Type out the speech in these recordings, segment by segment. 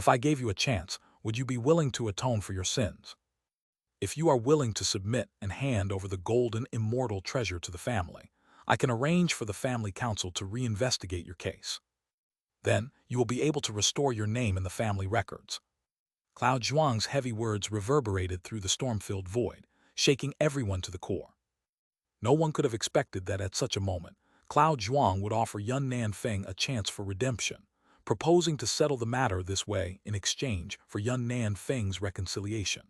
If I gave you a chance, would you be willing to atone for your sins? If you are willing to submit and hand over the golden immortal treasure to the family, I can arrange for the family council to reinvestigate your case. Then, you will be able to restore your name in the family records. Cloud Zhuang's heavy words reverberated through the storm-filled void, shaking everyone to the core. No one could have expected that at such a moment, Cloud Zhuang would offer Yun Nanfeng a chance for redemption, proposing to settle the matter this way in exchange for Yun Nanfeng's reconciliation.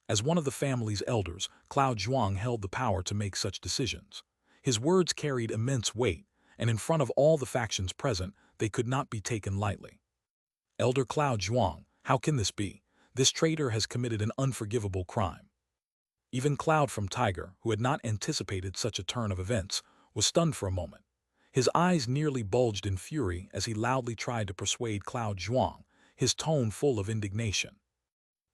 As one of the family's elders, Cloud Zhuang held the power to make such decisions. His words carried immense weight, and in front of all the factions present, they could not be taken lightly. Elder Cloud Zhuang, how can this be? This traitor has committed an unforgivable crime. Even Cloud from Tiger, who had not anticipated such a turn of events, was stunned for a moment. His eyes nearly bulged in fury as he loudly tried to persuade Cloud Zhuang, his tone full of indignation.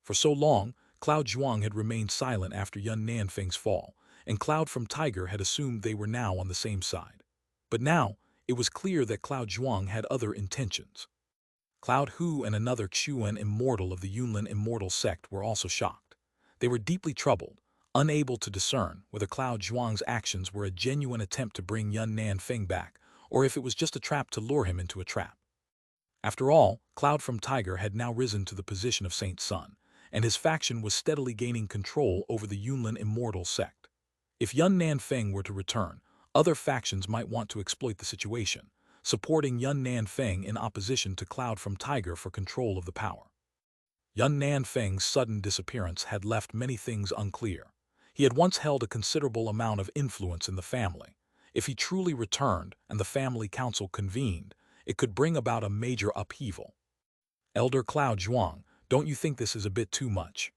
For so long, Cloud Zhuang had remained silent after Yun Nanfeng's fall, and Cloud from Tiger had assumed they were now on the same side. But now, it was clear that Cloud Zhuang had other intentions. Cloud Hu and another Xuan immortal of the Yunlin immortal sect were also shocked. They were deeply troubled, unable to discern whether Cloud Zhuang's actions were a genuine attempt to bring Yun Nanfeng back, or if it was just a trap to lure him into a trap. After all, Cloud from Tiger had now risen to the position of Saint Sun, and his faction was steadily gaining control over the Yunlin immortal sect. If Yun Nanfeng were to return, other factions might want to exploit the situation, supporting Yun Nanfeng in opposition to Cloud from Tiger for control of the power. Yun Nanfeng's sudden disappearance had left many things unclear. He had once held a considerable amount of influence in the family. If he truly returned and the family council convened, it could bring about a major upheaval. Elder Cloud Zhuang, don't you think this is a bit too much?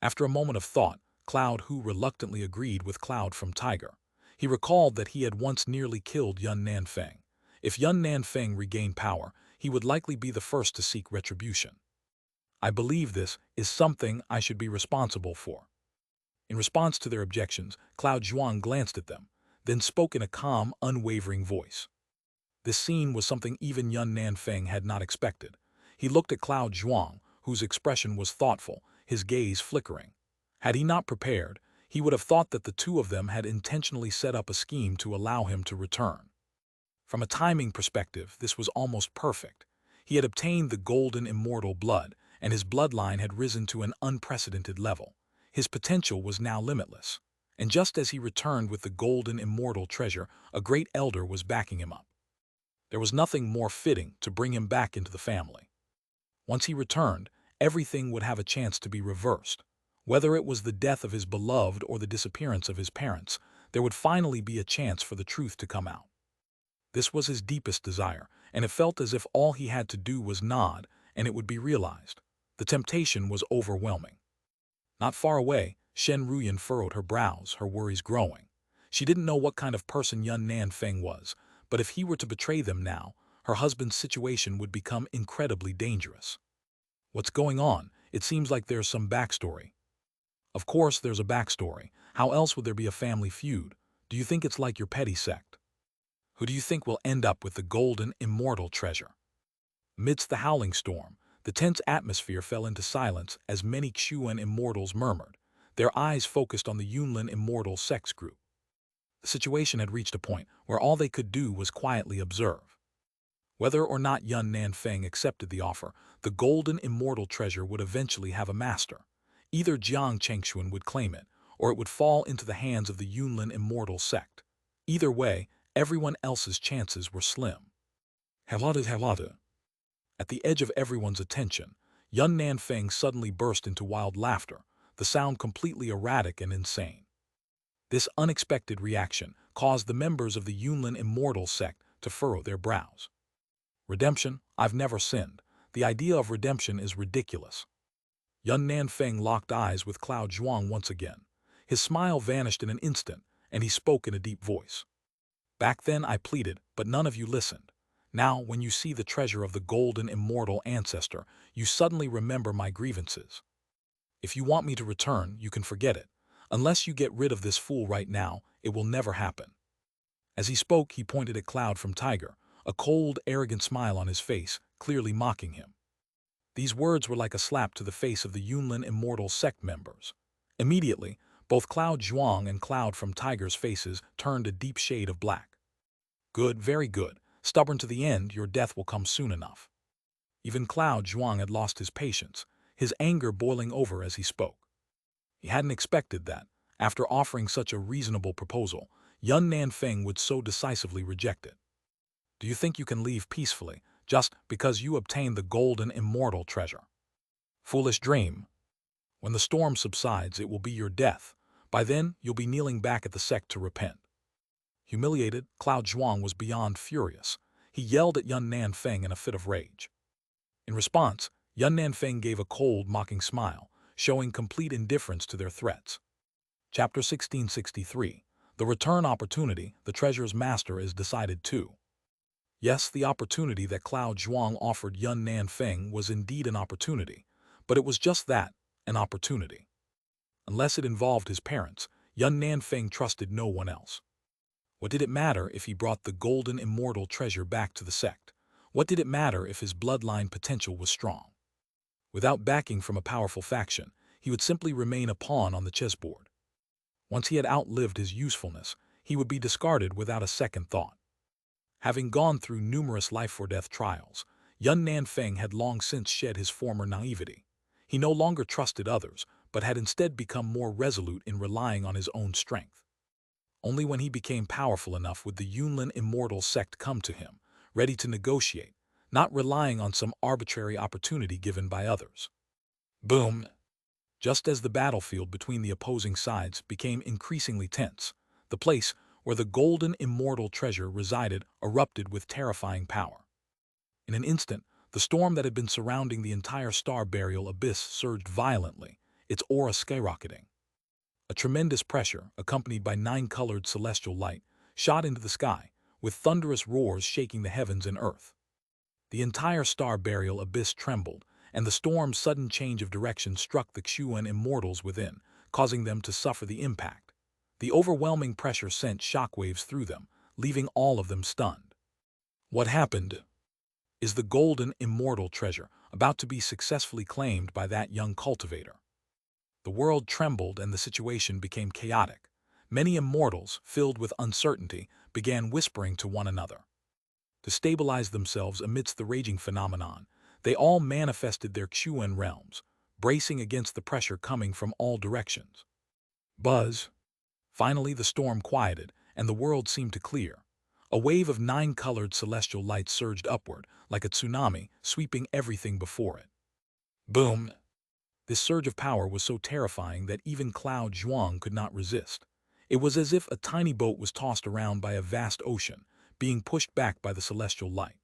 After a moment of thought, Cloud Hu reluctantly agreed with Cloud from Tiger. He recalled that he had once nearly killed Yun Nanfeng. If Yun Nanfeng regained power, he would likely be the first to seek retribution. I believe this is something I should be responsible for. In response to their objections, Cloud Zhuang glanced at them, then spoke in a calm, unwavering voice. This scene was something even Yun Nanfeng had not expected. He looked at Cloud Zhuang, whose expression was thoughtful, his gaze flickering. Had he not prepared, he would have thought that the two of them had intentionally set up a scheme to allow him to return. From a timing perspective, this was almost perfect. He had obtained the golden immortal blood, and his bloodline had risen to an unprecedented level. His potential was now limitless. And just as he returned with the golden immortal treasure, a great elder was backing him up. There was nothing more fitting to bring him back into the family. Once he returned, everything would have a chance to be reversed. Whether it was the death of his beloved or the disappearance of his parents, there would finally be a chance for the truth to come out. This was his deepest desire, and it felt as if all he had to do was nod, and it would be realized. The temptation was overwhelming. Not far away, Shen Ruyan furrowed her brows, her worries growing. She didn't know what kind of person Yun Nanfeng was, but if he were to betray them now, her husband's situation would become incredibly dangerous. What's going on? It seems like there's some backstory. Of course there's a backstory. How else would there be a family feud? Do you think it's like your petty sect? Who do you think will end up with the golden immortal treasure? Amidst the howling storm, the tense atmosphere fell into silence as many Xuan immortals murmured, their eyes focused on the Yunlin immortal sex group. The situation had reached a point where all they could do was quietly observe. Whether or not Yun Nanfeng accepted the offer, the golden immortal treasure would eventually have a master. Either Jiang Chengxuan would claim it, or it would fall into the hands of the Yunlin immortal sect. Either way, everyone else's chances were slim. Havlada. At the edge of everyone's attention, Yun Nanfeng suddenly burst into wild laughter, the sound completely erratic and insane. This unexpected reaction caused the members of the Yunlin immortal sect to furrow their brows. Redemption? I've never sinned. The idea of redemption is ridiculous. Yun Nanfeng locked eyes with Cloud Zhuang once again. His smile vanished in an instant, and he spoke in a deep voice. Back then I pleaded, but none of you listened. Now, when you see the treasure of the golden immortal ancestor, you suddenly remember my grievances. If you want me to return, you can forget it. Unless you get rid of this fool right now, it will never happen. As he spoke, he pointed at Cloud from Tiger, a cold, arrogant smile on his face, clearly mocking him. These words were like a slap to the face of the Yunlin immortal sect members. Immediately, both Cloud Zhuang and Cloud from Tiger's faces turned a deep shade of black. Good, very good. Stubborn to the end, your death will come soon enough. Even Cloud Zhuang had lost his patience, his anger boiling over as he spoke. He hadn't expected that, after offering such a reasonable proposal, Yun Nanfeng would so decisively reject it. Do you think you can leave peacefully, just because you obtained the golden immortal treasure? Foolish dream. When the storm subsides, it will be your death. By then, you'll be kneeling back at the sect to repent. Humiliated, Cloud Zhuang was beyond furious. He yelled at Yun Nanfeng in a fit of rage. In response, Yun Nanfeng gave a cold, mocking smile, showing complete indifference to their threats. Chapter 1663. The return opportunity, the treasure's master is decided too. Yes, the opportunity that Cloud Zhuang offered Yun Nanfeng was indeed an opportunity, but it was just that, an opportunity. Unless it involved his parents, Yun Nanfeng trusted no one else. What did it matter if he brought the golden immortal treasure back to the sect? What did it matter if his bloodline potential was strong? Without backing from a powerful faction, he would simply remain a pawn on the chessboard. Once he had outlived his usefulness, he would be discarded without a second thought. Having gone through numerous life-or-death trials, Yun Nanfeng had long since shed his former naivety. He no longer trusted others, but had instead become more resolute in relying on his own strength. Only when he became powerful enough would the Yunlin immortal sect come to him, ready to negotiate, not relying on some arbitrary opportunity given by others. Boom! Just as the battlefield between the opposing sides became increasingly tense, the place where the golden immortal treasure resided erupted with terrifying power. In an instant, the storm that had been surrounding the entire star burial abyss surged violently, its aura skyrocketing. A tremendous pressure, accompanied by nine-colored celestial light, shot into the sky, with thunderous roars shaking the heavens and earth. The entire star burial abyss trembled, and the storm's sudden change of direction struck the Xuan immortals within, causing them to suffer the impact. The overwhelming pressure sent shockwaves through them, leaving all of them stunned. What happened? Is the golden immortal treasure about to be successfully claimed by that young cultivator? The world trembled and the situation became chaotic. Many immortals, filled with uncertainty, began whispering to one another. To stabilize themselves amidst the raging phenomenon, they all manifested their Xuan realms, bracing against the pressure coming from all directions. Buzz. Finally, the storm quieted, and the world seemed to clear. A wave of nine-colored celestial light surged upward, like a tsunami, sweeping everything before it. Boom! This surge of power was so terrifying that even Cloud Zhuang could not resist. It was as if a tiny boat was tossed around by a vast ocean, being pushed back by the celestial light.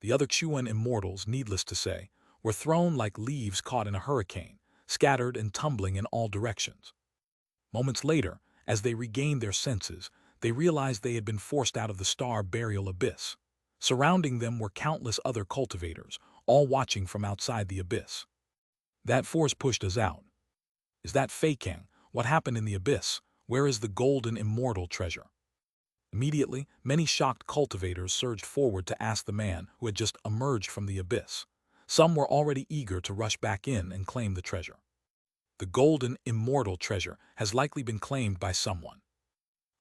The other Xuan immortals, needless to say, were thrown like leaves caught in a hurricane, scattered and tumbling in all directions. Moments later, as they regained their senses, they realized they had been forced out of the star burial abyss. Surrounding them were countless other cultivators, all watching from outside the abyss. That force pushed us out. Is that faking? What happened in the abyss? Where is the golden immortal treasure? Immediately, many shocked cultivators surged forward to ask the man who had just emerged from the abyss. Some were already eager to rush back in and claim the treasure. The golden immortal treasure has likely been claimed by someone.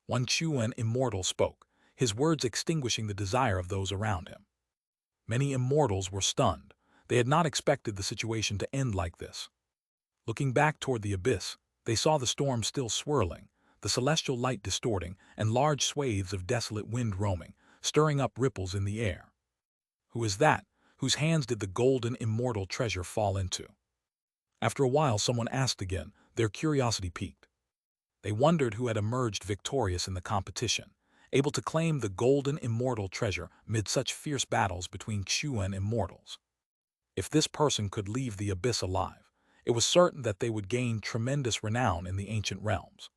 One Xuan immortal spoke, his words extinguishing the desire of those around him. Many immortals were stunned. They had not expected the situation to end like this. Looking back toward the abyss, they saw the storm still swirling, the celestial light distorting, and large swathes of desolate wind roaming, stirring up ripples in the air. Who is that? Whose hands did the golden immortal treasure fall into? After a while, someone asked again, their curiosity piqued. They wondered who had emerged victorious in the competition, able to claim the golden immortal treasure amid such fierce battles between Xuan immortals. If this person could leave the abyss alive, it was certain that they would gain tremendous renown in the ancient realms.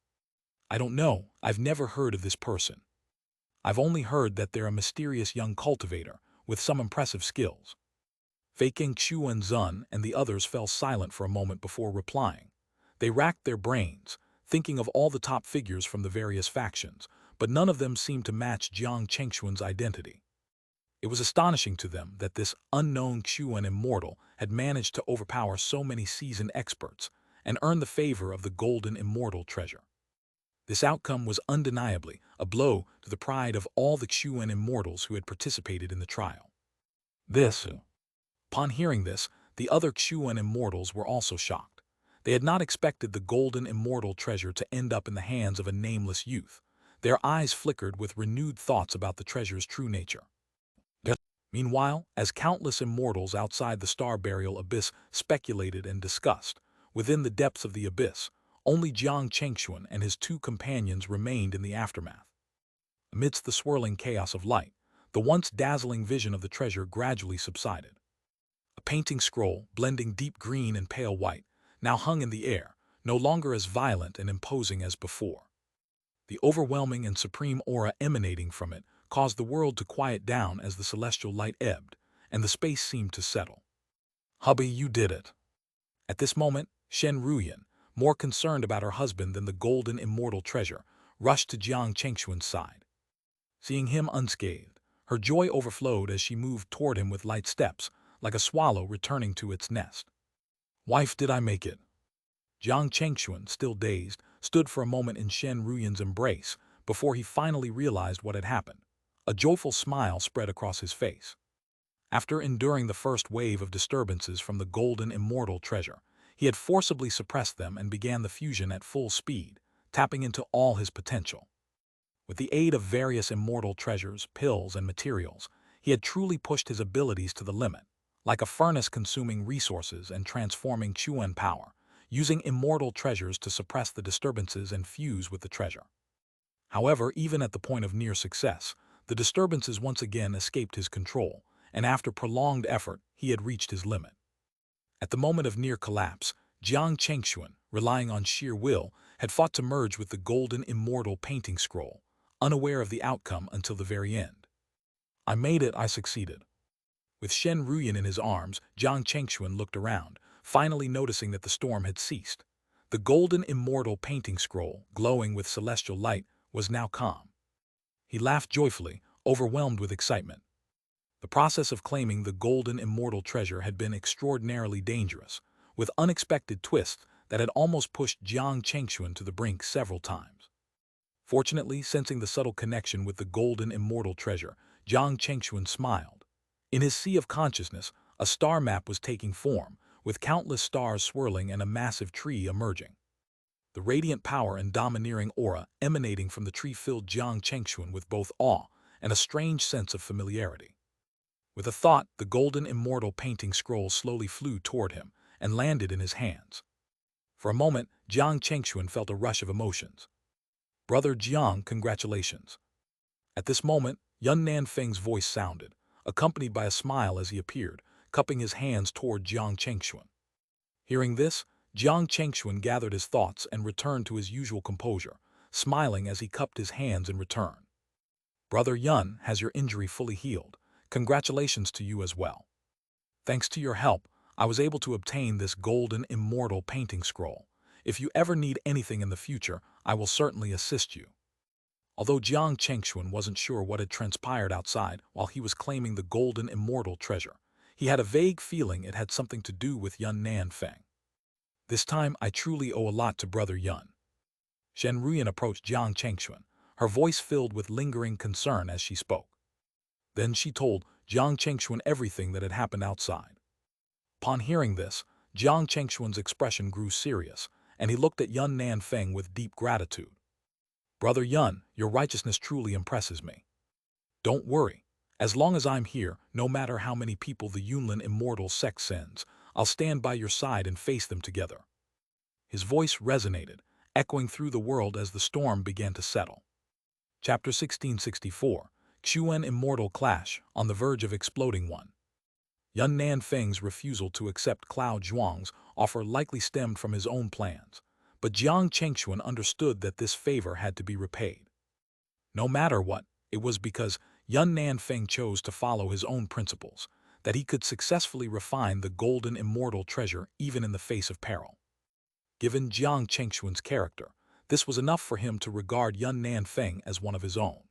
I don't know, I've never heard of this person. I've only heard that they're a mysterious young cultivator with some impressive skills. Faking Xuan Zun and the others fell silent for a moment before replying. They racked their brains, thinking of all the top figures from the various factions, but none of them seemed to match Jiang Chengxuan's identity. It was astonishing to them that this unknown Xuan immortal had managed to overpower so many seasoned experts and earn the favor of the golden immortal treasure. This outcome was undeniably a blow to the pride of all the Xuan immortals who had participated in the trial. Upon hearing this, the other Xuan immortals were also shocked. They had not expected the golden immortal treasure to end up in the hands of a nameless youth. Their eyes flickered with renewed thoughts about the treasure's true nature. Meanwhile, as countless immortals outside the star burial abyss speculated and discussed, within the depths of the abyss, only Jiang Chengxuan and his two companions remained in the aftermath. Amidst the swirling chaos of light, the once dazzling vision of the treasure gradually subsided. A painting scroll, blending deep green and pale white, now hung in the air, no longer as violent and imposing as before. The overwhelming and supreme aura emanating from it caused the world to quiet down as the celestial light ebbed, and the space seemed to settle. "Hubby, you did it." At this moment, Shen Ruyan, more concerned about her husband than the golden immortal treasure, rushed to Jiang Chengxuan's side. Seeing him unscathed, her joy overflowed as she moved toward him with light steps, like a swallow returning to its nest. "Wife, did I make it?" Jiang Chengxuan, still dazed, stood for a moment in Shen Ruyan's embrace before he finally realized what had happened. A joyful smile spread across his face. After enduring the first wave of disturbances from the golden immortal treasure, he had forcibly suppressed them and began the fusion at full speed, tapping into all his potential. With the aid of various immortal treasures, pills, and materials, he had truly pushed his abilities to the limit, like a furnace consuming resources and transforming Chuan power, using immortal treasures to suppress the disturbances and fuse with the treasure. However, even at the point of near success, the disturbances once again escaped his control, and after prolonged effort, he had reached his limit. At the moment of near collapse, Jiang Chengxuan, relying on sheer will, had fought to merge with the golden immortal painting scroll, unaware of the outcome until the very end. "I made it, I succeeded." With Shen Ruyan in his arms, Jiang Chengxuan looked around, finally noticing that the storm had ceased. The golden immortal painting scroll, glowing with celestial light, was now calm. He laughed joyfully, overwhelmed with excitement. The process of claiming the golden immortal treasure had been extraordinarily dangerous, with unexpected twists that had almost pushed Jiang Chengxuan to the brink several times. Fortunately, sensing the subtle connection with the golden immortal treasure, Jiang Chengxuan smiled. In his sea of consciousness, a star map was taking form, with countless stars swirling and a massive tree emerging. The radiant power and domineering aura emanating from the tree filled Jiang Chengxuan with both awe and a strange sense of familiarity. With a thought, the golden immortal painting scroll slowly flew toward him and landed in his hands. For a moment, Jiang Chengxuan felt a rush of emotions. "Brother Jiang, congratulations." At this moment, Yun Nanfeng's voice sounded, accompanied by a smile as he appeared, cupping his hands toward Jiang Chengxuan. Hearing this, Jiang Chengxuan gathered his thoughts and returned to his usual composure, smiling as he cupped his hands in return. "Brother Yun, has your injury fully healed? Congratulations to you as well. Thanks to your help, I was able to obtain this golden immortal painting scroll. If you ever need anything in the future, I will certainly assist you." Although Jiang Chengxuan wasn't sure what had transpired outside while he was claiming the golden immortal treasure, he had a vague feeling it had something to do with Yun Nanfeng. "This time, I truly owe a lot to Brother Yun." Shen Ruyan approached Jiang Chengxuan, her voice filled with lingering concern as she spoke. Then she told Jiang Chengxuan everything that had happened outside. Upon hearing this, Jiang Chengxuan's expression grew serious, and he looked at Yun Nanfeng with deep gratitude. "Brother Yun, your righteousness truly impresses me. Don't worry. As long as I'm here, no matter how many people the Yunlin immortal sect sends, I'll stand by your side and face them together." His voice resonated, echoing through the world as the storm began to settle. Chapter 1664, Xuan Immortal Clash, on the verge of exploding one. Yun Nanfeng's refusal to accept Cloud Zhuang's offer likely stemmed from his own plans, but Jiang Chengxuan understood that this favor had to be repaid. No matter what, it was because Yun Nanfeng chose to follow his own principles that he could successfully refine the golden immortal treasure even in the face of peril. Given Jiang Chengxuan's character, this was enough for him to regard Yun Nanfeng as one of his own.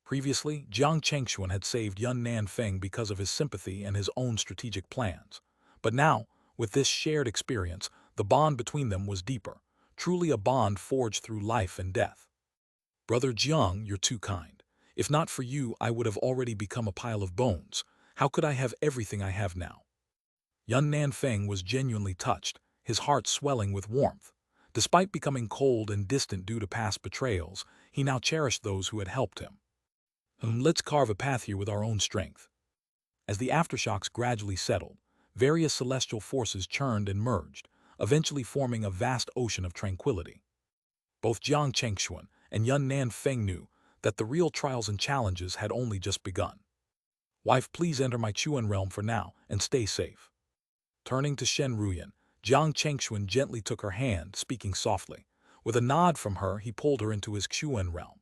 Previously, Jiang Chengxuan had saved Yun Nanfeng because of his sympathy and his own strategic plans. But now, with this shared experience, the bond between them was deeper, truly a bond forged through life and death. Brother Jiang, you're too kind. If not for you, I would have already become a pile of bones. How could I have everything I have now? Yun Nanfeng was genuinely touched, his heart swelling with warmth. Despite becoming cold and distant due to past betrayals, he now cherished those who had helped him. Let's carve a path here with our own strength. As the aftershocks gradually settled, various celestial forces churned and merged, eventually forming a vast ocean of tranquility. Both Jiang Chengxuan and Yun Nanfeng knew that the real trials and challenges had only just begun. Wife, please enter my Chuan realm for now and stay safe. Turning to Shen Ruyan, Jiang Chengxuan gently took her hand, speaking softly. With a nod from her, he pulled her into his Chuan realm.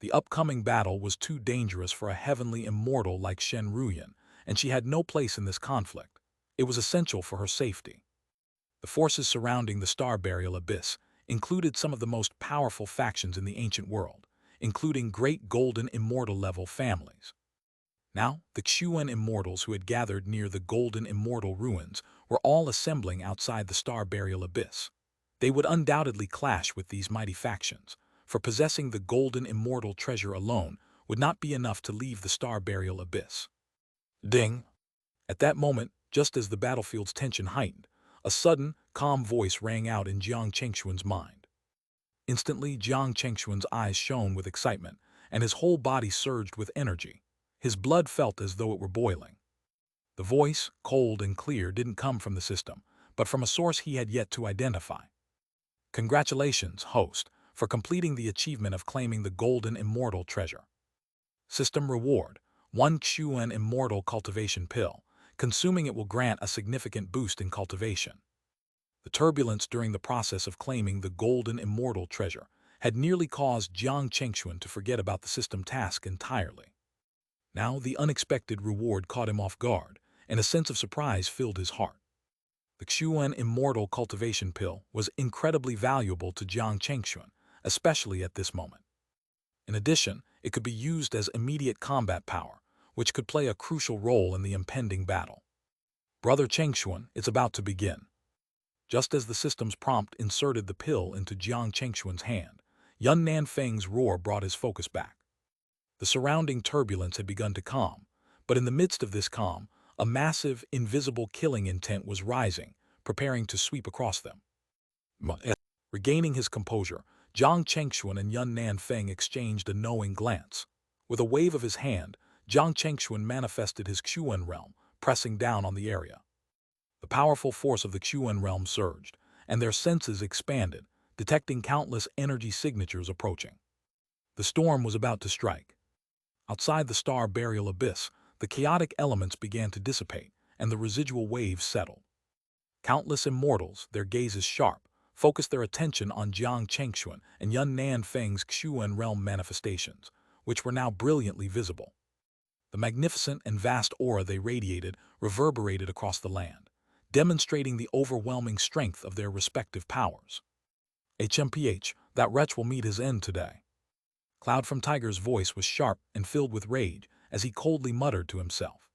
The upcoming battle was too dangerous for a heavenly immortal like Shen Ruyan, and she had no place in this conflict. It was essential for her safety. The forces surrounding the star burial abyss included some of the most powerful factions in the ancient world, including great golden immortal-level families. Now, the Xuan immortals who had gathered near the golden immortal ruins were all assembling outside the star burial abyss. They would undoubtedly clash with these mighty factions, for possessing the golden immortal treasure alone would not be enough to leave the star burial abyss. Ding! At that moment, just as the battlefield's tension heightened, a sudden, calm voice rang out in Jiang Chengxuan's mind. Instantly, Jiang Chengxuan's eyes shone with excitement, and his whole body surged with energy. His blood felt as though it were boiling. The voice, cold and clear, didn't come from the system, but from a source he had yet to identify. Congratulations, host, for completing the achievement of claiming the golden immortal treasure. System reward: 1 Xuan immortal cultivation pill. Consuming it will grant a significant boost in cultivation. The turbulence during the process of claiming the golden immortal treasure had nearly caused Jiang Chengxuan to forget about the system task entirely. Now the unexpected reward caught him off guard, and a sense of surprise filled his heart. The Xuan immortal cultivation pill was incredibly valuable to Jiang Chengxuan, especially at this moment. In addition, it could be used as immediate combat power, which could play a crucial role in the impending battle. Brother Chengxuan, it's about to begin. Just as the system's prompt inserted the pill into Jiang Chengxuan's hand, Yun Nanfeng's roar brought his focus back. The surrounding turbulence had begun to calm, but in the midst of this calm, a massive, invisible killing intent was rising, preparing to sweep across them. Regaining his composure, Jiang Chengxuan and Yun Nanfeng exchanged a knowing glance. With a wave of his hand, Jiang Chengxuan manifested his Xuan realm, pressing down on the area. The powerful force of the Xuan realm surged, and their senses expanded, detecting countless energy signatures approaching. The storm was about to strike. Outside the star burial abyss, the chaotic elements began to dissipate, and the residual waves settled. Countless immortals, their gazes sharp, focused their attention on Jiang Chengxuan and Yun Nanfeng's Xuan realm manifestations, which were now brilliantly visible. The magnificent and vast aura they radiated reverberated across the land, demonstrating the overwhelming strength of their respective powers. HMPH, that wretch will meet his end today. Cloud from Tiger's voice was sharp and filled with rage as he coldly muttered to himself.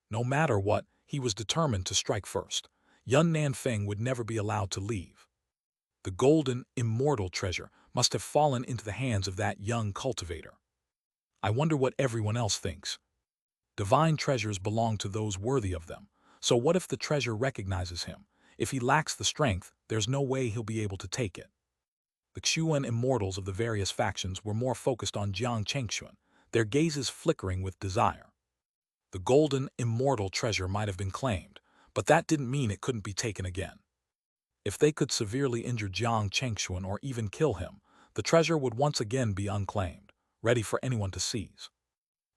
No matter what, he was determined to strike first. Yun Nanfeng would never be allowed to leave. The golden, immortal treasure must have fallen into the hands of that young cultivator. I wonder what everyone else thinks. Divine treasures belong to those worthy of them, so what if the treasure recognizes him? If he lacks the strength, there's no way he'll be able to take it. The Xuan immortals of the various factions were more focused on Jiang Chengxuan, their gazes flickering with desire. The golden, immortal treasure might have been claimed, but that didn't mean it couldn't be taken again. If they could severely injure Jiang Chengxuan or even kill him, the treasure would once again be unclaimed, ready for anyone to seize.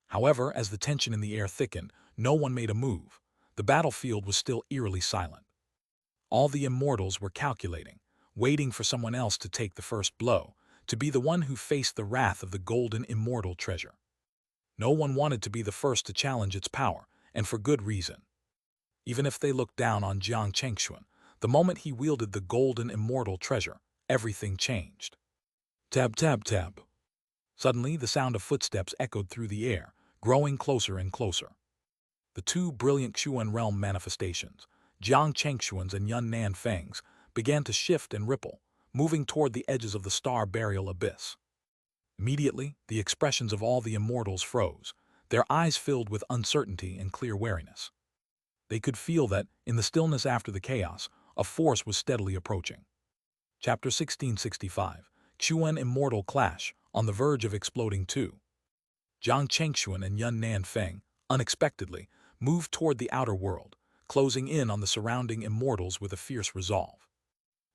However, as the tension in the air thickened, no one made a move. The battlefield was still eerily silent. All the immortals were calculating, waiting for someone else to take the first blow, to be the one who faced the wrath of the golden immortal treasure. No one wanted to be the first to challenge its power, and for good reason. Even if they looked down on Jiang Chengxuan, the moment he wielded the golden immortal treasure, everything changed. Tab, tab, tab. Suddenly, the sound of footsteps echoed through the air, growing closer and closer. The two brilliant Xuan realm manifestations, Jiang Chengxuan's and Yun Nan Feng's, began to shift and ripple, moving toward the edges of the star burial abyss. Immediately, the expressions of all the immortals froze, their eyes filled with uncertainty and clear wariness. They could feel that, in the stillness after the chaos, a force was steadily approaching. Chapter 1665, Xuan Immortal Clash, on the verge of exploding too. Jiang Chengxuan and Yun Nan Feng, unexpectedly, moved toward the outer world, closing in on the surrounding immortals with a fierce resolve.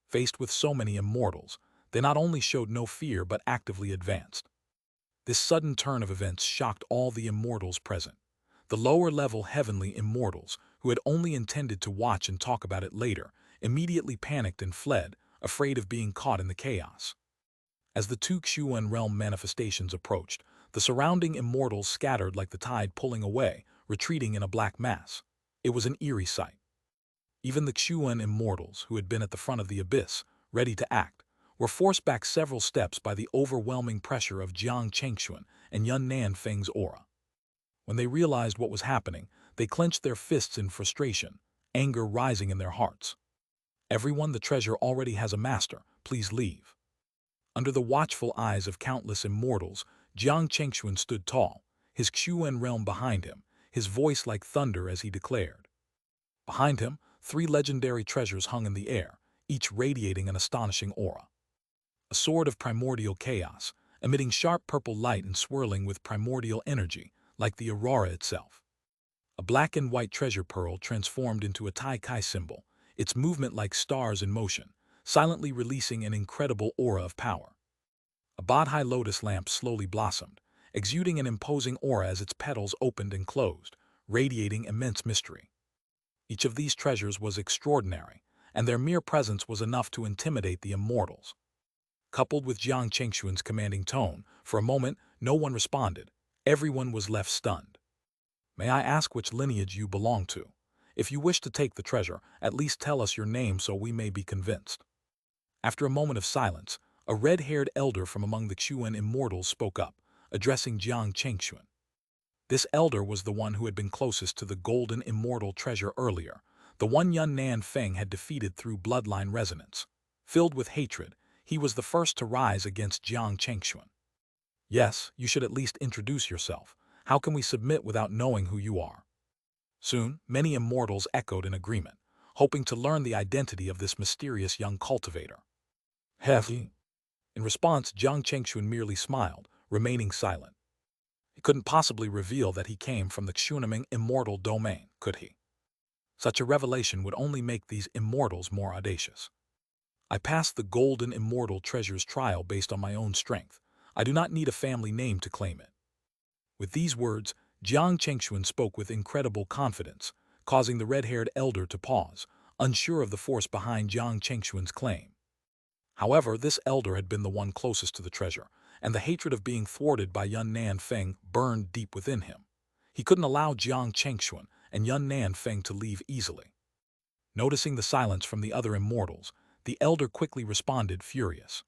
Faced with so many immortals, they not only showed no fear but actively advanced. This sudden turn of events shocked all the immortals present. The lower-level heavenly immortals, who had only intended to watch and talk about it later, immediately panicked and fled, afraid of being caught in the chaos. As the two Xuan realm manifestations approached, the surrounding immortals scattered like the tide pulling away, retreating in a black mass. It was an eerie sight. Even the Xuan immortals, who had been at the front of the abyss, ready to act, were forced back several steps by the overwhelming pressure of Jiang Chengxuan and Yun Nan Feng's aura. When they realized what was happening, they clenched their fists in frustration, anger rising in their hearts. "Everyone, the treasure already has a master. Please leave." Under the watchful eyes of countless immortals, Jiang Chengxuan stood tall, his Xuan realm behind him, his voice like thunder as he declared. Behind him, 3 legendary treasures hung in the air, each radiating an astonishing aura. A sword of primordial chaos, emitting sharp purple light and swirling with primordial energy, like the aurora itself. A black and white treasure pearl transformed into a Tai Kai symbol, its movement like stars in motion, silently releasing an incredible aura of power. A Bodhi lotus lamp slowly blossomed, exuding an imposing aura as its petals opened and closed, radiating immense mystery. Each of these treasures was extraordinary, and their mere presence was enough to intimidate the immortals. Coupled with Jiang Chengxuan's commanding tone, for a moment no one responded. Everyone was left stunned. "May I ask which lineage you belong to? If you wish to take the treasure, at least tell us your name so we may be convinced." After a moment of silence, a red-haired elder from among the Xuan immortals spoke up, addressing Jiang Chengxuan. This elder was the one who had been closest to the golden immortal treasure earlier, the one Yun Nan Feng had defeated through bloodline resonance. Filled with hatred, he was the first to rise against Jiang Chengxuan. "Yes, you should at least introduce yourself. How can we submit without knowing who you are?" Soon, many immortals echoed in agreement, hoping to learn the identity of this mysterious young cultivator. "He." In response, Jiang Chengxuan merely smiled, remaining silent. He couldn't possibly reveal that he came from the Xunaming immortal domain, could he? Such a revelation would only make these immortals more audacious. "I passed the golden immortal treasure's trial based on my own strength. I do not need a family name to claim it." With these words, Jiang Chengxuan spoke with incredible confidence, causing the red-haired elder to pause, unsure of the force behind Jiang Chengxuan's claim. However, this elder had been the one closest to the treasure, and the hatred of being thwarted by Yun Nan Feng burned deep within him. He couldn't allow Jiang Chengxuan and Yun Nan Feng to leave easily. Noticing the silence from the other immortals, the elder quickly responded, furious.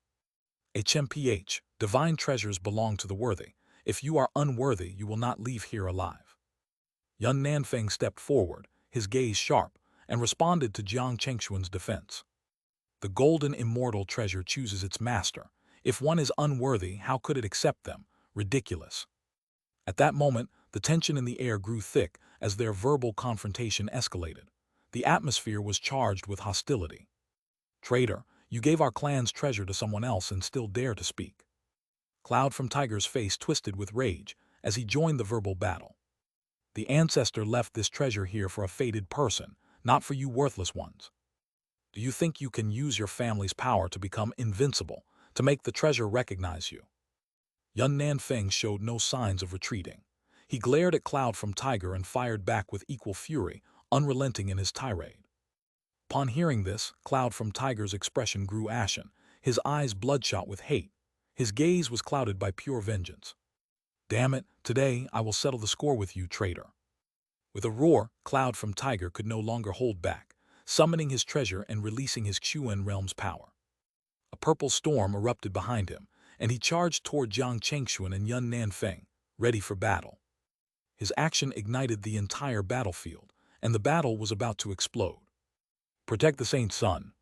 "HMPH, divine treasures belong to the worthy. If you are unworthy, you will not leave here alive." Yun Nan Feng stepped forward, his gaze sharp, and responded to Jiang Chengxuan's defense. "The golden immortal treasure chooses its master. If one is unworthy, how could it accept them? Ridiculous." At that moment, the tension in the air grew thick as their verbal confrontation escalated. The atmosphere was charged with hostility. "Traitor, you gave our clan's treasure to someone else and still dare to speak." Cloud from Tiger's face twisted with rage as he joined the verbal battle. "The ancestor left this treasure here for a fated person, not for you worthless ones. Do you think you can use your family's power to become invincible, to make the treasure recognize you?" Yun Nan Feng showed no signs of retreating. He glared at Cloud from Tiger and fired back with equal fury, unrelenting in his tirade. Upon hearing this, Cloud from Tiger's expression grew ashen, his eyes bloodshot with hate. His gaze was clouded by pure vengeance. "Damn it, today I will settle the score with you, traitor." With a roar, Cloud from Tiger could no longer hold back, summoning his treasure and releasing his Xuan realm's power. A purple storm erupted behind him, and he charged toward Jiang Chengxuan and Yun Nanfeng, ready for battle. His action ignited the entire battlefield, and the battle was about to explode. Protect the Saint Sun.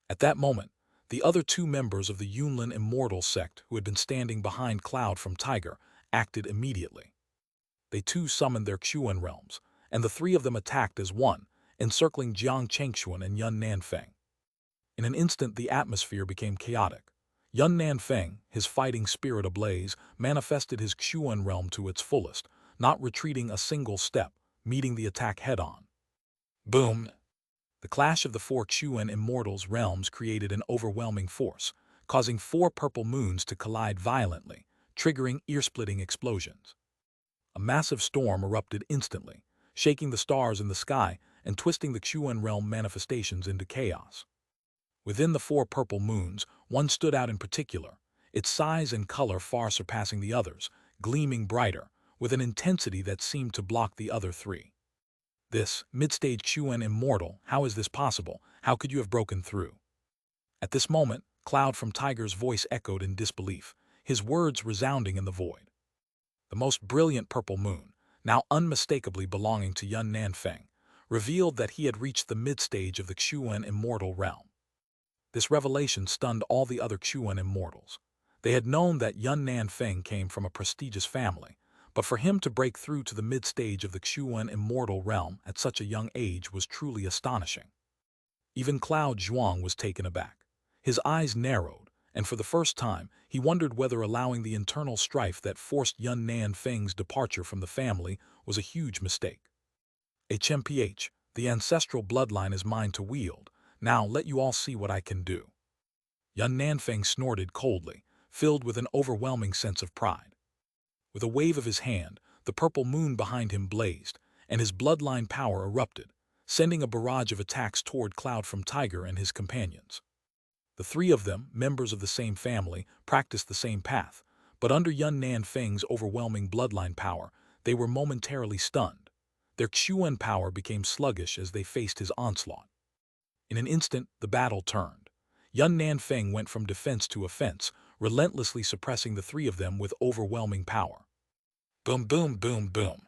At that moment, the other two members of the Yunlin immortal sect who had been standing behind Cloud from Tiger acted immediately. They too summoned their Xuan realms, and the three of them attacked as one, encircling Jiang Chengxuan and Yun Nanfeng. In an instant the atmosphere became chaotic. Yun Nanfeng, his fighting spirit ablaze, manifested his Xuan realm to its fullest, not retreating a single step, meeting the attack head-on. Boom! The clash of the four Xuan immortals' realms created an overwhelming force, causing four purple moons to collide violently, triggering ear-splitting explosions. A massive storm erupted instantly, shaking the stars in the sky and twisting the Xuan realm manifestations into chaos. Within the four purple moons, one stood out in particular, its size and color far surpassing the others, gleaming brighter, with an intensity that seemed to block the other three. This, mid-stage Xuan immortal, how is this possible? How could you have broken through? At this moment, Cloud from Tiger's voice echoed in disbelief, his words resounding in the void. The most brilliant purple moon, now unmistakably belonging to Yun Nanfeng, revealed that he had reached the mid-stage of the Xuan immortal realm. This revelation stunned all the other Xuan immortals. They had known that Yun Nanfeng came from a prestigious family, but for him to break through to the mid-stage of the Xuan immortal realm at such a young age was truly astonishing. Even Cloud Zhuang was taken aback. His eyes narrowed, and for the first time, he wondered whether allowing the internal strife that forced Yun Nanfeng's departure from the family was a huge mistake. HMPH, the ancestral bloodline is mine to wield. Now let you all see what I can do. Yun Nanfeng snorted coldly, filled with an overwhelming sense of pride. With a wave of his hand, the purple moon behind him blazed, and his bloodline power erupted, sending a barrage of attacks toward Cloud from Tiger and his companions. The three of them, members of the same family, practiced the same path, but under Yun Nanfeng's overwhelming bloodline power, they were momentarily stunned. Their Xuan power became sluggish as they faced his onslaught. In an instant, the battle turned. Yun Nanfeng went from defense to offense, relentlessly suppressing the three of them with overwhelming power. Boom, boom, boom, boom.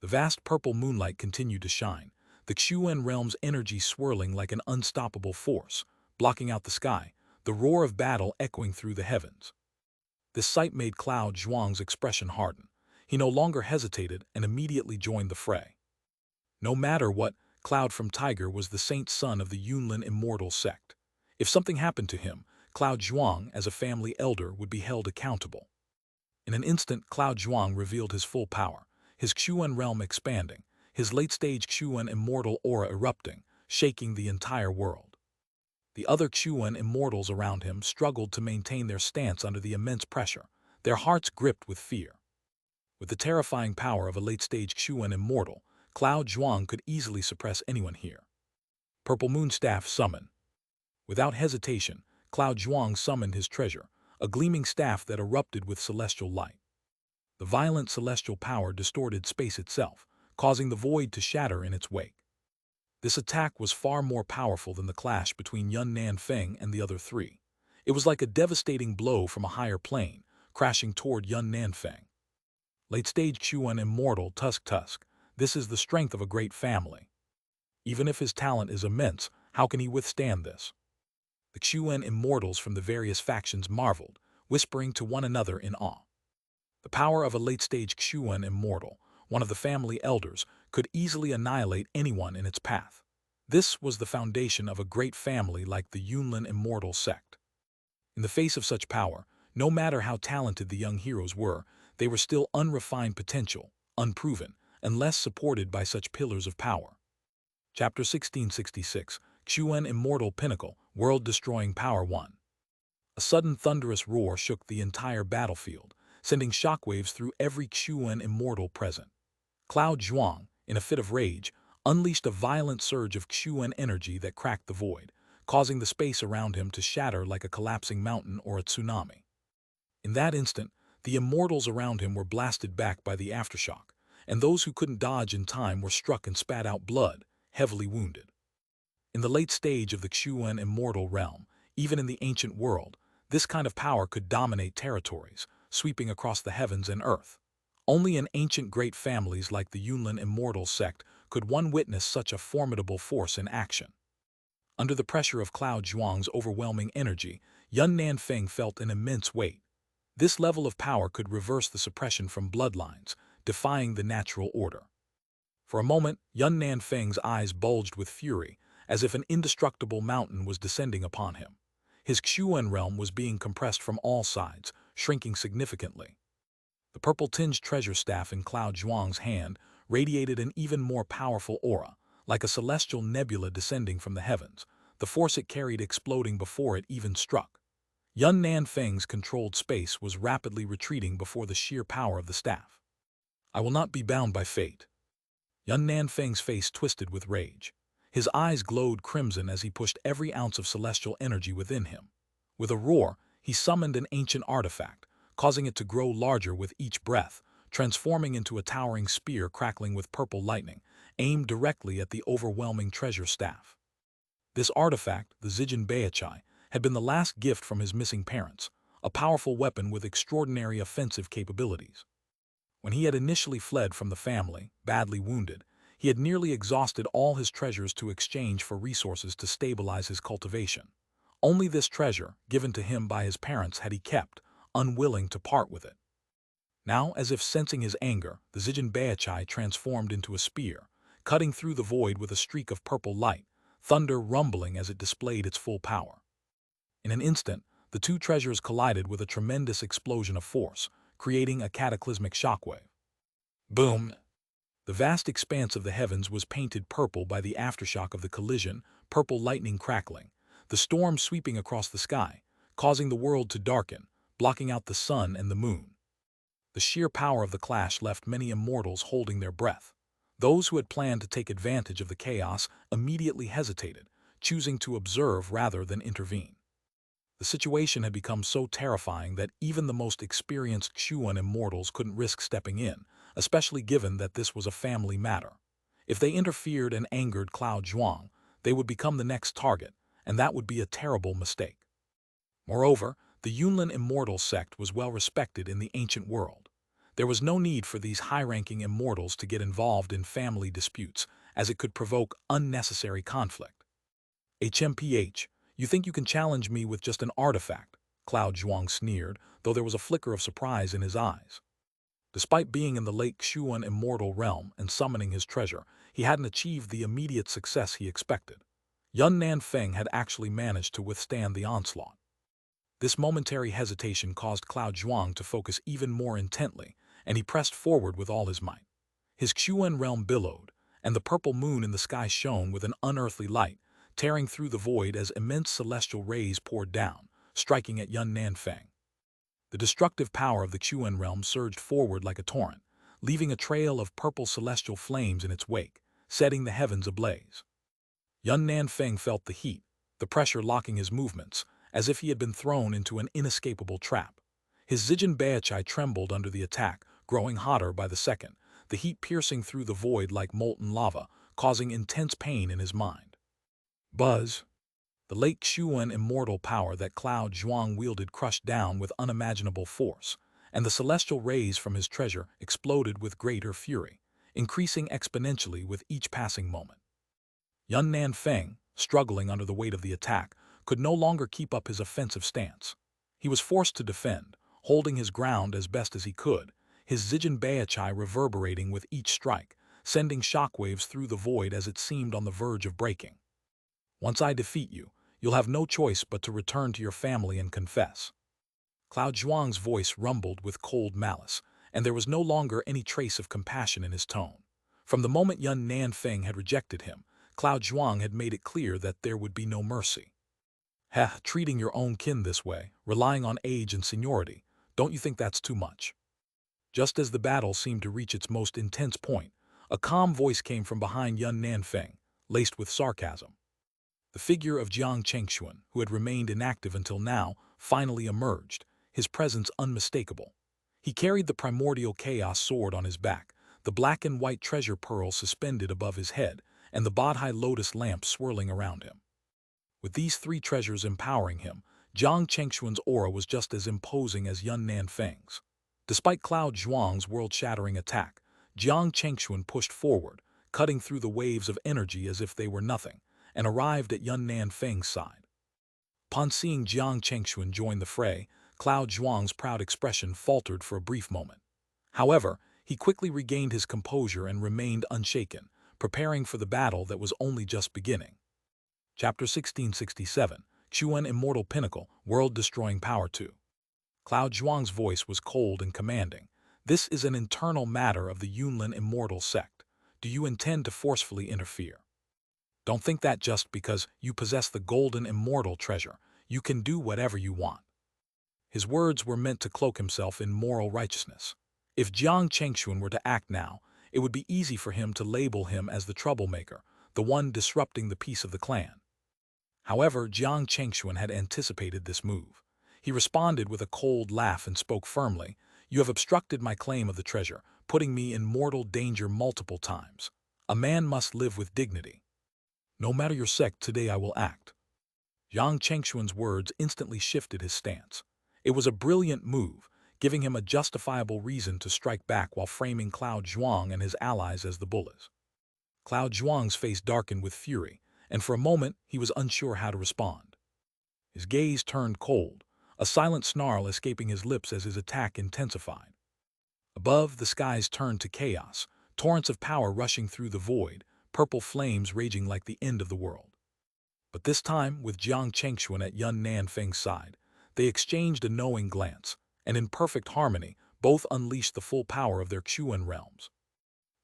The vast purple moonlight continued to shine, the Xuan realm's energy swirling like an unstoppable force, blocking out the sky, the roar of battle echoing through the heavens. This sight made Cloud Zhuang's expression harden. He no longer hesitated and immediately joined the fray. No matter what, Cloud from Tiger was the saint son of the Yunlin immortal sect. If something happened to him, Cloud Zhuang, as a family elder, would be held accountable. In an instant, Cloud Zhuang revealed his full power, his Xuan realm expanding, his late-stage Xuan immortal aura erupting, shaking the entire world. The other Xuan immortals around him struggled to maintain their stance under the immense pressure, their hearts gripped with fear. With the terrifying power of a late-stage Xuan immortal, Cloud Zhuang could easily suppress anyone here. Purple Moon Staff Summon. Without hesitation, Cloud Zhuang summoned his treasure, a gleaming staff that erupted with celestial light. The violent celestial power distorted space itself, causing the void to shatter in its wake. This attack was far more powerful than the clash between Yun Nanfeng and the other three. It was like a devastating blow from a higher plane, crashing toward Yun Nanfeng. Late-stage Xuan immortal Tusk, this is the strength of a great family. Even if his talent is immense, how can he withstand this? The Xuan immortals from the various factions marveled, whispering to one another in awe. The power of a late-stage Xuan immortal, one of the family elders, could easily annihilate anyone in its path. This was the foundation of a great family like the Yunlin immortal sect. In the face of such power, no matter how talented the young heroes were, they were still unrefined potential, unproven, unless supported by such pillars of power. Chapter 1666, Xuan Immortal Pinnacle, World-Destroying Power 1. A sudden thunderous roar shook the entire battlefield, sending shockwaves through every Xuan immortal present. Cloud Zhuang, in a fit of rage, unleashed a violent surge of Xuan energy that cracked the void, causing the space around him to shatter like a collapsing mountain or a tsunami. In that instant, the immortals around him were blasted back by the aftershock, and those who couldn't dodge in time were struck and spat out blood, heavily wounded. In the late stage of the Xuan immortal realm, even in the ancient world, This kind of power could dominate territories, sweeping across the heavens and earth. Only in ancient great families like the Yunlin immortal sect could one witness such a formidable force in action. Under the pressure of Cloud Zhuang's overwhelming energy, Yun Nanfeng felt an immense weight. This level of power could reverse the suppression from bloodlines, defying the natural order. For a moment, Yun Nanfeng's eyes bulged with fury, as if an indestructible mountain was descending upon him. His Xuan realm was being compressed from all sides, shrinking significantly. The purple-tinged treasure staff in Cloud Zhuang's hand radiated an even more powerful aura, like a celestial nebula descending from the heavens, the force it carried exploding before it even struck. Yun Nanfeng's controlled space was rapidly retreating before the sheer power of the staff. I will not be bound by fate. Yun Nanfeng's face twisted with rage. His eyes glowed crimson as he pushed every ounce of celestial energy within him. With a roar, he summoned an ancient artifact, causing it to grow larger with each breath, transforming into a towering spear crackling with purple lightning, aimed directly at the overwhelming treasure staff. This artifact, the Zijin Beichai, had been the last gift from his missing parents, a powerful weapon with extraordinary offensive capabilities. When he had initially fled from the family, badly wounded, he had nearly exhausted all his treasures to exchange for resources to stabilize his cultivation. Only this treasure, given to him by his parents, had he kept, unwilling to part with it. Now, as if sensing his anger, the Zijin Beichai transformed into a spear, cutting through the void with a streak of purple light, thunder rumbling as it displayed its full power. In an instant, the two treasures collided with a tremendous explosion of force, creating a cataclysmic shockwave. Boom! The vast expanse of the heavens was painted purple by the aftershock of the collision, purple lightning crackling, the storm sweeping across the sky, causing the world to darken, blocking out the sun and the moon. The sheer power of the clash left many immortals holding their breath. Those who had planned to take advantage of the chaos immediately hesitated, choosing to observe rather than intervene. The situation had become so terrifying that even the most experienced Xuan immortals couldn't risk stepping in, especially given that this was a family matter. If they interfered and angered Cloud Zhuang, they would become the next target, and that would be a terrible mistake. Moreover, the Yunlin immortal sect was well respected in the ancient world. There was no need for these high-ranking immortals to get involved in family disputes, as it could provoke unnecessary conflict. HMPH, you think you can challenge me with just an artifact? Cloud Zhuang sneered, though there was a flicker of surprise in his eyes. Despite being in the late Xuan immortal realm and summoning his treasure, he hadn't achieved the immediate success he expected. Yun Nanfeng had actually managed to withstand the onslaught. This momentary hesitation caused Cloud Zhuang to focus even more intently, and he pressed forward with all his might. His Xuan realm billowed, and the purple moon in the sky shone with an unearthly light, tearing through the void as immense celestial rays poured down, striking at Yun Nanfeng. The destructive power of the Xuan realm surged forward like a torrent, leaving a trail of purple celestial flames in its wake, setting the heavens ablaze. Yun Nanfeng felt the heat, the pressure locking his movements, as if he had been thrown into an inescapable trap. His Zijin Beichai trembled under the attack, growing hotter by the second, the heat piercing through the void like molten lava, causing intense pain in his mind. Buzz! The late Xuan immortal power that Cloud Zhuang wielded crushed down with unimaginable force, and the celestial rays from his treasure exploded with greater fury, increasing exponentially with each passing moment. Yun Nanfeng, struggling under the weight of the attack, could no longer keep up his offensive stance. He was forced to defend, holding his ground as best as he could, his Zijin Beichai reverberating with each strike, sending shockwaves through the void as it seemed on the verge of breaking. Once I defeat you, you'll have no choice but to return to your family and confess. Cloud Zhuang's voice rumbled with cold malice, and there was no longer any trace of compassion in his tone. From the moment Yun Nanfeng had rejected him, Cloud Zhuang had made it clear that there would be no mercy. Heh, treating your own kin this way, relying on age and seniority, don't you think that's too much? Just as the battle seemed to reach its most intense point, a calm voice came from behind Yun Nanfeng, laced with sarcasm. The figure of Jiang Chengxuan, who had remained inactive until now, finally emerged, his presence unmistakable. He carried the primordial chaos sword on his back, the black and white treasure pearl suspended above his head, and the Bodhi lotus lamp swirling around him. With these three treasures empowering him, Jiang Chengxuan's aura was just as imposing as Yun Nanfeng's. Despite Cloud Zhuang's world-shattering attack, Jiang Chengxuan pushed forward, cutting through the waves of energy as if they were nothing, and arrived at Yun Nanfeng's side. Upon seeing Jiang Chengxuan join the fray, Cloud Zhuang's proud expression faltered for a brief moment. However, he quickly regained his composure and remained unshaken, preparing for the battle that was only just beginning. Chapter 1667, Xuan Immortal Pinnacle, World-Destroying Power 2. Cloud Zhuang's voice was cold and commanding. This is an internal matter of the Yunlin Immortal sect. Do you intend to forcefully interfere? Don't think that just because you possess the golden immortal treasure, you can do whatever you want. His words were meant to cloak himself in moral righteousness. If Jiang Chengxuan were to act now, it would be easy for him to label him as the troublemaker, the one disrupting the peace of the clan. However, Jiang Chengxuan had anticipated this move. He responded with a cold laugh and spoke firmly, "You have obstructed my claim of the treasure, putting me in mortal danger multiple times. A man must live with dignity. No matter your sect, today I will act." Jiang Chengxuan's words instantly shifted his stance. It was a brilliant move, giving him a justifiable reason to strike back while framing Cloud Zhuang and his allies as the bullies. Cloud Zhuang's face darkened with fury, and for a moment he was unsure how to respond. His gaze turned cold, a silent snarl escaping his lips as his attack intensified. Above, the skies turned to chaos, torrents of power rushing through the void, purple flames raging like the end of the world. But this time, with Jiang Chengxuan at Yun Nanfeng's side, they exchanged a knowing glance, and in perfect harmony, both unleashed the full power of their Xuan realms.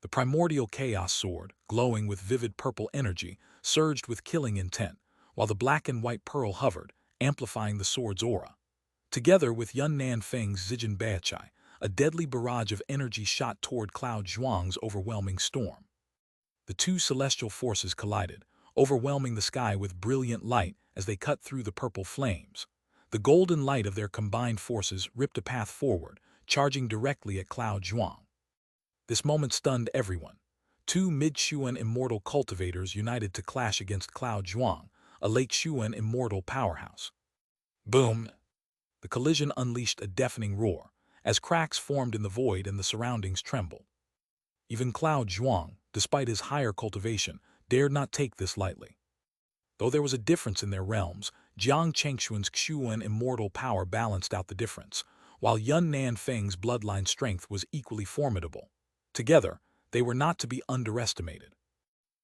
The primordial chaos sword, glowing with vivid purple energy, surged with killing intent, while the black and white pearl hovered, amplifying the sword's aura. Together with Yun Nanfeng's Zijin Baichai, a deadly barrage of energy shot toward Cloud Zhuang's overwhelming storm. The two celestial forces collided, overwhelming the sky with brilliant light as they cut through the purple flames. The golden light of their combined forces ripped a path forward, charging directly at Cloud Zhuang. This moment stunned everyone. Two mid-Xuan immortal cultivators united to clash against Cloud Zhuang, a late Xuan immortal powerhouse. Boom! The collision unleashed a deafening roar, as cracks formed in the void and the surroundings trembled. Even Cloud Zhuang, despite his higher cultivation, dared not take this lightly. Though there was a difference in their realms, Jiang Chengxuan's Xuan immortal power balanced out the difference, while Yun Nanfeng's bloodline strength was equally formidable. Together, they were not to be underestimated.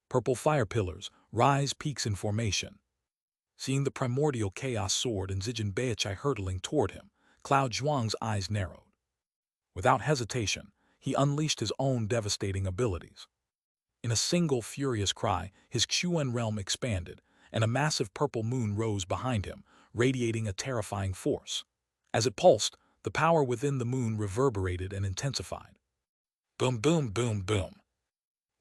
Purple fire pillars, rise peaks in formation. Seeing the primordial chaos sword and Zijin Baichai hurtling toward him, Cloud Zhuang's eyes narrowed. Without hesitation, he unleashed his own devastating abilities. In a single furious cry, his Xuan realm expanded, and a massive purple moon rose behind him, radiating a terrifying force. As it pulsed, the power within the moon reverberated and intensified. Boom, boom, boom, boom.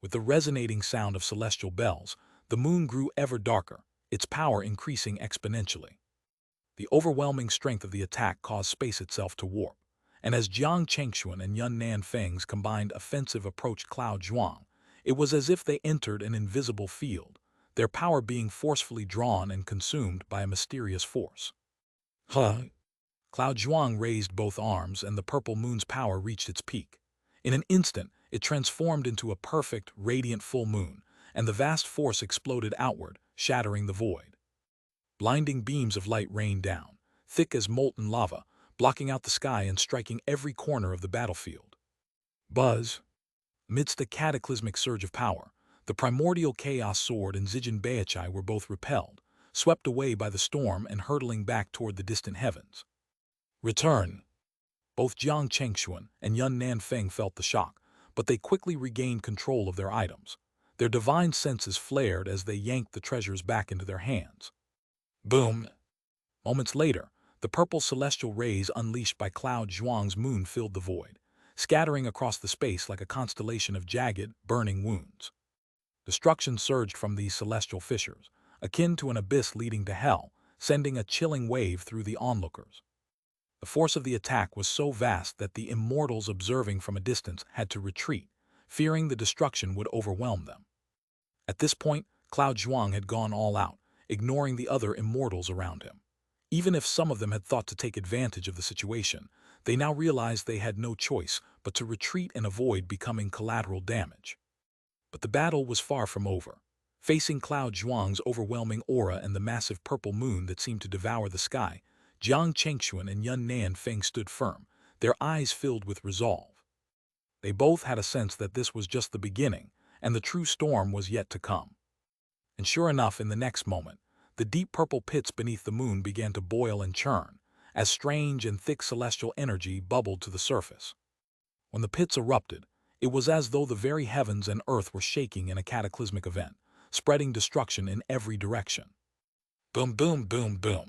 With the resonating sound of celestial bells, the moon grew ever darker, its power increasing exponentially. The overwhelming strength of the attack caused space itself to warp, and as Jiang Chengxuan and Yun Nanfeng's combined offensive approached Cloud Zhuang, it was as if they entered an invisible field, their power being forcefully drawn and consumed by a mysterious force. Huh! Cloud Zhuang raised both arms, and the purple moon's power reached its peak. In an instant, it transformed into a perfect, radiant full moon, and the vast force exploded outward, shattering the void. Blinding beams of light rained down, thick as molten lava, blocking out the sky and striking every corner of the battlefield. Buzz! Amidst a cataclysmic surge of power, the primordial chaos sword and Zijin Baichai were both repelled, swept away by the storm and hurtling back toward the distant heavens. Return! Both Jiang Chengxuan and Yun Nanfeng felt the shock, but they quickly regained control of their items. Their divine senses flared as they yanked the treasures back into their hands. Boom! Moments later, the purple celestial rays unleashed by Cloud Zhuang's moon filled the void, scattering across the space like a constellation of jagged, burning wounds. Destruction surged from these celestial fissures, akin to an abyss leading to hell, sending a chilling wave through the onlookers. The force of the attack was so vast that the immortals observing from a distance had to retreat, fearing the destruction would overwhelm them. At this point, Cloud Zhuang had gone all out, ignoring the other immortals around him. Even if some of them had thought to take advantage of the situation, they now realized they had no choice but to retreat and avoid becoming collateral damage. But the battle was far from over. Facing Cloud Zhuang's overwhelming aura and the massive purple moon that seemed to devour the sky, Jiang Chengxuan and Yun Nanfeng stood firm, their eyes filled with resolve. They both had a sense that this was just the beginning, and the true storm was yet to come. And sure enough, in the next moment, the deep purple pits beneath the moon began to boil and churn, as strange and thick celestial energy bubbled to the surface. When the pits erupted, it was as though the very heavens and earth were shaking in a cataclysmic event, spreading destruction in every direction. Boom, boom, boom, boom.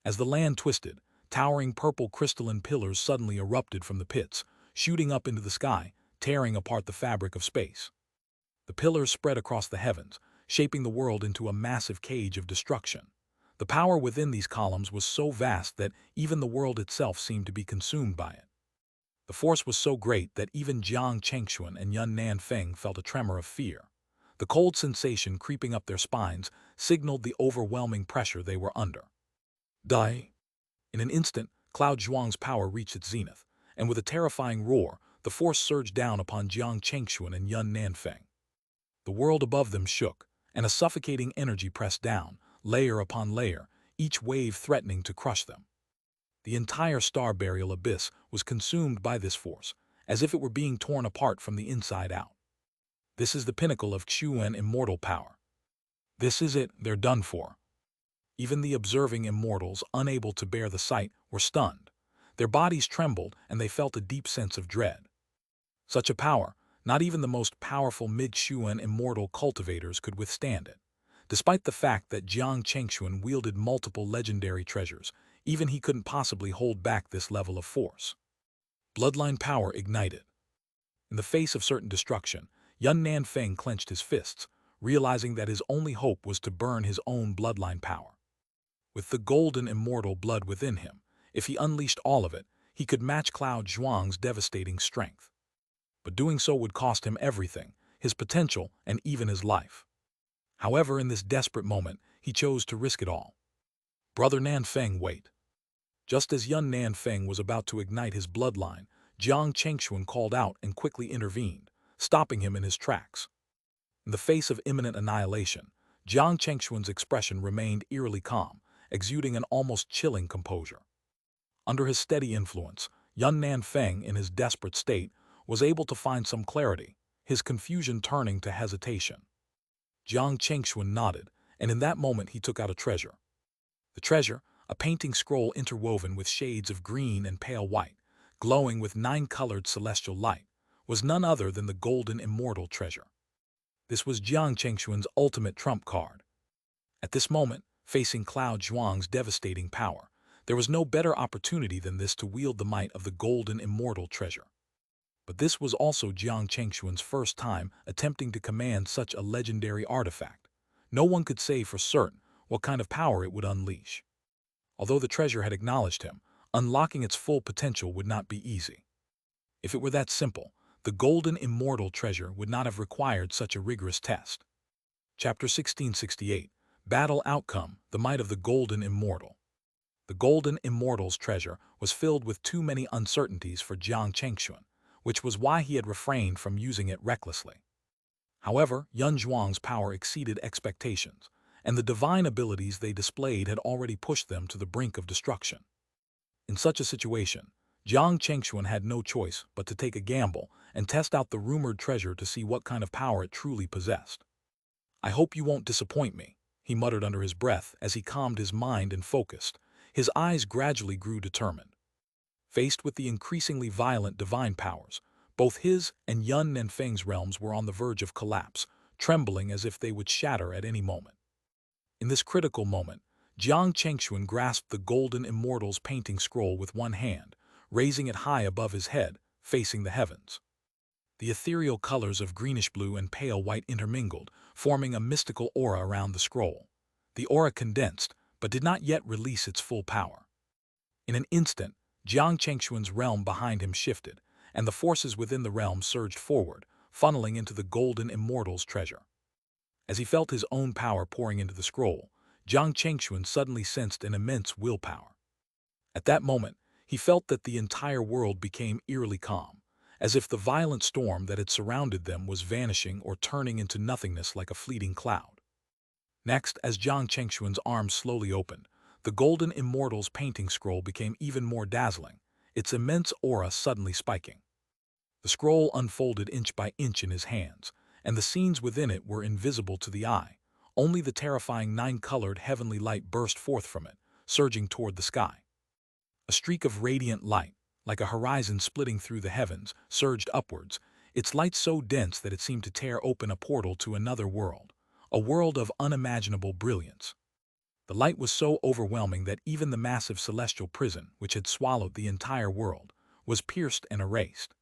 As the land twisted, towering purple crystalline pillars suddenly erupted from the pits, shooting up into the sky, tearing apart the fabric of space. The pillars spread across the heavens, shaping the world into a massive cage of destruction. The power within these columns was so vast that even the world itself seemed to be consumed by it. The force was so great that even Jiang Chengxuan and Yun Nanfeng felt a tremor of fear. The cold sensation creeping up their spines signaled the overwhelming pressure they were under. Die! In an instant, Cloud Zhuang's power reached its zenith, and with a terrifying roar, the force surged down upon Jiang Chengxuan and Yun Nanfeng. The world above them shook, and a suffocating energy pressed down, layer upon layer, each wave threatening to crush them. The entire star-burial abyss was consumed by this force, as if it were being torn apart from the inside out. This is the pinnacle of Xuan immortal power. This is it, they're done for. Even the observing immortals, unable to bear the sight, were stunned. Their bodies trembled, and they felt a deep sense of dread. Such a power, not even the most powerful mid-Xuan immortal cultivators could withstand it. Despite the fact that Jiang Chengxuan wielded multiple legendary treasures, even he couldn't possibly hold back this level of force. Bloodline power ignited. In the face of certain destruction, Yun Nanfeng clenched his fists, realizing that his only hope was to burn his own bloodline power. With the golden immortal blood within him, if he unleashed all of it, he could match Cloud Zhuang's devastating strength. But doing so would cost him everything, his potential and even his life. However, in this desperate moment, he chose to risk it all. Brother Nanfeng, wait. Just as Yun Nanfeng was about to ignite his bloodline, Jiang Chengxuan called out and quickly intervened, stopping him in his tracks. In the face of imminent annihilation, Jiang Chengxuan's expression remained eerily calm, exuding an almost chilling composure. Under his steady influence, Yun Nanfeng, in his desperate state, was able to find some clarity, his confusion turning to hesitation. Jiang Chengxuan nodded, and in that moment he took out a treasure. The treasure, a painting scroll interwoven with shades of green and pale white, glowing with 9-colored celestial light, was none other than the golden immortal treasure. This was Jiang Chengxuan's ultimate trump card. At this moment, facing Cloud Zhuang's devastating power, there was no better opportunity than this to wield the might of the golden immortal treasure. But this was also Jiang Chengxuan's first time attempting to command such a legendary artifact. No one could say for certain what kind of power it would unleash. Although the treasure had acknowledged him, unlocking its full potential would not be easy. If it were that simple, the golden immortal treasure would not have required such a rigorous test. Chapter 1668, Battle Outcome, the Might of the Golden Immortal. The golden immortal's treasure was filled with too many uncertainties for Jiang Chengxuan, which was why he had refrained from using it recklessly. However, Yun Zhuang's power exceeded expectations, and the divine abilities they displayed had already pushed them to the brink of destruction. In such a situation, Jiang Chengxuan had no choice but to take a gamble and test out the rumored treasure to see what kind of power it truly possessed. "I hope you won't disappoint me," he muttered under his breath as he calmed his mind and focused. His eyes gradually grew determined. Faced with the increasingly violent divine powers, both his and Yun Nanfeng's realms were on the verge of collapse, trembling as if they would shatter at any moment. In this critical moment, Jiang Chengxuan grasped the golden immortal's painting scroll with one hand, raising it high above his head, facing the heavens. The ethereal colors of greenish-blue and pale white intermingled, forming a mystical aura around the scroll. The aura condensed, but did not yet release its full power. In an instant, Jiang Chengxuan's realm behind him shifted, and the forces within the realm surged forward, funneling into the golden immortal's treasure. As he felt his own power pouring into the scroll, Jiang Chengxuan suddenly sensed an immense willpower. At that moment, he felt that the entire world became eerily calm, as if the violent storm that had surrounded them was vanishing or turning into nothingness like a fleeting cloud. Next, as Jiang Chengxuan's arms slowly opened, the golden immortal's painting scroll became even more dazzling, its immense aura suddenly spiking. The scroll unfolded inch by inch in his hands, and the scenes within it were invisible to the eye. Only the terrifying nine-colored heavenly light burst forth from it, surging toward the sky. A streak of radiant light, like a horizon splitting through the heavens, surged upwards, its light so dense that it seemed to tear open a portal to another world, a world of unimaginable brilliance. The light was so overwhelming that even the massive celestial prison, which had swallowed the entire world, was pierced and erased.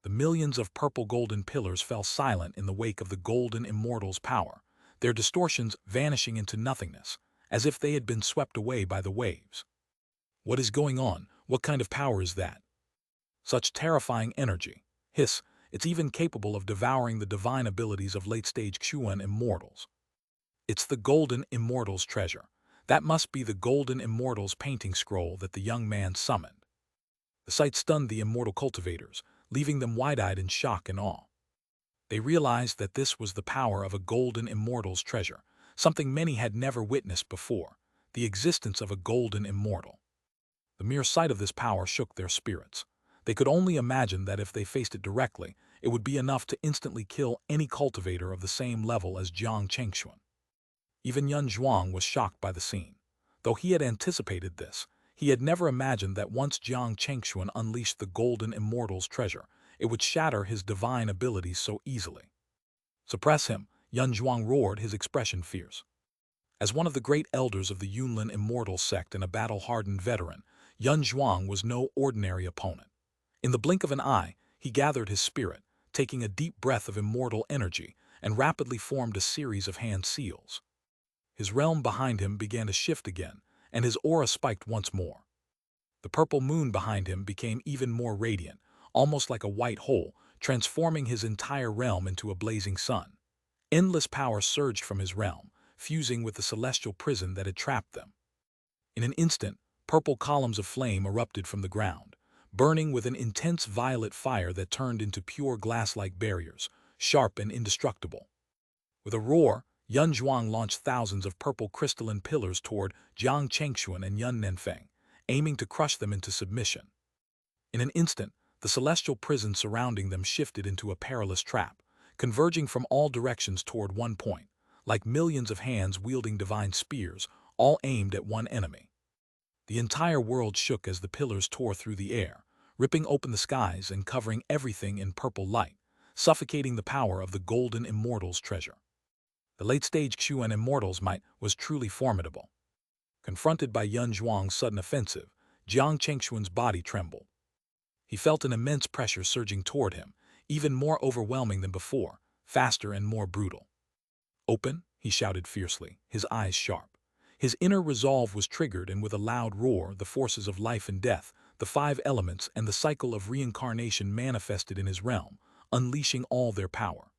The millions of purple-golden pillars fell silent in the wake of the golden immortal's power, their distortions vanishing into nothingness, as if they had been swept away by the waves. What is going on? What kind of power is that? Such terrifying energy. Hiss, it's even capable of devouring the divine abilities of late-stage Xuan immortals. It's the golden immortal's treasure. That must be the golden immortal's painting scroll that the young man summoned. The sight stunned the immortal cultivators, leaving them wide-eyed in shock and awe. They realized that this was the power of a golden immortal's treasure, something many had never witnessed before, the existence of a golden immortal. The mere sight of this power shook their spirits. They could only imagine that if they faced it directly, it would be enough to instantly kill any cultivator of the same level as Jiang Chengxuan. Even Yun Zhuang was shocked by the scene. Though he had anticipated this, he had never imagined that once Jiang Chengxuan unleashed the golden immortal's treasure, it would shatter his divine abilities so easily. Suppress him, Yun Zhuang roared, his expression fierce. As one of the great elders of the Yunlin immortal sect and a battle-hardened veteran, Yun Zhuang was no ordinary opponent. In the blink of an eye, he gathered his spirit, taking a deep breath of immortal energy, and rapidly formed a series of hand seals. His realm behind him began to shift again, and his aura spiked once more. The purple moon behind him became even more radiant, almost like a white hole, transforming his entire realm into a blazing sun. Endless power surged from his realm, fusing with the celestial prison that had trapped them. In an instant, purple columns of flame erupted from the ground, burning with an intense violet fire that turned into pure glass-like barriers, sharp and indestructible. With a roar, Yun Zhuang launched thousands of purple crystalline pillars toward Jiang Chengxuan and Yun Nenfeng, aiming to crush them into submission. In an instant, the celestial prison surrounding them shifted into a perilous trap, converging from all directions toward one point, like millions of hands wielding divine spears, all aimed at one enemy. The entire world shook as the pillars tore through the air, ripping open the skies and covering everything in purple light, suffocating the power of the golden immortal's treasure. The late-stage Xuan immortal's might was truly formidable. Confronted by Yun Zhuang's sudden offensive, Jiang Chengxuan's body trembled. He felt an immense pressure surging toward him, even more overwhelming than before, faster and more brutal. "Open," he shouted fiercely, his eyes sharp. His inner resolve was triggered, and with a loud roar, the forces of life and death, the five elements, and the cycle of reincarnation manifested in his realm, unleashing all their power.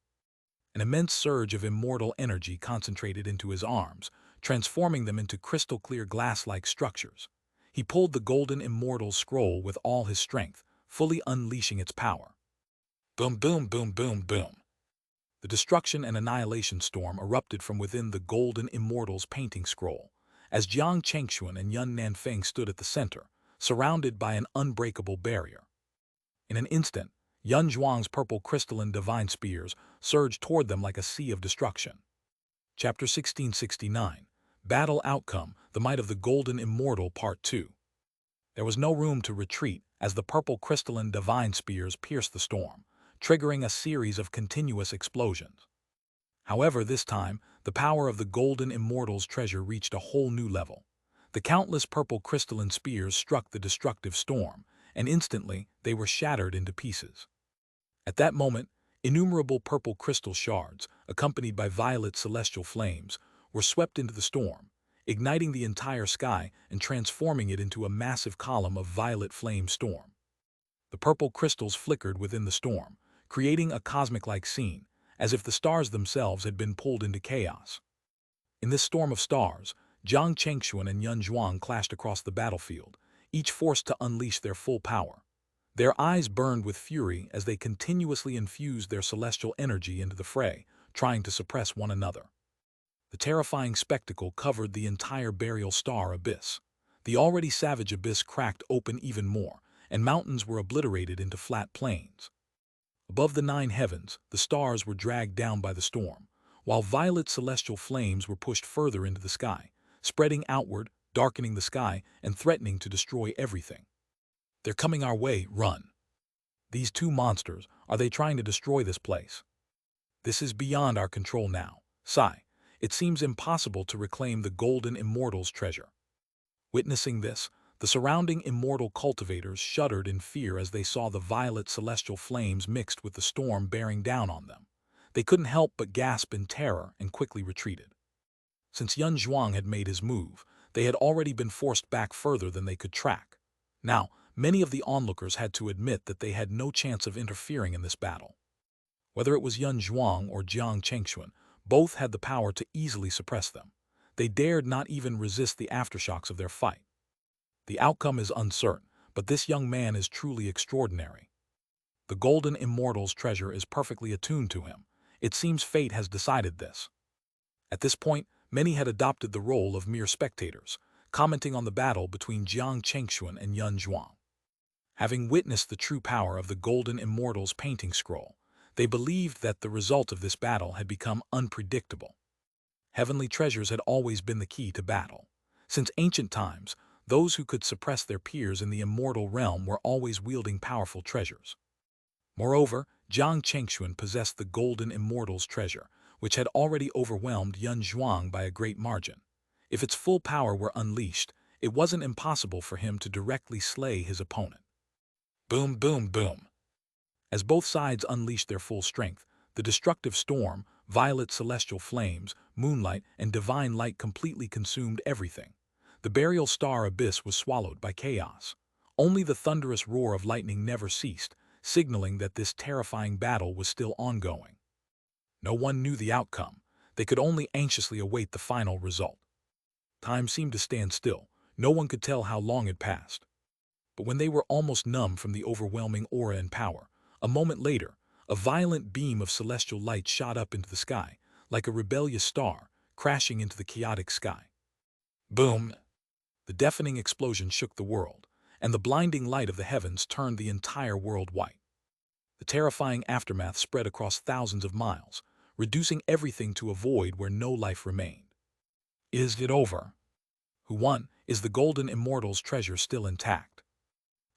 An immense surge of immortal energy concentrated into his arms, transforming them into crystal-clear glass-like structures. He pulled the golden immortal scroll with all his strength, fully unleashing its power. Boom, boom, boom, boom, boom. The destruction and annihilation storm erupted from within the golden immortal's painting scroll, as Jiang Chengxuan and Yun Nanfeng stood at the center, surrounded by an unbreakable barrier. In an instant, Yun Zhuang's purple crystalline divine spears surged toward them like a sea of destruction. Chapter 1669, Battle Outcome, The Might of the Golden Immortal, Part 2. There was no room to retreat as the purple crystalline divine spears pierced the storm, triggering a series of continuous explosions. However, this time, the power of the golden immortal's treasure reached a whole new level. The countless purple crystalline spears struck the destructive storm, and instantly they were shattered into pieces. At that moment, innumerable purple crystal shards, accompanied by violet celestial flames, were swept into the storm, igniting the entire sky and transforming it into a massive column of violet flame storm. The purple crystals flickered within the storm, creating a cosmic-like scene, as if the stars themselves had been pulled into chaos. In this storm of stars, Jiang Chengxuan and Yun Zhuang clashed across the battlefield, each forced to unleash their full power. Their eyes burned with fury as they continuously infused their celestial energy into the fray, trying to suppress one another. The terrifying spectacle covered the entire burial star abyss. The already savage abyss cracked open even more, and mountains were obliterated into flat plains. Above the nine heavens, the stars were dragged down by the storm, while violet celestial flames were pushed further into the sky, spreading outward, darkening the sky, and threatening to destroy everything. "They're coming our way, run. These two monsters, are they trying to destroy this place? This is beyond our control now. Sigh. It seems impossible to reclaim the golden immortal's treasure." Witnessing this, the surrounding immortal cultivators shuddered in fear as they saw the violet celestial flames mixed with the storm bearing down on them. They couldn't help but gasp in terror and quickly retreated. Since Yun Zhuang had made his move, they had already been forced back further than they could track. Now, many of the onlookers had to admit that they had no chance of interfering in this battle. Whether it was Yun Zhuang or Jiang Chengxuan, both had the power to easily suppress them. They dared not even resist the aftershocks of their fight. The outcome is uncertain, but this young man is truly extraordinary. The golden immortal's treasure is perfectly attuned to him. It seems fate has decided this. At this point, many had adopted the role of mere spectators, commenting on the battle between Jiang Chengxuan and Yun Zhuang. Having witnessed the true power of the golden immortal's painting scroll, they believed that the result of this battle had become unpredictable. Heavenly treasures had always been the key to battle. Since ancient times, those who could suppress their peers in the immortal realm were always wielding powerful treasures. Moreover, Jiang Chengxuan possessed the golden immortal's treasure, which had already overwhelmed Yun Zhuang by a great margin. If its full power were unleashed, it wasn't impossible for him to directly slay his opponent. Boom, boom, boom. As both sides unleashed their full strength, the destructive storm, violet celestial flames, moonlight, and divine light completely consumed everything. The burial star abyss was swallowed by chaos. Only the thunderous roar of lightning never ceased, signaling that this terrifying battle was still ongoing. No one knew the outcome. They could only anxiously await the final result. Time seemed to stand still. No one could tell how long had passed. But when they were almost numb from the overwhelming aura and power, a moment later, a violent beam of celestial light shot up into the sky, like a rebellious star, crashing into the chaotic sky. Boom! The deafening explosion shook the world, and the blinding light of the heavens turned the entire world white. The terrifying aftermath spread across thousands of miles, reducing everything to a void where no life remained. Is it over? Who won? Is the golden immortal's treasure still intact?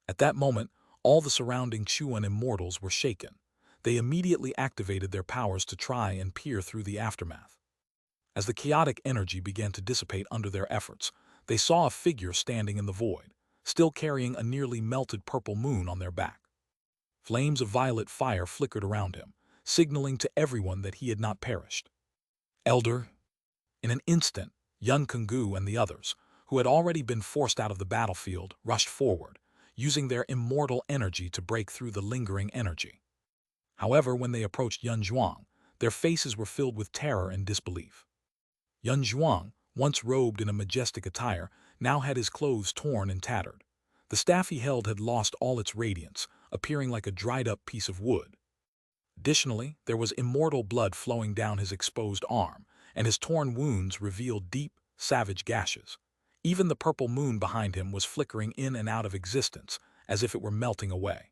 At that moment, all the surrounding Xuan immortals were shaken. They immediately activated their powers to try and peer through the aftermath. As the chaotic energy began to dissipate under their efforts, they saw a figure standing in the void, still carrying a nearly melted purple moon on their back. Flames of violet fire flickered around him, signaling to everyone that he had not perished. Elder. In an instant, Yun Kungu and the others, who had already been forced out of the battlefield, rushed forward, using their immortal energy to break through the lingering energy. However, when they approached Yun Zhuang, their faces were filled with terror and disbelief. Yun Zhuang, once robed in a majestic attire, now had his clothes torn and tattered. The staff he held had lost all its radiance, appearing like a dried-up piece of wood. Additionally, there was immortal blood flowing down his exposed arm, and his torn wounds revealed deep, savage gashes. Even the purple moon behind him was flickering in and out of existence, as if it were melting away.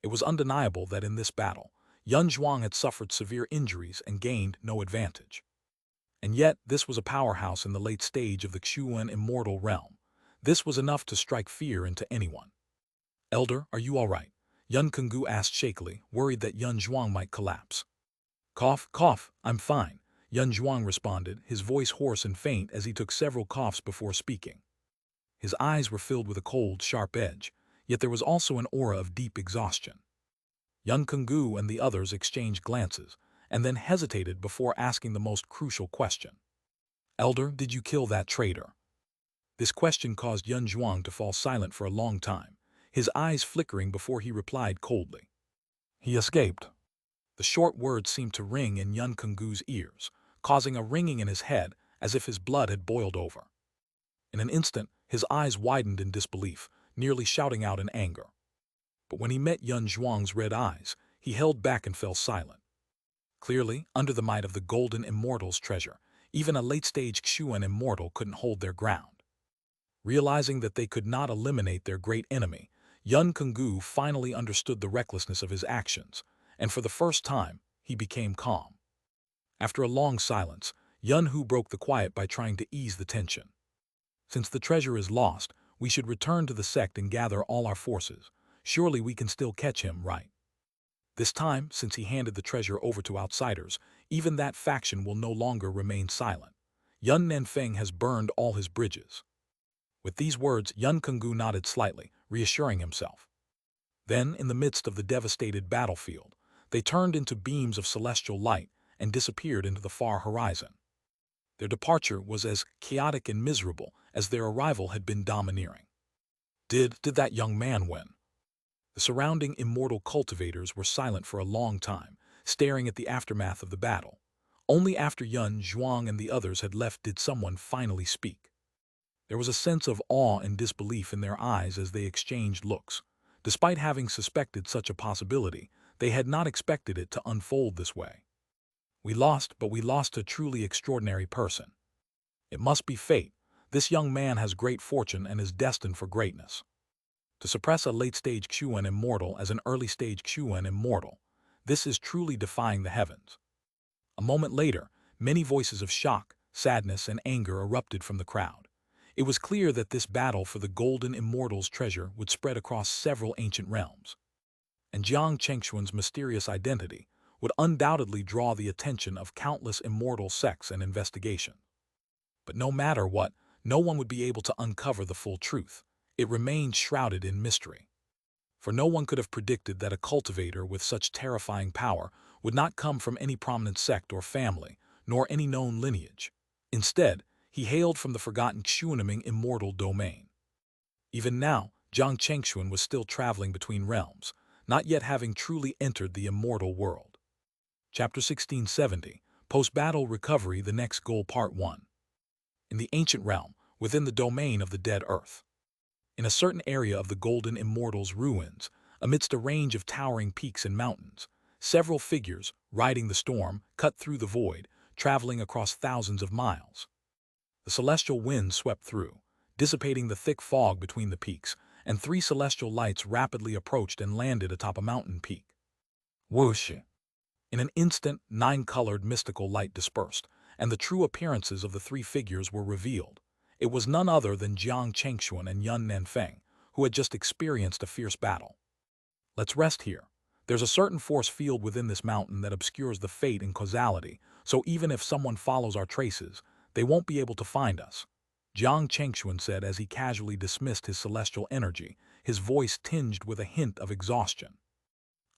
It was undeniable that in this battle, Yun Zhuang had suffered severe injuries and gained no advantage. And yet, this was a powerhouse in the late stage of the Xuan immortal realm. This was enough to strike fear into anyone. Elder, are you all right? Yun Kungu asked shakily, worried that Yun Zhuang might collapse. Cough, cough, I'm fine, Yun Zhuang responded, his voice hoarse and faint as he took several coughs before speaking. His eyes were filled with a cold, sharp edge, yet there was also an aura of deep exhaustion. Yun Kungu and the others exchanged glances, and then hesitated before asking the most crucial question. Elder, did you kill that traitor? This question caused Yun Zhuang to fall silent for a long time, his eyes flickering before he replied coldly. He escaped. The short words seemed to ring in Yun Kungu's ears, causing a ringing in his head as if his blood had boiled over. In an instant, his eyes widened in disbelief, nearly shouting out in anger. But when he met Yun Zhuang's red eyes, he held back and fell silent. Clearly, under the might of the golden immortal's treasure, even a late-stage Xuan immortal couldn't hold their ground. Realizing that they could not eliminate their great enemy, Yun Kenggu finally understood the recklessness of his actions, and for the first time, he became calm. After a long silence, Yun Hu broke the quiet by trying to ease the tension. Since the treasure is lost, we should return to the sect and gather all our forces. Surely we can still catch him, right? This time, since he handed the treasure over to outsiders, even that faction will no longer remain silent. Yun Nanfeng has burned all his bridges. With these words, Yun Kenggu nodded slightly, reassuring himself. Then, in the midst of the devastated battlefield, they turned into beams of celestial light and disappeared into the far horizon. Their departure was as chaotic and miserable as their arrival had been domineering. Did that young man win? The surrounding immortal cultivators were silent for a long time, staring at the aftermath of the battle. Only after Yun Zhuang and the others had left did someone finally speak. There was a sense of awe and disbelief in their eyes as they exchanged looks. Despite having suspected such a possibility, they had not expected it to unfold this way. We lost, but we lost a truly extraordinary person. It must be fate. This young man has great fortune and is destined for greatness. To suppress a late-stage Xuan immortal as an early-stage Xuan immortal, this is truly defying the heavens. A moment later, many voices of shock, sadness, and anger erupted from the crowd. It was clear that this battle for the golden immortal's treasure would spread across several ancient realms. And Jiang Chengxuan's mysterious identity would undoubtedly draw the attention of countless immortal sects and investigations. But no matter what, no one would be able to uncover the full truth. It remained shrouded in mystery. For no one could have predicted that a cultivator with such terrifying power would not come from any prominent sect or family, nor any known lineage. Instead, he hailed from the forgotten Xuanming immortal domain. Even now, Jiang Chengxuan was still traveling between realms, not yet having truly entered the immortal world. Chapter 1670, Post-Battle Recovery, the Next Goal, Part 1. In the ancient realm, within the domain of the dead earth. In a certain area of the golden immortal's ruins, amidst a range of towering peaks and mountains, several figures, riding the storm, cut through the void, traveling across thousands of miles. The celestial wind swept through, dissipating the thick fog between the peaks, and three celestial lights rapidly approached and landed atop a mountain peak. Whoosh! In an instant, 9-colored mystical light dispersed, and the true appearances of the three figures were revealed. It was none other than Jiang Chengxuan and Yun Nanfeng, who had just experienced a fierce battle. Let's rest here. There's a certain force field within this mountain that obscures the fate and causality, so even if someone follows our traces, they won't be able to find us, Jiang Chengxuan said as he casually dismissed his celestial energy, his voice tinged with a hint of exhaustion.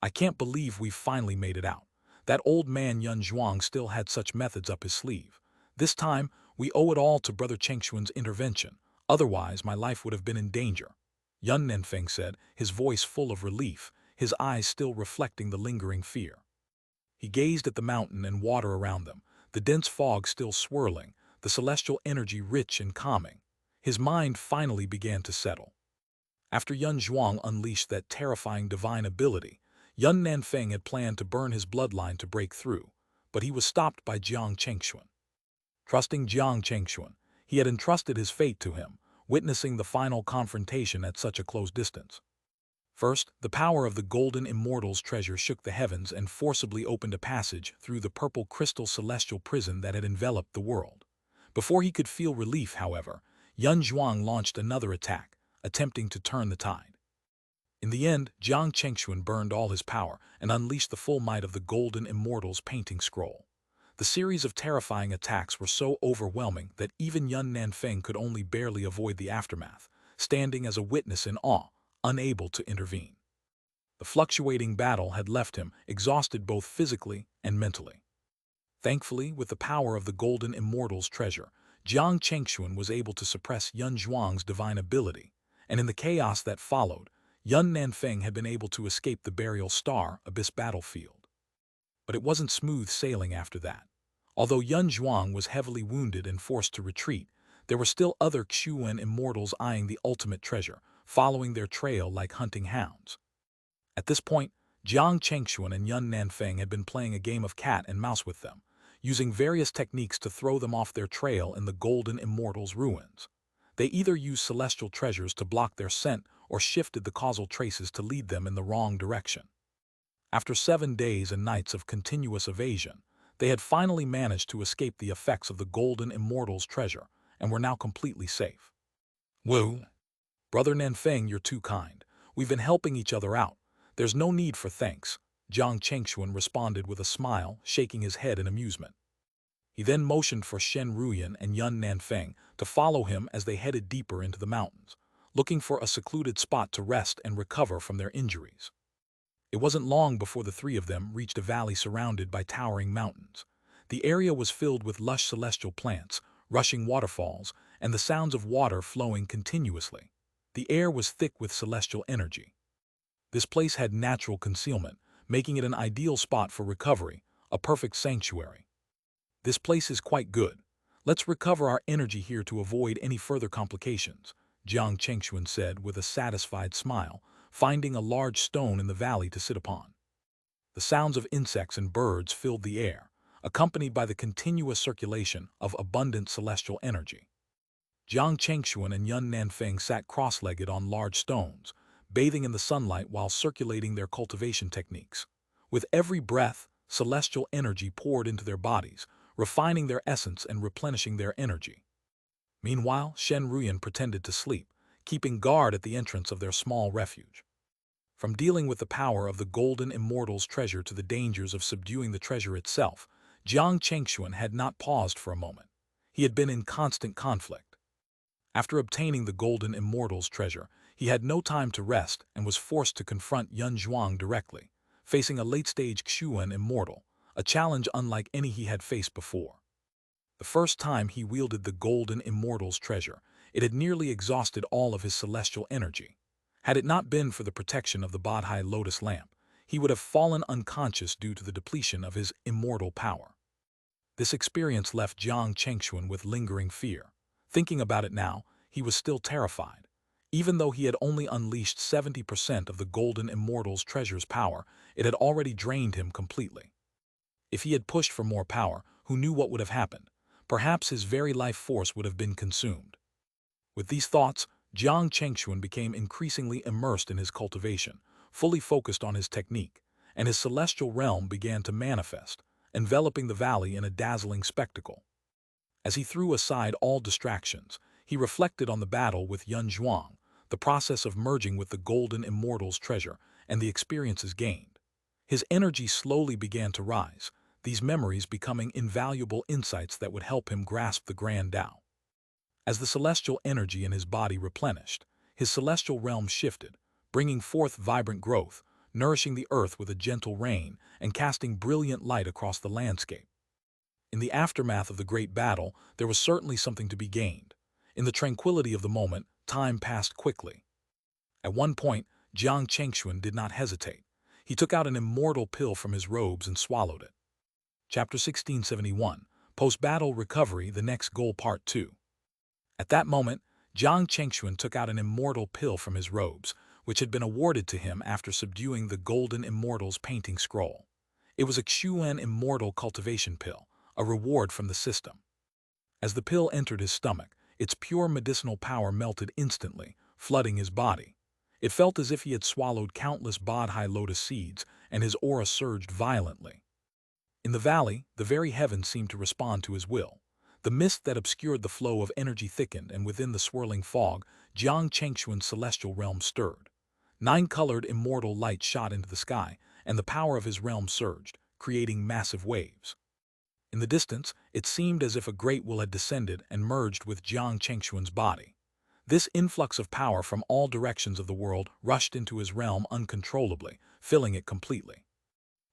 I can't believe we've finally made it out. That old man Yun Zhuang still had such methods up his sleeve. This time, we owe it all to Brother Chengxuan's intervention. Otherwise, my life would have been in danger, Yun Nanfeng said, his voice full of relief, his eyes still reflecting the lingering fear. He gazed at the mountain and water around them, the dense fog still swirling, the celestial energy rich and calming. His mind finally began to settle. After Yun Zhuang unleashed that terrifying divine ability, Yun Nanfeng had planned to burn his bloodline to break through, but he was stopped by Jiang Chengxuan. Trusting Jiang Chengxuan, he had entrusted his fate to him, witnessing the final confrontation at such a close distance. First, the power of the golden immortal's treasure shook the heavens and forcibly opened a passage through the purple crystal celestial prison that had enveloped the world. Before he could feel relief, however, Yun Zhuang launched another attack, attempting to turn the tide. In the end, Jiang Chengxuan burned all his power and unleashed the full might of the golden immortal's painting scroll. The series of terrifying attacks were so overwhelming that even Yun Nanfeng could only barely avoid the aftermath, standing as a witness in awe, unable to intervene. The fluctuating battle had left him exhausted both physically and mentally. Thankfully, with the power of the golden immortal's treasure, Jiang Chengxuan was able to suppress Yun Zhuang's divine ability, and in the chaos that followed, Yun Nanfeng had been able to escape the burial star abyss battlefield. But it wasn't smooth sailing after that. Although Yun Zhuang was heavily wounded and forced to retreat, there were still other Xuan immortals eyeing the ultimate treasure, following their trail like hunting hounds. At this point, Jiang Chengxuan and Yun Nanfeng had been playing a game of cat and mouse with them, using various techniques to throw them off their trail in the Golden Immortal's ruins. They either used celestial treasures to block their scent or shifted the causal traces to lead them in the wrong direction. After 7 days and nights of continuous evasion, they had finally managed to escape the effects of the Golden Immortal's treasure and were now completely safe. "Wu, Brother Nanfeng, you're too kind. We've been helping each other out. There's no need for thanks," Jiang Chengxuan responded with a smile, shaking his head in amusement. He then motioned for Shen Ruyan and Yun Nanfeng to follow him as they headed deeper into the mountains, looking for a secluded spot to rest and recover from their injuries. It wasn't long before the three of them reached a valley surrounded by towering mountains. The area was filled with lush celestial plants, rushing waterfalls, and the sounds of water flowing continuously. The air was thick with celestial energy. This place had natural concealment, making it an ideal spot for recovery, a perfect sanctuary. "This place is quite good. Let's recover our energy here to avoid any further complications," Jiang Chengxuan said with a satisfied smile, finding a large stone in the valley to sit upon. The sounds of insects and birds filled the air, accompanied by the continuous circulation of abundant celestial energy. Jiang Chengxuan and Yun Nanfeng sat cross-legged on large stones, bathing in the sunlight while circulating their cultivation techniques. With every breath, celestial energy poured into their bodies, refining their essence and replenishing their energy. Meanwhile, Shen Ruyan pretended to sleep, keeping guard at the entrance of their small refuge. From dealing with the power of the Golden Immortal's treasure to the dangers of subduing the treasure itself, Jiang Chengxuan had not paused for a moment. He had been in constant conflict. After obtaining the Golden Immortal's treasure, he had no time to rest and was forced to confront Yun Zhuang directly, facing a late-stage Xuan immortal, a challenge unlike any he had faced before. The first time he wielded the Golden Immortal's treasure, it had nearly exhausted all of his celestial energy. Had it not been for the protection of the Bodhi Lotus lamp, he would have fallen unconscious due to the depletion of his immortal power. This experience left Jiang Chengxuan with lingering fear. Thinking about it now, he was still terrified. Even though he had only unleashed 70% of the Golden Immortal's treasure's power, it had already drained him completely. If he had pushed for more power, who knew what would have happened? Perhaps his very life force would have been consumed. With these thoughts, Jiang Chengxuan became increasingly immersed in his cultivation, fully focused on his technique, and his celestial realm began to manifest, enveloping the valley in a dazzling spectacle. As he threw aside all distractions, he reflected on the battle with Yun Zhuang, the process of merging with the Golden Immortal's treasure, and the experiences gained. His energy slowly began to rise, these memories becoming invaluable insights that would help him grasp the grand Tao. As the celestial energy in his body replenished, his celestial realm shifted, bringing forth vibrant growth, nourishing the earth with a gentle rain, and casting brilliant light across the landscape. In the aftermath of the great battle, there was certainly something to be gained. In the tranquility of the moment, time passed quickly. At one point, Jiang Chengxuan did not hesitate. He took out an immortal pill from his robes and swallowed it. Chapter 1671, Post-Battle Recovery, the Next Goal Part 2. At that moment, Jiang Chengxuan took out an immortal pill from his robes, which had been awarded to him after subduing the Golden Immortal's painting scroll. It was a Xuan Immortal Cultivation pill, a reward from the system. As the pill entered his stomach, its pure medicinal power melted instantly, flooding his body. It felt as if he had swallowed countless Bodhi Lotus seeds, and his aura surged violently. In the valley, the very heavens seemed to respond to his will. The mist that obscured the flow of energy thickened, and within the swirling fog, Jiang Chengxuan's celestial realm stirred. 9-colored immortal light shot into the sky, and the power of his realm surged, creating massive waves. In the distance, it seemed as if a great will had descended and merged with Jiang Chengxuan's body. This influx of power from all directions of the world rushed into his realm uncontrollably, filling it completely.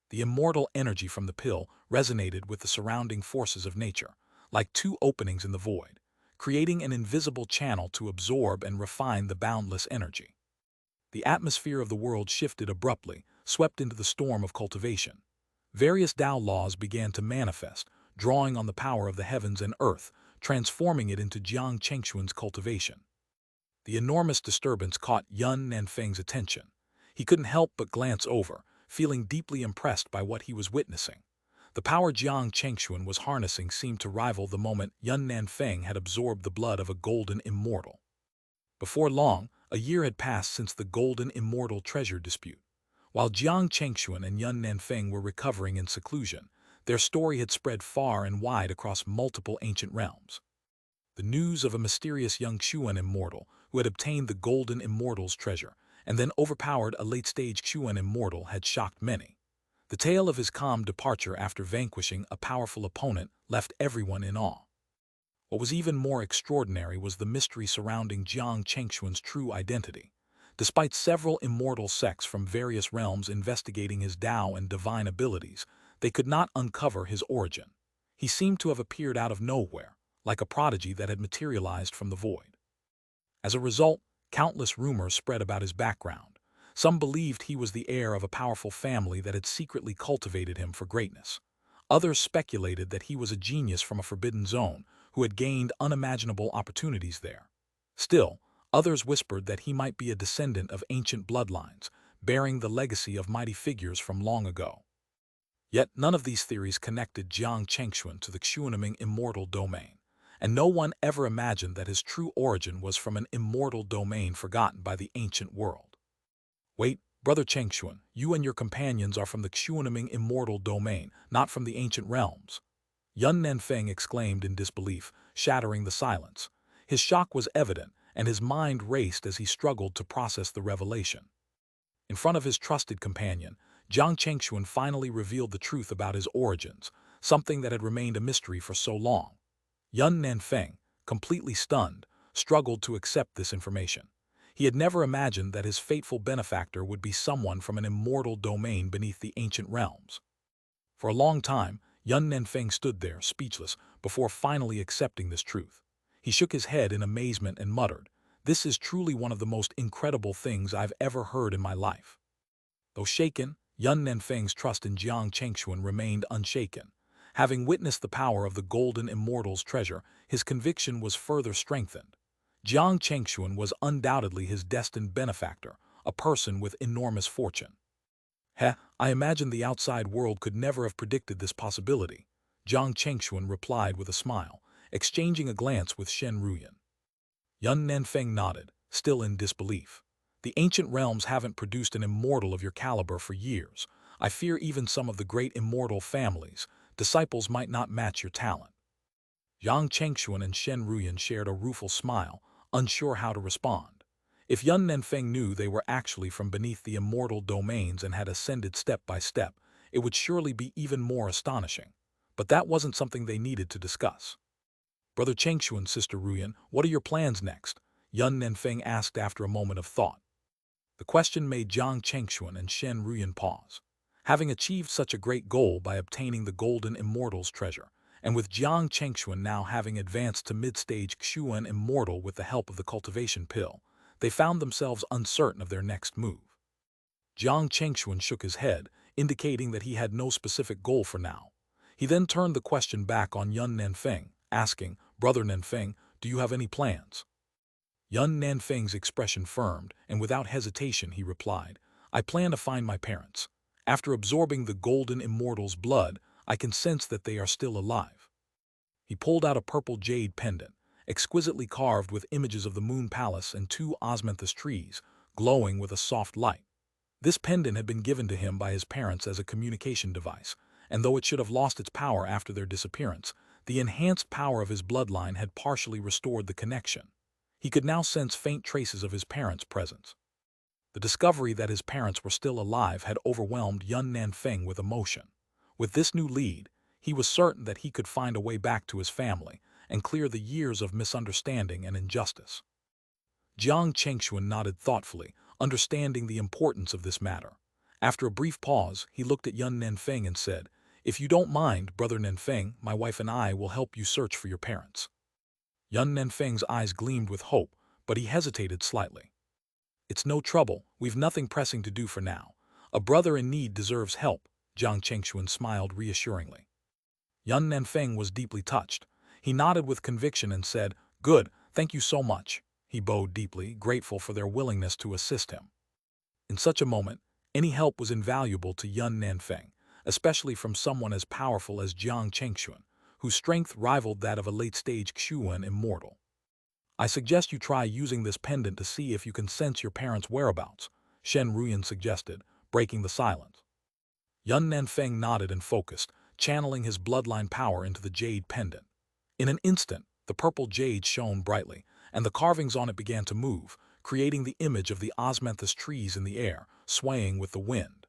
The immortal energy from the pill resonated with the surrounding forces of nature, like two openings in the void, creating an invisible channel to absorb and refine the boundless energy. The atmosphere of the world shifted abruptly, swept into the storm of cultivation. Various Tao laws began to manifest, drawing on the power of the heavens and earth, transforming it into Jiang Chengxuan's cultivation. The enormous disturbance caught Yun Nanfeng's attention. He couldn't help but glance over, feeling deeply impressed by what he was witnessing. The power Jiang Chengxuan was harnessing seemed to rival the moment Yun Nanfeng had absorbed the blood of a golden immortal. Before long, a year had passed since the golden immortal treasure dispute. While Jiang Chengxuan and Yun Nanfeng were recovering in seclusion, their story had spread far and wide across multiple ancient realms. The news of a mysterious young Xuan immortal who had obtained the golden immortal's treasure and then overpowered a late-stage Xuan immortal had shocked many. The tale of his calm departure after vanquishing a powerful opponent left everyone in awe. What was even more extraordinary was the mystery surrounding Jiang Chengxuan's true identity. Despite several immortal sects from various realms investigating his Tao and divine abilities, they could not uncover his origin. He seemed to have appeared out of nowhere, like a prodigy that had materialized from the void. As a result, countless rumors spread about his background. Some believed he was the heir of a powerful family that had secretly cultivated him for greatness. Others speculated that he was a genius from a forbidden zone who had gained unimaginable opportunities there. Still, others whispered that he might be a descendant of ancient bloodlines, bearing the legacy of mighty figures from long ago. Yet none of these theories connected Jiang Chengxuan to the Xuanming immortal domain, and no one ever imagined that his true origin was from an immortal domain forgotten by the ancient world. Wait, Brother Chengxuan, you and your companions are from the Xuanming immortal domain, not from the ancient realms. Yun Nanfeng exclaimed in disbelief, shattering the silence. His shock was evident, and his mind raced as he struggled to process the revelation. In front of his trusted companion, Jiang Chengxuan finally revealed the truth about his origins, something that had remained a mystery for so long. Yun Nanfeng, completely stunned, struggled to accept this information. He had never imagined that his fateful benefactor would be someone from an immortal domain beneath the ancient realms. For a long time, Yun Nanfeng stood there, speechless, before finally accepting this truth. He shook his head in amazement and muttered, "This is truly one of the most incredible things I've ever heard in my life." Though shaken, Yun Nanfeng's trust in Jiang Chengxuan remained unshaken. Having witnessed the power of the golden immortal's treasure, his conviction was further strengthened. Jiang Chengxuan was undoubtedly his destined benefactor, a person with enormous fortune. I imagine the outside world could never have predicted this possibility," Jiang Chengxuan replied with a smile, exchanging a glance with Shen Ruyan. Yun Nanfeng nodded, still in disbelief. "The ancient realms haven't produced an immortal of your caliber for years. I fear even some of the great immortal families' disciples might not match your talent." Yang Chengxuan and Shen Ruyan shared a rueful smile, unsure how to respond. If Yun Nanfeng knew they were actually from beneath the immortal domains and had ascended step by step, it would surely be even more astonishing. But that wasn't something they needed to discuss. "Brother Chengxuan, Sister Ruyan, what are your plans next?" Yun Nanfeng asked after a moment of thought. The question made Jiang Chengxuan and Shen Ruyan pause. Having achieved such a great goal by obtaining the golden immortal's treasure, and with Jiang Chengxuan now having advanced to mid-stage Xuan immortal with the help of the cultivation pill, they found themselves uncertain of their next move. Jiang Chengxuan shook his head, indicating that he had no specific goal for now. He then turned the question back on Yun Nanfeng, asking, "Brother Nanfeng, do you have any plans?" Yun Nanfeng's expression firmed, and without hesitation he replied, "I plan to find my parents. After absorbing the golden immortal's blood, I can sense that they are still alive." He pulled out a purple jade pendant, exquisitely carved with images of the Moon Palace and 2 osmanthus trees, glowing with a soft light. This pendant had been given to him by his parents as a communication device, and though it should have lost its power after their disappearance, the enhanced power of his bloodline had partially restored the connection. He could now sense faint traces of his parents' presence. The discovery that his parents were still alive had overwhelmed Yun Nanfeng with emotion. With this new lead, he was certain that he could find a way back to his family and clear the years of misunderstanding and injustice. Jiang Chengxuan nodded thoughtfully, understanding the importance of this matter. After a brief pause, he looked at Yun Nanfeng and said, "If you don't mind, Brother Nanfeng, my wife and I will help you search for your parents." Yun Nanfeng's eyes gleamed with hope, but he hesitated slightly. "It's no trouble, we've nothing pressing to do for now. A brother in need deserves help," Jiang Chengxuan smiled reassuringly. Yun Nanfeng was deeply touched. He nodded with conviction and said, "Good, thank you so much." He bowed deeply, grateful for their willingness to assist him. In such a moment, any help was invaluable to Yun Nanfeng, especially from someone as powerful as Jiang Chengxuan, whose strength rivaled that of a late-stage Xuan immortal. "I suggest you try using this pendant to see if you can sense your parents' whereabouts," Shen Ruyan suggested, breaking the silence. Yun Nanfeng nodded and focused, channeling his bloodline power into the jade pendant. In an instant, the purple jade shone brightly, and the carvings on it began to move, creating the image of the osmanthus trees in the air, swaying with the wind.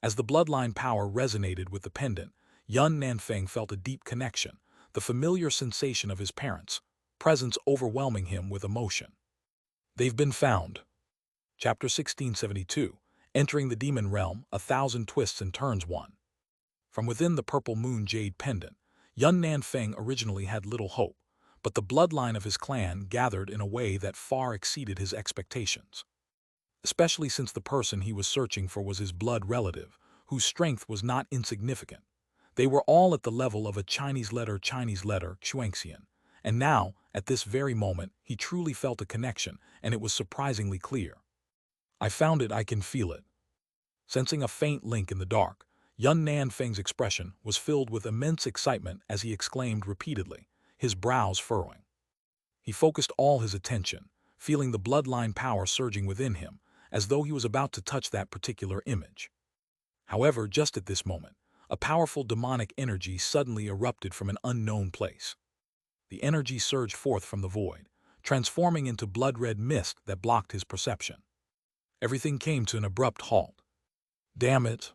As the bloodline power resonated with the pendant, Yun Nanfeng felt a deep connection, the familiar sensation of his parents' presence overwhelming him with emotion. They've been found. Chapter 1672, Entering the Demon Realm, 1,000 Twists and Turns 1. From within the purple moon jade pendant, Yun Nanfeng originally had little hope, but the bloodline of his clan gathered in a way that far exceeded his expectations. Especially since the person he was searching for was his blood relative, whose strength was not insignificant. They were all at the level of a Chinese letter Xianxian, and now, at this very moment, he truly felt a connection, and it was surprisingly clear. "I found it, I can feel it." Sensing a faint link in the dark, Yun Nanfeng's expression was filled with immense excitement as he exclaimed repeatedly, his brows furrowing. He focused all his attention, feeling the bloodline power surging within him, as though he was about to touch that particular image. However, just at this moment, a powerful demonic energy suddenly erupted from an unknown place. The energy surged forth from the void, transforming into blood-red mist that blocked his perception. Everything came to an abrupt halt. "Damn it!"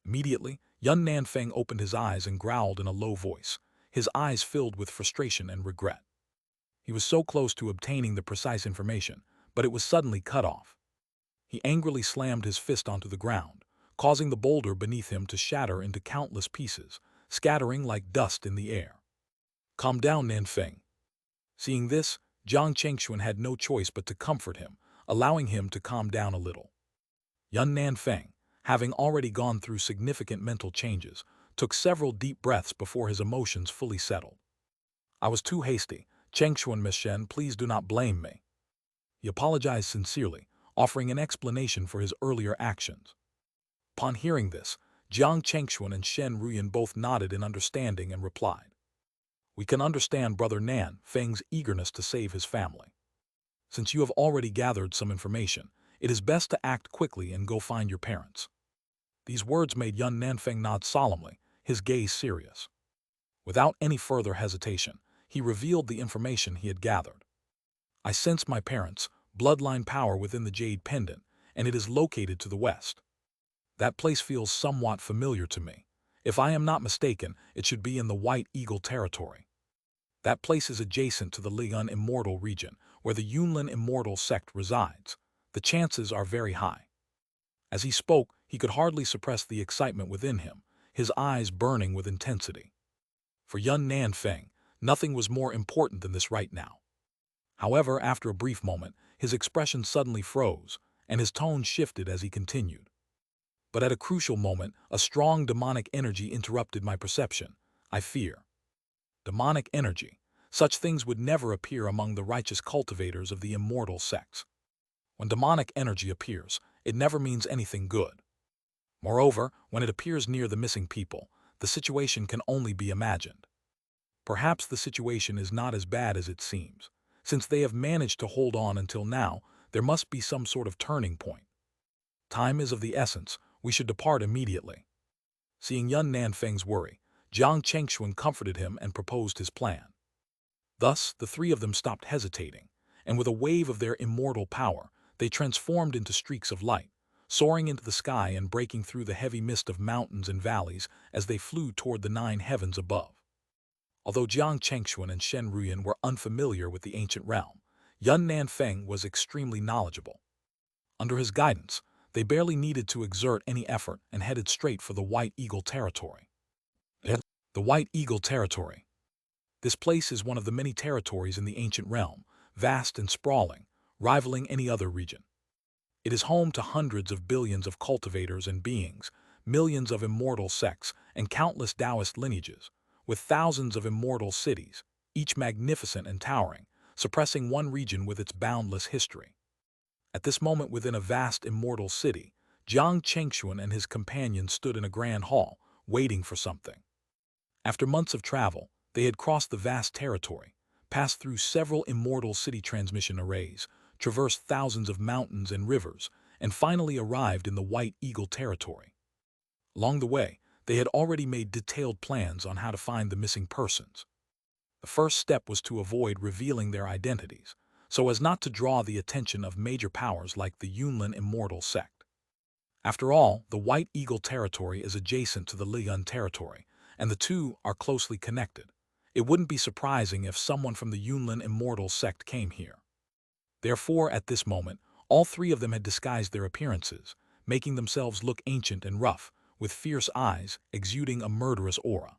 Immediately, Yun Nanfeng opened his eyes and growled in a low voice, his eyes filled with frustration and regret. He was so close to obtaining the precise information, but it was suddenly cut off. He angrily slammed his fist onto the ground, causing the boulder beneath him to shatter into countless pieces, scattering like dust in the air. "Calm down, Nanfeng." Seeing this, Jiang Chengxuan had no choice but to comfort him, allowing him to calm down a little. Yun Nanfeng, having already gone through significant mental changes, took several deep breaths before his emotions fully settled. "I was too hasty. Chengxuan Miss Shen, please do not blame me." He apologized sincerely, offering an explanation for his earlier actions. Upon hearing this, Jiang Chengxuan and Shen Ruyan both nodded in understanding and replied, "We can understand Brother Nan Feng's eagerness to save his family. Since you have already gathered some information, it is best to act quickly and go find your parents." These words made Yun Nanfeng nod solemnly, his gaze serious. Without any further hesitation, he revealed the information he had gathered. "I sense my parents' bloodline power within the jade pendant, and it is located to the west. That place feels somewhat familiar to me. If I am not mistaken, it should be in the White Eagle territory. That place is adjacent to the Liyun immortal region, where the Yunlin immortal sect resides. The chances are very high." As he spoke, he could hardly suppress the excitement within him, his eyes burning with intensity. For Yun Nanfeng, nothing was more important than this right now. However, after a brief moment, his expression suddenly froze, and his tone shifted as he continued. "But at a crucial moment, a strong demonic energy interrupted my perception. I fear." Demonic energy. Such things would never appear among the righteous cultivators of the immortal sects. When demonic energy appears, it never means anything good. Moreover, when it appears near the missing people, the situation can only be imagined. Perhaps the situation is not as bad as it seems. Since they have managed to hold on until now, there must be some sort of turning point. Time is of the essence. We should depart immediately. Seeing Yun Nanfeng's worry, Jiang Chengxuan comforted him and proposed his plan. Thus, the three of them stopped hesitating, and with a wave of their immortal power, they transformed into streaks of light, soaring into the sky and breaking through the heavy mist of mountains and valleys as they flew toward the 9 heavens above. Although Jiang Chengxuan and Shen Ruyan were unfamiliar with the ancient realm, Yun Nanfeng was extremely knowledgeable. Under his guidance, they barely needed to exert any effort and headed straight for the White Eagle territory. The White Eagle territory. This place is one of the many territories in the ancient realm, vast and sprawling, rivaling any other region. It is home to hundreds of billions of cultivators and beings, millions of immortal sects, and countless Taoist lineages, with thousands of immortal cities, each magnificent and towering, suppressing one region with its boundless history. At this moment within a vast immortal city, Jiang Chengxuan and his companions stood in a grand hall, waiting for something. After months of travel, they had crossed the vast territory, passed through several immortal city transmission arrays, traversed thousands of mountains and rivers, and finally arrived in the White Eagle territory. Along the way, they had already made detailed plans on how to find the missing persons. The first step was to avoid revealing their identities, so as not to draw the attention of major powers like the Yunlin immortal sect. After all, the White Eagle territory is adjacent to the Liyun territory, and the two are closely connected. It wouldn't be surprising if someone from the Yunlin immortal sect came here. Therefore, at this moment, all three of them had disguised their appearances, making themselves look ancient and rough, with fierce eyes exuding a murderous aura.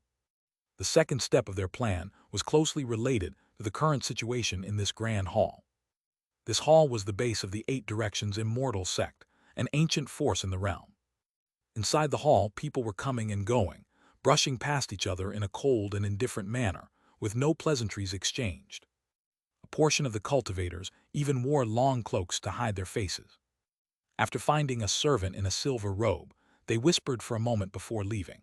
The second step of their plan was closely related to the current situation in this grand hall. This hall was the base of the Eight Directions immortal sect, an ancient force in the realm. Inside the hall, people were coming and going, brushing past each other in a cold and indifferent manner, with no pleasantries exchanged. A portion of the cultivators even wore long cloaks to hide their faces. After finding a servant in a silver robe, they whispered for a moment before leaving.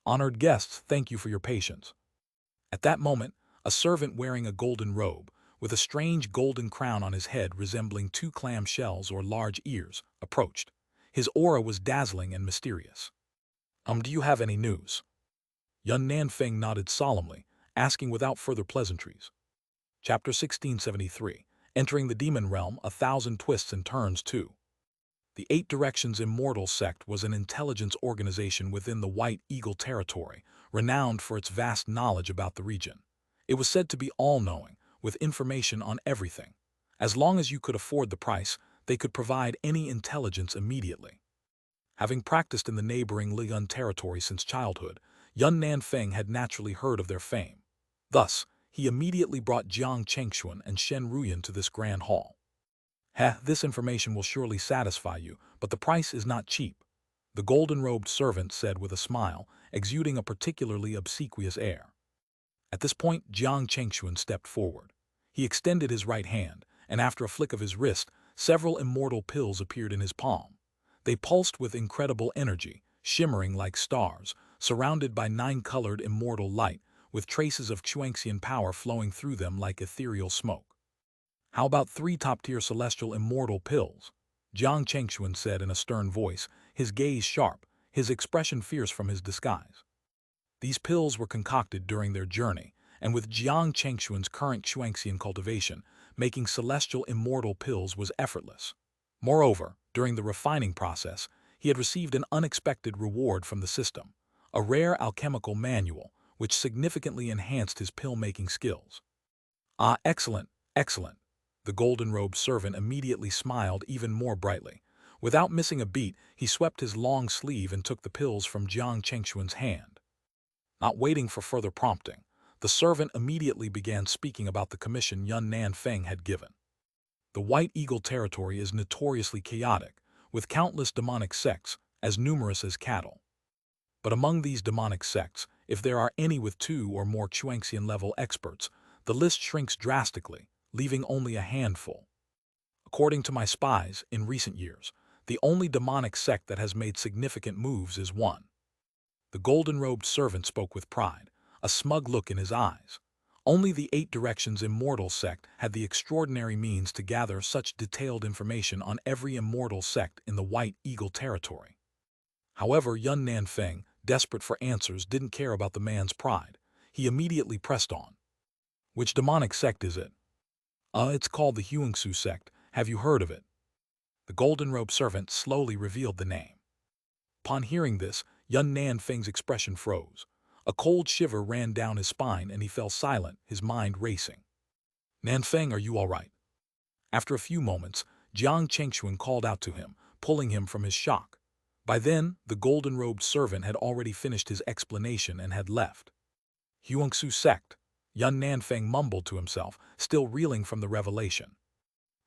"Honored guests, thank you for your patience." At that moment, a servant wearing a golden robe, with a strange golden crown on his head resembling two clam shells or large ears, approached. His aura was dazzling and mysterious. Do you have any news?" Yun Nanfeng nodded solemnly, asking without further pleasantries. Chapter 1673, Entering the Demon Realm, 1,000 Twists and Turns 2. The Eight Directions Immortal Sect was an intelligence organization within the White Eagle territory, renowned for its vast knowledge about the region. It was said to be all-knowing, with information on everything. As long as you could afford the price, they could provide any intelligence immediately. Having practiced in the neighboring Liyun territory since childhood, Yun Nanfeng had naturally heard of their fame. Thus, he immediately brought Jiang Chengxuan and Shen Ruyan to this grand hall. This information will surely satisfy you, but the price is not cheap," the golden-robed servant said with a smile, exuding a particularly obsequious air. At this point, Jiang Chengxuan stepped forward. He extended his right hand, and after a flick of his wrist, several immortal pills appeared in his palm. They pulsed with incredible energy, shimmering like stars, surrounded by 9-colored immortal light, with traces of Xianxian power flowing through them like ethereal smoke. "How about 3 top-tier celestial immortal pills?" Jiang Chengxuan said in a stern voice, his gaze sharp, his expression fierce from his disguise. These pills were concocted during their journey, and with Jiang Chengxuan's current Xianxian cultivation, making celestial immortal pills was effortless. Moreover, during the refining process, he had received an unexpected reward from the system, a rare alchemical manual, which significantly enhanced his pill-making skills. "Ah, excellent, excellent." The golden-robed servant immediately smiled even more brightly. Without missing a beat, he swept his long sleeve and took the pills from Jiang Chengxuan's hand. Not waiting for further prompting, the servant immediately began speaking about the commission Yun Nanfeng had given. The White Eagle territory is notoriously chaotic, with countless demonic sects, as numerous as cattle. But among these demonic sects, if there are any with 2 or more Xianxian-level experts, the list shrinks drastically, leaving only a handful. According to my spies, in recent years, the only demonic sect that has made significant moves is one. The golden-robed servant spoke with pride, a smug look in his eyes. Only the Eight Directions Immortal Sect had the extraordinary means to gather such detailed information on every immortal sect in the White Eagle territory. However, Yun Nanfeng, desperate for answers, didn't care about the man's pride. He immediately pressed on. "Which demonic sect is it?" It's called the Xianxia sect. Have you heard of it?" The golden-robed servant slowly revealed the name. Upon hearing this, Yun Nanfeng's expression froze. A cold shiver ran down his spine and he fell silent, his mind racing. "Nanfeng, are you all right?" After a few moments, Jiang Chengxuan called out to him, pulling him from his shock. By then, the golden-robed servant had already finished his explanation and had left. "Xianxia sect," Yun Nanfeng mumbled to himself, still reeling from the revelation.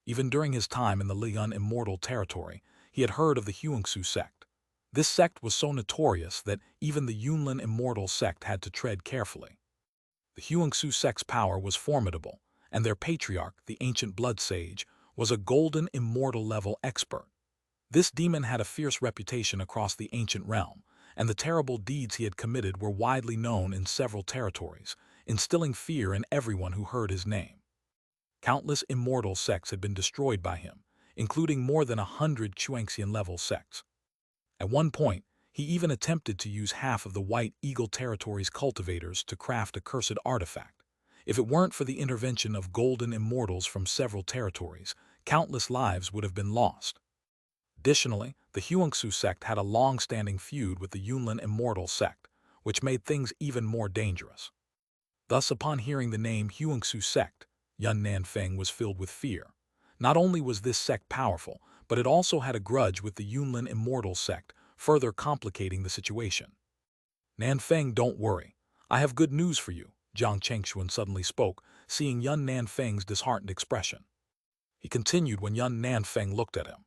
Even during his time in the Liyun immortal territory, he had heard of the Xianxia sect. This sect was so notorious that even the Yunlin immortal sect had to tread carefully. The Xianxia sect's power was formidable, and their patriarch, the ancient blood sage, was a golden immortal level expert. This demon had a fierce reputation across the ancient realm, and the terrible deeds he had committed were widely known in several territories, instilling fear in everyone who heard his name. Countless immortal sects had been destroyed by him, including more than 100 Xianxian-level sects. At one point, he even attempted to use half of the White Eagle Territory's cultivators to craft a cursed artifact. If it weren't for the intervention of golden immortals from several territories, countless lives would have been lost. Additionally, the Xianxia sect had a long-standing feud with the Yunlin immortal sect, which made things even more dangerous. Thus, upon hearing the name Xianxia sect, Yun Nanfeng was filled with fear. Not only was this sect powerful, but it also had a grudge with the Yunlin immortal sect, further complicating the situation. Nanfeng, don't worry. I have good news for you, Jiang Chengxuan suddenly spoke, seeing Yun Nanfeng's disheartened expression. He continued when Yun Nanfeng looked at him.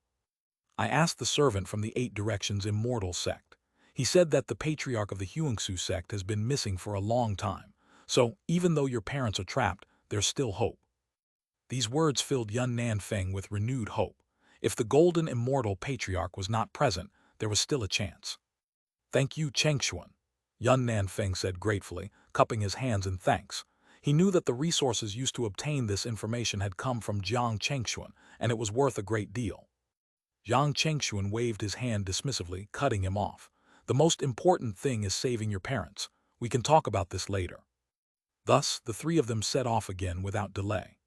I asked the servant from the Eight Directions immortal sect. He said that the patriarch of the Xianxia sect has been missing for a long time, so even though your parents are trapped, there's still hope. These words filled Yun Nanfeng with renewed hope. If the golden immortal patriarch was not present, there was still a chance. Thank you, Chengxuan, Yun Nanfeng said gratefully, cupping his hands in thanks. He knew that the resources used to obtain this information had come from Jiang Chengxuan, and it was worth a great deal. Jiang Chengxuan waved his hand dismissively, cutting him off. The most important thing is saving your parents. We can talk about this later. Thus, the three of them set off again without delay.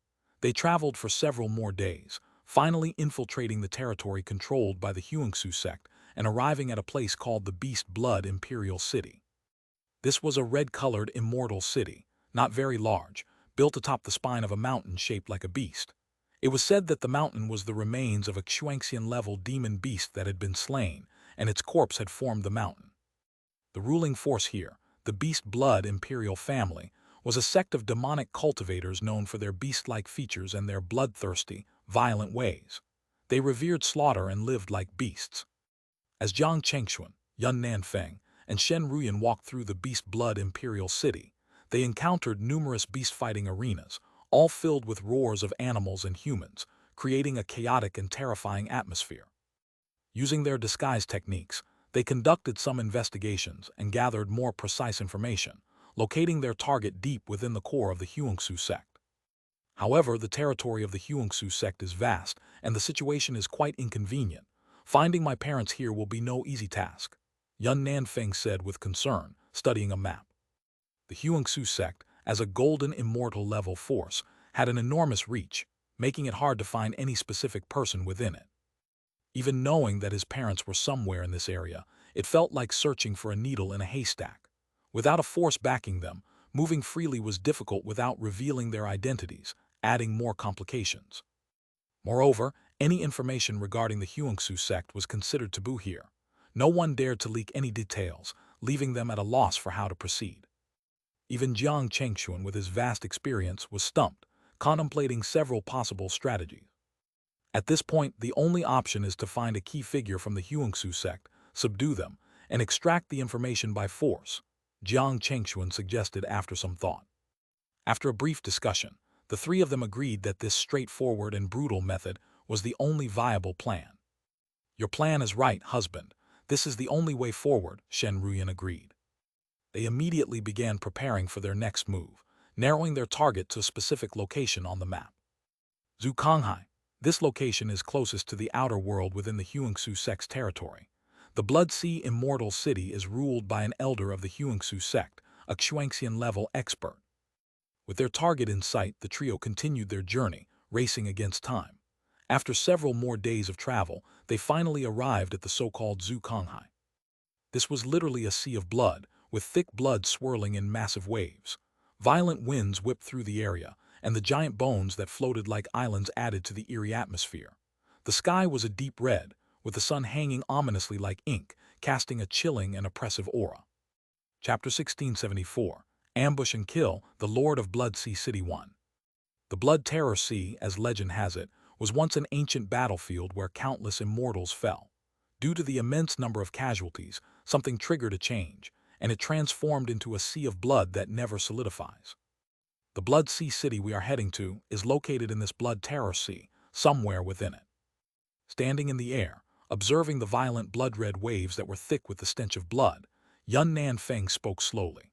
They traveled for several more days, finally infiltrating the territory controlled by the Xianxia sect and arriving at a place called the Beast Blood Imperial City. This was a red-colored immortal city, not very large, built atop the spine of a mountain shaped like a beast. It was said that the mountain was the remains of a Xianxian-level demon beast that had been slain, and its corpse had formed the mountain. The ruling force here, the Beast Blood Imperial family, was a sect of demonic cultivators known for their beast-like features and their bloodthirsty, violent ways. They revered slaughter and lived like beasts. As Jiang Chengxuan, Yun Nanfeng, and Shen Ruyan walked through the Beast Blood Imperial City, they encountered numerous beast-fighting arenas, all filled with roars of animals and humans, creating a chaotic and terrifying atmosphere. Using their disguise techniques, they conducted some investigations and gathered more precise information, locating their target deep within the core of the Xianxia sect. However, the territory of the Xianxia sect is vast, and the situation is quite inconvenient. Finding my parents here will be no easy task, Yun Nanfeng said with concern, studying a map. The Xianxia sect, as a golden immortal level force, had an enormous reach, making it hard to find any specific person within it. Even knowing that his parents were somewhere in this area, it felt like searching for a needle in a haystack. Without a force backing them, moving freely was difficult without revealing their identities, adding more complications. Moreover, any information regarding the Xianxia sect was considered taboo here. No one dared to leak any details, leaving them at a loss for how to proceed. Even Jiang Chengxuan, with his vast experience, was stumped, contemplating several possible strategies. At this point, the only option is to find a key figure from the Xianxia sect, subdue them, and extract the information by force, Jiang Chengxuan suggested after some thought. After a brief discussion, the three of them agreed that this straightforward and brutal method was the only viable plan. Your plan is right, husband. This is the only way forward, Shen Ruyan agreed. They immediately began preparing for their next move, narrowing their target to a specific location on the map. Zukanghai. This location is closest to the outer world within the Xianxia sect's territory. The Blood Sea Immortal City is ruled by an elder of the Xianxia sect, a Xianxian-level expert. With their target in sight, the trio continued their journey, racing against time. After several more days of travel, they finally arrived at the so-called Zukanghai. This was literally a sea of blood, with thick blood swirling in massive waves. Violent winds whipped through the area, and the giant bones that floated like islands added to the eerie atmosphere. The sky was a deep red, with the sun hanging ominously like ink, casting a chilling and oppressive aura. Chapter 1674, Ambush and Kill, the Lord of Blood Sea City 1. The Blood Terror Sea, as legend has it, was once an ancient battlefield where countless immortals fell. Due to the immense number of casualties, something triggered a change, and it transformed into a sea of blood that never solidifies. The Blood Sea City we are heading to is located in this blood terror sea, somewhere within it. Standing in the air, observing the violent blood-red waves that were thick with the stench of blood, Yun Nanfeng spoke slowly.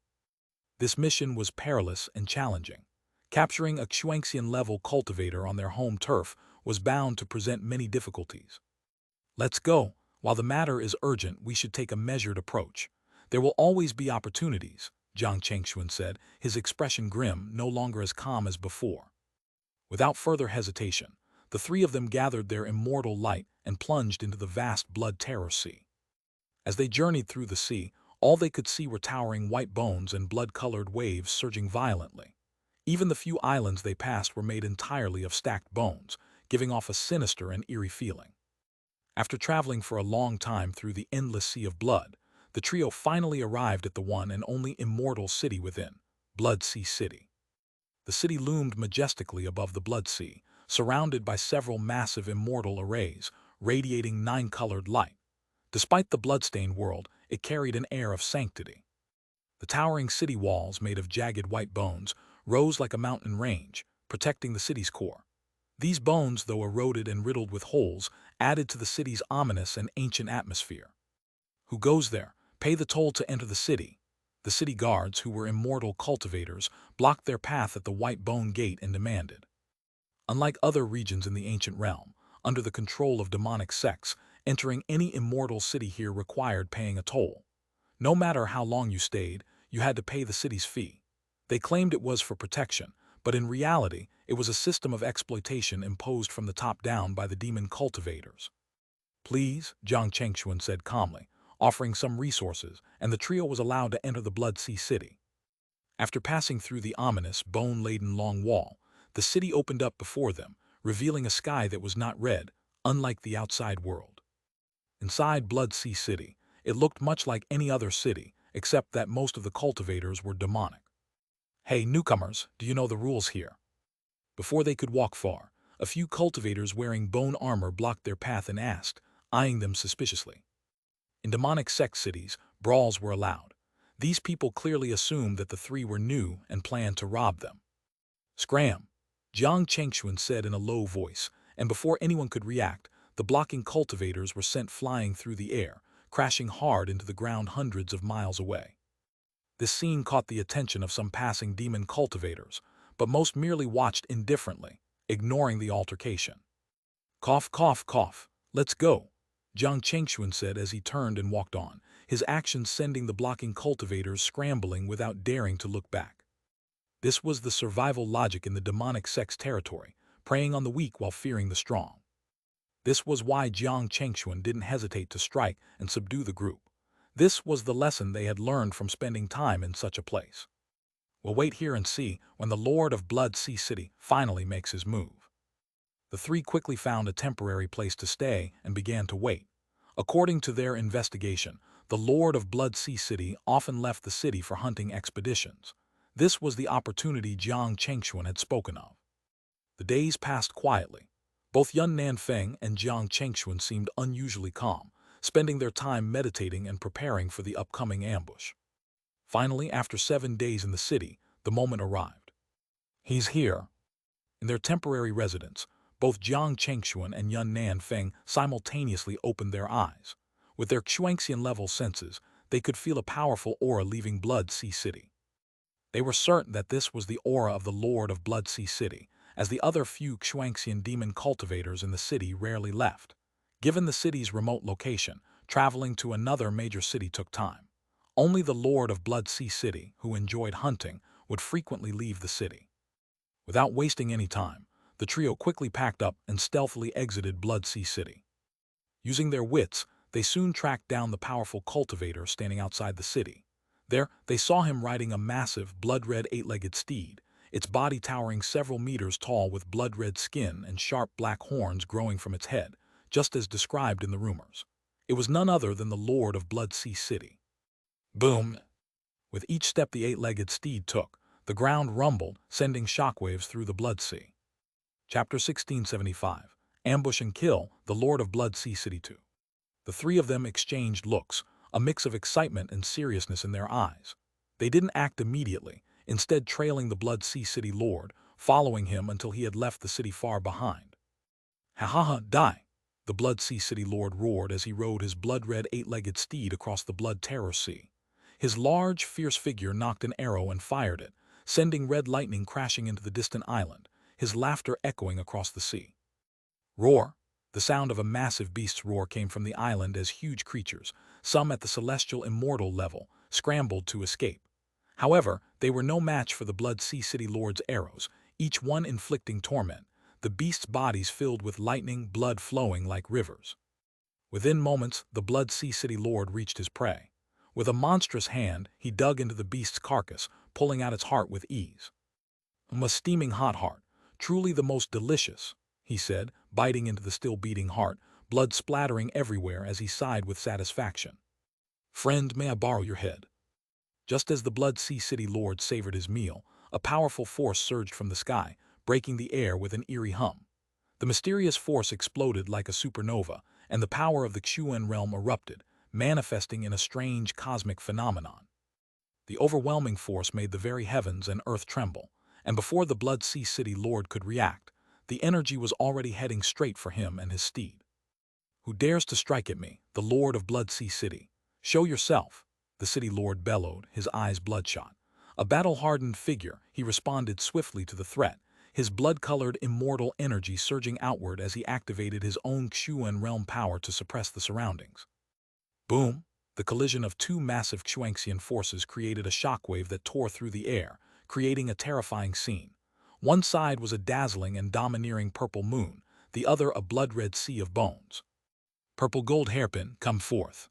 This mission was perilous and challenging. Capturing a Xianxian-level cultivator on their home turf was bound to present many difficulties. Let's go. While the matter is urgent, we should take a measured approach. There will always be opportunities, Jiang Chengxuan said, his expression grim, no longer as calm as before. Without further hesitation, the three of them gathered their immortal light and plunged into the vast blood terror sea. As they journeyed through the sea, all they could see were towering white bones and blood-colored waves surging violently. Even the few islands they passed were made entirely of stacked bones, giving off a sinister and eerie feeling. After traveling for a long time through the endless sea of blood, the trio finally arrived at the one and only immortal city within, Blood Sea City. The city loomed majestically above the Blood Sea, surrounded by several massive immortal arrays, radiating nine-colored light. Despite the bloodstained world, it carried an air of sanctity. The towering city walls, made of jagged white bones, rose like a mountain range, protecting the city's core. These bones, though eroded and riddled with holes, added to the city's ominous and ancient atmosphere. Who goes there? Pay the toll to enter the city. The city guards, who were immortal cultivators, blocked their path at the white bone gate and demanded. Unlike other regions in the ancient realm, under the control of demonic sects, entering any immortal city here required paying a toll. No matter how long you stayed, you had to pay the city's fee. They claimed it was for protection, but in reality, it was a system of exploitation imposed from the top down by the demon cultivators. Please, Jiang Chengxuan said calmly, offering some resources, and the trio was allowed to enter the Blood Sea City. After passing through the ominous, bone-laden long wall, the city opened up before them, revealing a sky that was not red, unlike the outside world. Inside Blood Sea City, it looked much like any other city, except that most of the cultivators were demonic. Hey, newcomers, do you know the rules here? Before they could walk far, a few cultivators wearing bone armor blocked their path and asked, eyeing them suspiciously. In demonic sect cities, brawls were allowed. These people clearly assumed that the three were new and planned to rob them. Scram! Jiang Chengxuan said in a low voice, and before anyone could react, the blocking cultivators were sent flying through the air, crashing hard into the ground hundreds of miles away. This scene caught the attention of some passing demon cultivators, but most merely watched indifferently, ignoring the altercation. Cough, cough, cough. Let's go, Jiang Chengxuan said as he turned and walked on, his actions sending the blocking cultivators scrambling without daring to look back. This was the survival logic in the demonic sect's territory, preying on the weak while fearing the strong. This was why Jiang Chengxuan didn't hesitate to strike and subdue the group. This was the lesson they had learned from spending time in such a place. We'll wait here and see when the Lord of Blood Sea City finally makes his move. The three quickly found a temporary place to stay and began to wait. According to their investigation, the Lord of Blood Sea City often left the city for hunting expeditions. This was the opportunity Jiang Chengxuan had spoken of. The days passed quietly. Both Yun Nanfeng and Jiang Chengxuan seemed unusually calm, spending their time meditating and preparing for the upcoming ambush. Finally, after 7 days in the city, the moment arrived. He's here. In their temporary residence, both Jiang Chengxuan and Yun Nanfeng simultaneously opened their eyes. With their Xianxian-level senses, they could feel a powerful aura leaving Blood Sea City. They were certain that this was the aura of the Lord of Blood Sea City, as the other few Xianxian demon cultivators in the city rarely left. Given the city's remote location, traveling to another major city took time. Only the Lord of Blood Sea City, who enjoyed hunting, would frequently leave the city. Without wasting any time, the trio quickly packed up and stealthily exited Blood Sea City. Using their wits, they soon tracked down the powerful cultivator standing outside the city. There, they saw him riding a massive, blood-red 8-legged steed, its body towering several meters tall with blood-red skin and sharp black horns growing from its head, just as described in the rumors. It was none other than the Lord of Blood Sea City. Boom! With each step the 8-legged steed took, the ground rumbled, sending shockwaves through the Blood Sea. Chapter 1675. Ambush and Kill, the Lord of Blood Sea City 2. The three of them exchanged looks, a mix of excitement and seriousness in their eyes. They didn't act immediately, instead trailing the Blood Sea City Lord, following him until he had left the city far behind. "Ha ha ha, die!" the Blood Sea City Lord roared as he rode his blood-red eight-legged steed across the Blood Terror Sea. His large, fierce figure knocked an arrow and fired it, sending red lightning crashing into the distant island, his laughter echoing across the sea. Roar! The sound of a massive beast's roar came from the island as huge creatures, some at the celestial immortal level, scrambled to escape. However, they were no match for the Blood Sea City Lord's arrows, each one inflicting torment, the beasts' bodies filled with lightning, blood flowing like rivers. Within moments, the Blood Sea City Lord reached his prey. With a monstrous hand, he dug into the beast's carcass, pulling out its heart with ease. "A steaming hot heart, truly the most delicious," he said, biting into the still-beating heart, blood splattering everywhere as he sighed with satisfaction. "Friend, may I borrow your head?" Just as the Blood Sea City Lord savored his meal, a powerful force surged from the sky, breaking the air with an eerie hum. The mysterious force exploded like a supernova, and the power of the Xuan realm erupted, manifesting in a strange cosmic phenomenon. The overwhelming force made the very heavens and earth tremble, and before the Blood Sea City Lord could react, the energy was already heading straight for him and his steed. "Who dares to strike at me, the Lord of Blood Sea City? Show yourself!" the City Lord bellowed, his eyes bloodshot. A battle-hardened figure, he responded swiftly to the threat, his blood-colored immortal energy surging outward as he activated his own Xuan realm power to suppress the surroundings. Boom! The collision of two massive Xianxian forces created a shockwave that tore through the air, creating a terrifying scene. One side was a dazzling and domineering purple moon, the other a blood-red sea of bones. "Purple gold hairpin, come forth."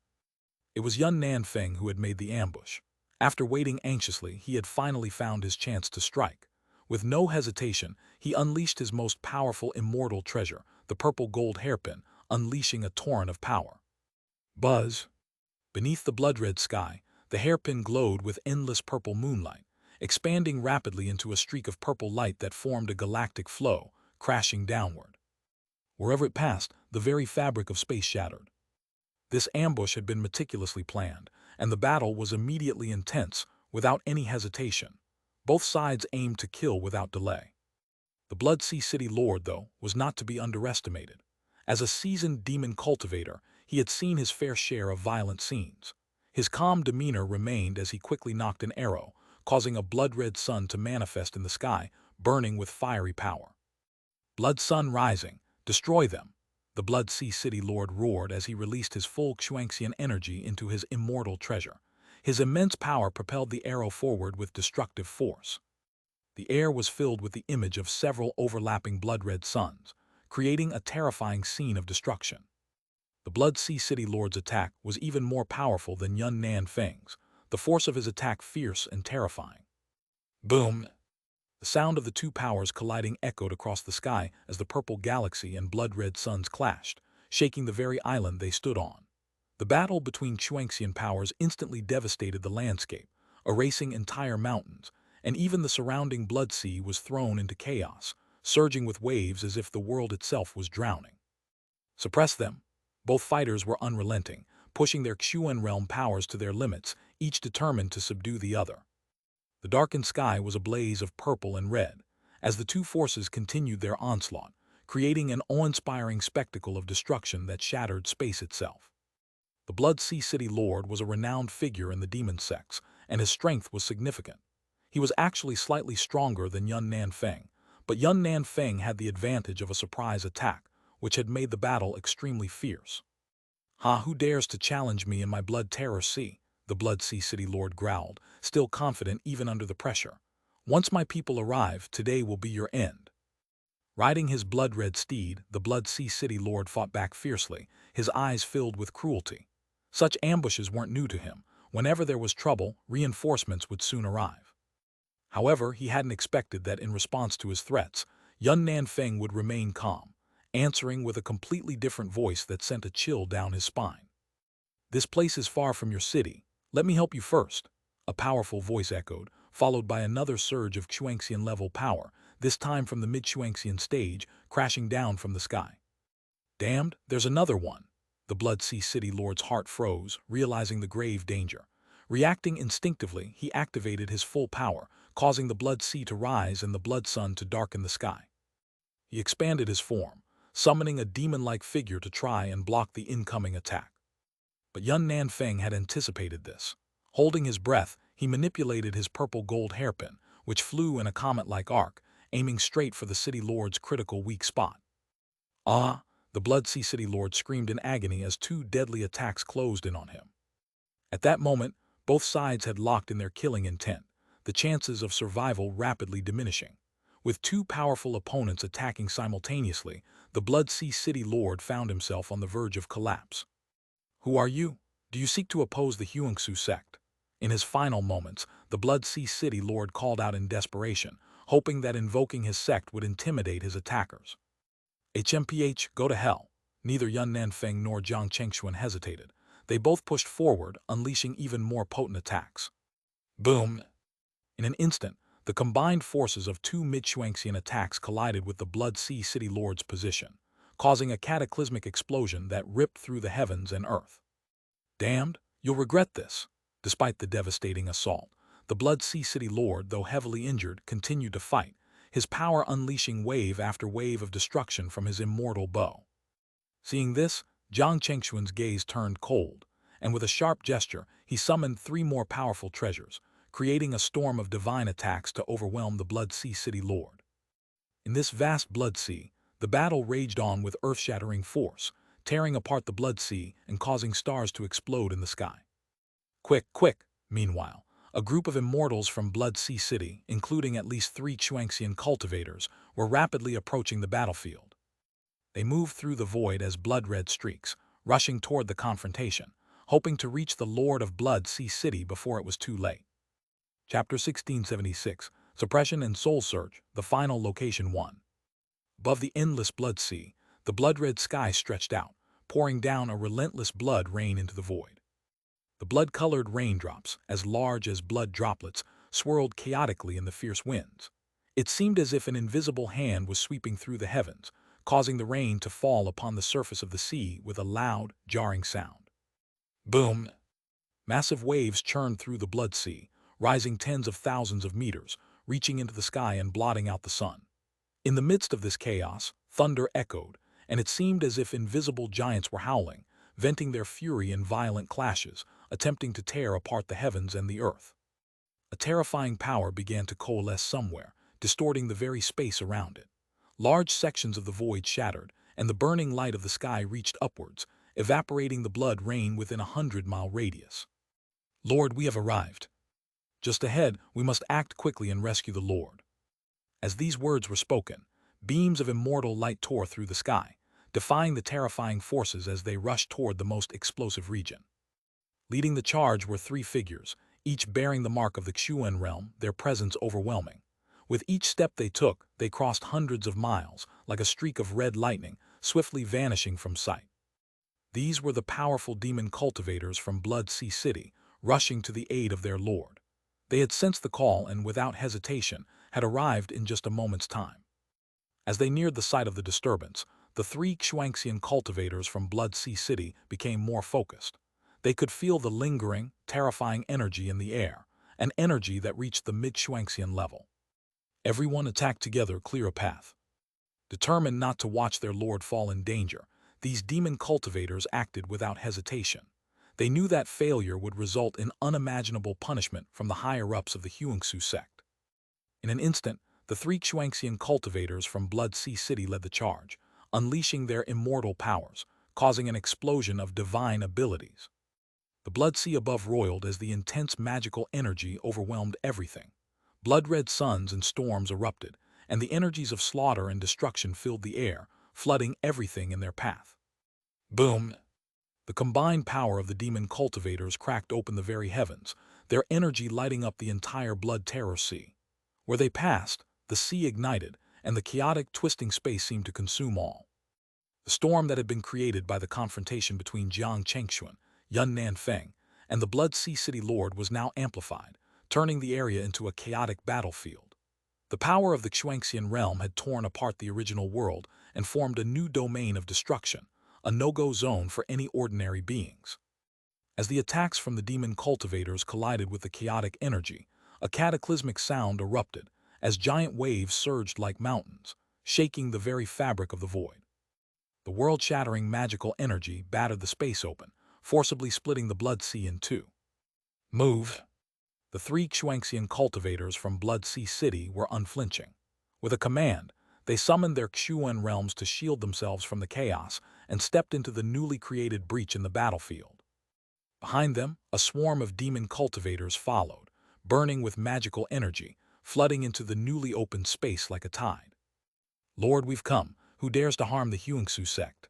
It was Yun Nanfeng who had made the ambush. After waiting anxiously, he had finally found his chance to strike. With no hesitation, he unleashed his most powerful immortal treasure, the purple gold hairpin, unleashing a torrent of power. Buzz! Beneath the blood-red sky, the hairpin glowed with endless purple moonlight, expanding rapidly into a streak of purple light that formed a galactic flow, crashing downward. Wherever it passed, the very fabric of space shattered. This ambush had been meticulously planned, and the battle was immediately intense, without any hesitation. Both sides aimed to kill without delay. The Blood Sea City Lord, though, was not to be underestimated. As a seasoned demon cultivator, he had seen his fair share of violent scenes. His calm demeanor remained as he quickly nocked an arrow, causing a blood-red sun to manifest in the sky, burning with fiery power. "Blood sun rising, destroy them!" the Blood Sea City Lord roared as he released his full Xianxian energy into his immortal treasure. His immense power propelled the arrow forward with destructive force. The air was filled with the image of several overlapping blood-red suns, creating a terrifying scene of destruction. The Blood Sea City Lord's attack was even more powerful than Yun Nanfeng's, the force of his attack fierce and terrifying. Boom! The sound of the two powers colliding echoed across the sky as the purple galaxy and blood-red suns clashed, shaking the very island they stood on. The battle between Xianxian powers instantly devastated the landscape, erasing entire mountains, and even the surrounding Blood Sea was thrown into chaos, surging with waves as if the world itself was drowning. Suppress them! Both fighters were unrelenting, pushing their Xuan realm powers to their limits, each determined to subdue the other. The darkened sky was a blaze of purple and red, as the two forces continued their onslaught, creating an awe-inspiring spectacle of destruction that shattered space itself. The Blood Sea City Lord was a renowned figure in the demon sects, and his strength was significant. He was actually slightly stronger than Yun Nanfeng, but Yun Nanfeng had the advantage of a surprise attack, which had made the battle extremely fierce. "Ha, who dares to challenge me in my Blood Terror Sea?" the Blood Sea City Lord growled, still confident even under the pressure. "Once my people arrive, today will be your end." Riding his blood-red steed, the Blood Sea City Lord fought back fiercely, his eyes filled with cruelty. Such ambushes weren't new to him. Whenever there was trouble, reinforcements would soon arrive. However, he hadn't expected that in response to his threats, Yun Nanfeng would remain calm, answering with a completely different voice that sent a chill down his spine. "This place is far from your city. Let me help you first," a powerful voice echoed, followed by another surge of Xianxian-level power, this time from the mid-Xianxian stage, crashing down from the sky. "Damned, there's another one!" The Blood Sea City Lord's heart froze, realizing the grave danger. Reacting instinctively, he activated his full power, causing the Blood Sea to rise and the Blood Sun to darken the sky. He expanded his form, summoning a demon-like figure to try and block the incoming attack. But Yun Nanfeng had anticipated this. Holding his breath, he manipulated his purple-gold hairpin, which flew in a comet-like arc, aiming straight for the City Lord's critical weak spot. Ah! The Blood Sea City Lord screamed in agony as two deadly attacks closed in on him. At that moment, both sides had locked in their killing intent, the chances of survival rapidly diminishing. With two powerful opponents attacking simultaneously, the Blood Sea City Lord found himself on the verge of collapse. Who are you? Do you seek to oppose the Xianxia sect? In his final moments, the Blood Sea City Lord called out in desperation, hoping that invoking his sect would intimidate his attackers. HMPH, go to hell. Neither Yun Nanfeng nor Jiang Chengxuan hesitated. They both pushed forward, unleashing even more potent attacks. Boom! In an instant, the combined forces of two mid-Xianxian attacks collided with the Blood Sea City Lord's position, causing a cataclysmic explosion that ripped through the heavens and earth. Damned, you'll regret this. Despite the devastating assault, the Blood Sea City Lord, though heavily injured, continued to fight, his power unleashing wave after wave of destruction from his immortal bow. Seeing this, Jiang Chengxuan's gaze turned cold, and with a sharp gesture, he summoned three more powerful treasures, creating a storm of divine attacks to overwhelm the Blood Sea City Lord. In this vast Blood Sea, the battle raged on with earth-shattering force, tearing apart the Blood Sea and causing stars to explode in the sky. Quick, quick! Meanwhile, a group of immortals from Blood Sea City, including at least 3 Xianxian cultivators, were rapidly approaching the battlefield. They moved through the void as blood-red streaks, rushing toward the confrontation, hoping to reach the Lord of Blood Sea City before it was too late. Chapter 1676, Suppression and Soul Search, the final location 1. Above the endless Blood Sea, the blood-red sky stretched out, pouring down a relentless blood rain into the void. The blood-colored raindrops, as large as blood droplets, swirled chaotically in the fierce winds. It seemed as if an invisible hand was sweeping through the heavens, causing the rain to fall upon the surface of the sea with a loud, jarring sound. Boom! Massive waves churned through the Blood Sea, rising tens of thousands of meters, reaching into the sky and blotting out the sun. In the midst of this chaos, thunder echoed, and it seemed as if invisible giants were howling, venting their fury in violent clashes, attempting to tear apart the heavens and the earth. A terrifying power began to coalesce somewhere, distorting the very space around it. Large sections of the void shattered, and the burning light of the sky reached upwards, evaporating the blood rain within a 100-mile radius. Lord, we have arrived. Just ahead, we must act quickly and rescue the Lord. As these words were spoken, beams of immortal light tore through the sky, defying the terrifying forces as they rushed toward the most explosive region. Leading the charge were 3 figures, each bearing the mark of the Xuan realm, their presence overwhelming. With each step they took, they crossed hundreds of miles, like a streak of red lightning, swiftly vanishing from sight. These were the powerful demon cultivators from Blood Sea City, rushing to the aid of their lord. They had sensed the call and, without hesitation, had arrived in just a moment's time. As they neared the site of the disturbance, the 3 Xianxian cultivators from Blood Sea City became more focused. They could feel the lingering, terrifying energy in the air, an energy that reached the mid-Xianxian level. Everyone attacked together, clear a path. Determined not to watch their lord fall in danger, these demon cultivators acted without hesitation. They knew that failure would result in unimaginable punishment from the higher-ups of the Xianxia sect. In an instant, the 3 Xianxian cultivators from Blood Sea City led the charge, unleashing their immortal powers, causing an explosion of divine abilities. The Blood Sea above roiled as the intense magical energy overwhelmed everything. Blood-red suns and storms erupted, and the energies of slaughter and destruction filled the air, flooding everything in their path. Boom! The combined power of the demon cultivators cracked open the very heavens, their energy lighting up the entire blood terror sea. Where they passed, the sea ignited, and the chaotic, twisting space seemed to consume all. The storm that had been created by the confrontation between Jiang Chengxuan, Yun Nanfeng, and the Blood Sea City Lord was now amplified, turning the area into a chaotic battlefield. The power of the Xianxian realm had torn apart the original world and formed a new domain of destruction, a no-go zone for any ordinary beings. As the attacks from the demon cultivators collided with the chaotic energy, a cataclysmic sound erupted as giant waves surged like mountains, shaking the very fabric of the void. The world-shattering magical energy battered the space open, forcibly splitting the Blood Sea in two. Move! The three Xianxian cultivators from Blood Sea City were unflinching. With a command, they summoned their Xuan realms to shield themselves from the chaos and stepped into the newly created breach in the battlefield. Behind them, a swarm of demon cultivators followed, burning with magical energy, flooding into the newly opened space like a tide. Lord, we've come. Who dares to harm the Xianxia sect?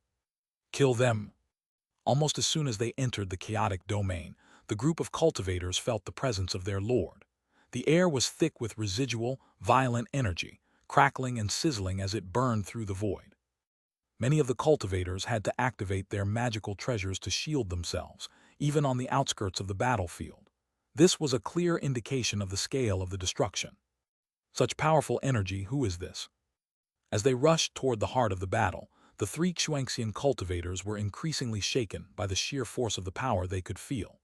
Kill them! Almost as soon as they entered the chaotic domain, the group of cultivators felt the presence of their lord. The air was thick with residual, violent energy, crackling and sizzling as it burned through the void. Many of the cultivators had to activate their magical treasures to shield themselves, even on the outskirts of the battlefield. This was a clear indication of the scale of the destruction. Such powerful energy, who is this? As they rushed toward the heart of the battle, the three Xianxian cultivators were increasingly shaken by the sheer force of the power they could feel.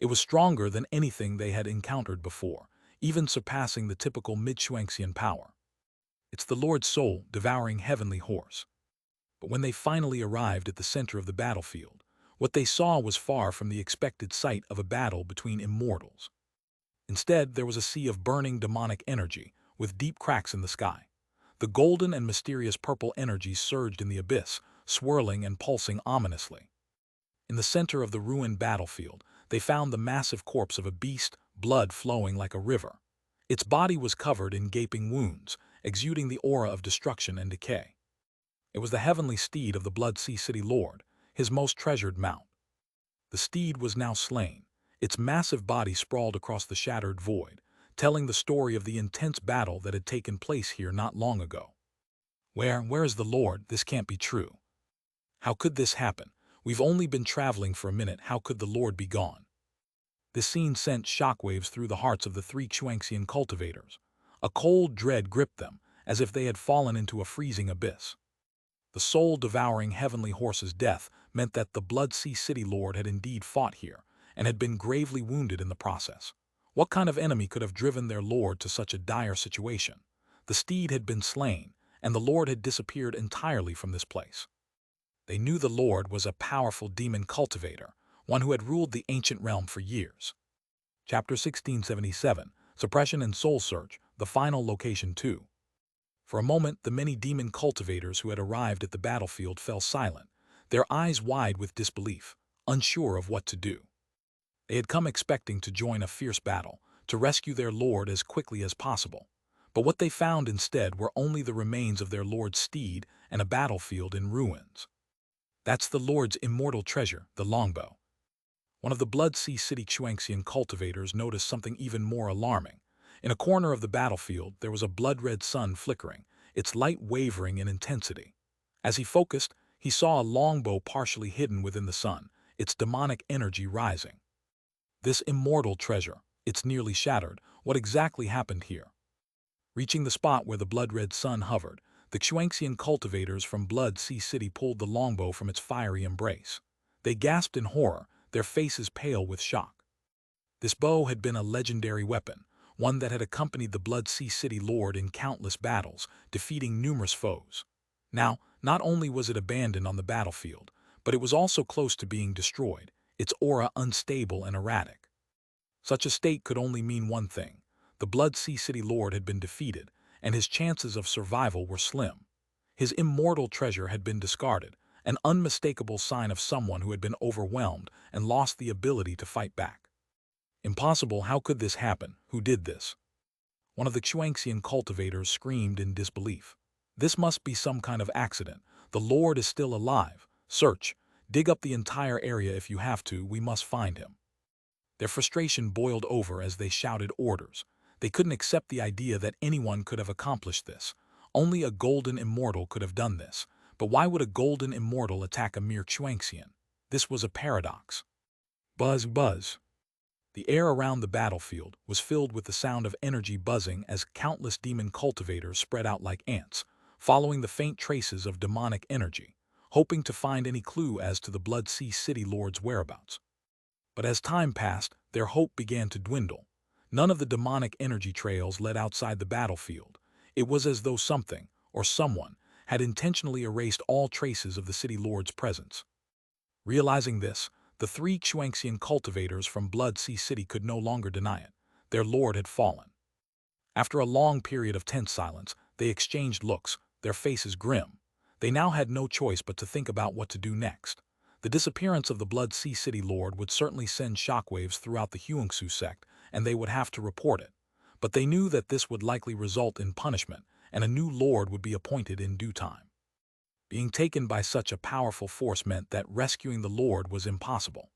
It was stronger than anything they had encountered before, even surpassing the typical mid-Xianxian power. It's the Lord's soul devouring heavenly horse. But when they finally arrived at the center of the battlefield, what they saw was far from the expected sight of a battle between immortals. Instead, there was a sea of burning demonic energy, with deep cracks in the sky. The golden and mysterious purple energies surged in the abyss, swirling and pulsing ominously. In the center of the ruined battlefield, they found the massive corpse of a beast, blood flowing like a river. Its body was covered in gaping wounds, exuding the aura of destruction and decay. It was the heavenly steed of the Blood Sea City Lord, his most treasured mount. The steed was now slain, its massive body sprawled across the shattered void, telling the story of the intense battle that had taken place here not long ago. Where is the Lord? This can't be true. How could this happen? We've only been traveling for a minute. How could the Lord be gone? This scene sent shockwaves through the hearts of the three Xianxian cultivators. A cold dread gripped them, as if they had fallen into a freezing abyss. The soul-devouring heavenly horse's death meant that the Blood Sea City Lord had indeed fought here, and had been gravely wounded in the process. What kind of enemy could have driven their lord to such a dire situation? The steed had been slain, and the lord had disappeared entirely from this place. They knew the lord was a powerful demon cultivator, one who had ruled the ancient realm for years. Chapter 1677, Suppression and Soul Search, the final location 2. For a moment, the many demon cultivators who had arrived at the battlefield fell silent, their eyes wide with disbelief, unsure of what to do. They had come expecting to join a fierce battle, to rescue their lord as quickly as possible. But what they found instead were only the remains of their lord's steed and a battlefield in ruins. That's the lord's immortal treasure, the longbow. One of the Blood Sea City Xianxian cultivators noticed something even more alarming. In a corner of the battlefield, there was a blood-red sun flickering, its light wavering in intensity. As he focused, he saw a longbow partially hidden within the sun, its demonic energy rising. This immortal treasure, it's nearly shattered. What exactly happened here? Reaching the spot where the blood-red sun hovered, the Xianxian cultivators from Blood Sea City pulled the longbow from its fiery embrace. They gasped in horror, their faces pale with shock. This bow had been a legendary weapon, one that had accompanied the Blood Sea City Lord in countless battles, defeating numerous foes. Now, not only was it abandoned on the battlefield, but it was also close to being destroyed, its aura unstable and erratic. Such a state could only mean one thing. The Blood Sea City Lord had been defeated, and his chances of survival were slim. His immortal treasure had been discarded, an unmistakable sign of someone who had been overwhelmed and lost the ability to fight back. Impossible. How could this happen? Who did this? One of the Xianxian cultivators screamed in disbelief. This must be some kind of accident. The Lord is still alive. Search. Dig up the entire area if you have to. We must find him. Their frustration boiled over as they shouted orders. They couldn't accept the idea that anyone could have accomplished this. Only a golden immortal could have done this. But why would a golden immortal attack a mere Xianxian? This was a paradox. Buzz, buzz. The air around the battlefield was filled with the sound of energy buzzing as countless demon cultivators spread out like ants, following the faint traces of demonic energy. hoping to find any clue as to the Blood Sea City Lord's whereabouts. But as time passed, their hope began to dwindle. None of the demonic energy trails led outside the battlefield. It was as though something, or someone, had intentionally erased all traces of the City Lord's presence. Realizing this, the three Xianxian cultivators from Blood Sea City could no longer deny it. Their lord had fallen. After a long period of tense silence, they exchanged looks, their faces grim. They now had no choice but to think about what to do next. The disappearance of the Blood Sea City Lord would certainly send shockwaves throughout the Xianxia sect, and they would have to report it. But they knew that this would likely result in punishment, and a new lord would be appointed in due time. Being taken by such a powerful force meant that rescuing the lord was impossible.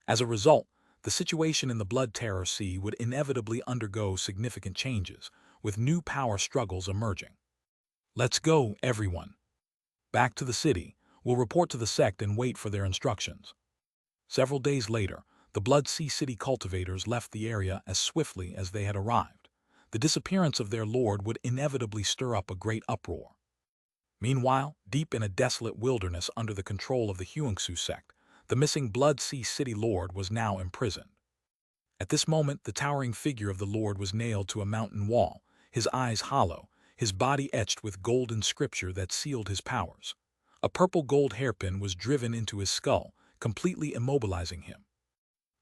As a result, the situation in the Blood Terror Sea would inevitably undergo significant changes, with new power struggles emerging. Let's go, everyone. Back to the city. We'll report to the sect and wait for their instructions. Several days later, the Blood Sea City cultivators left the area as swiftly as they had arrived. The disappearance of their lord would inevitably stir up a great uproar. Meanwhile, deep in a desolate wilderness under the control of the Xianxia sect, the missing Blood Sea City Lord was now imprisoned. At this moment, the towering figure of the Lord was nailed to a mountain wall, his eyes hollow, his body etched with golden scripture that sealed his powers. A purple-gold hairpin was driven into his skull, completely immobilizing him.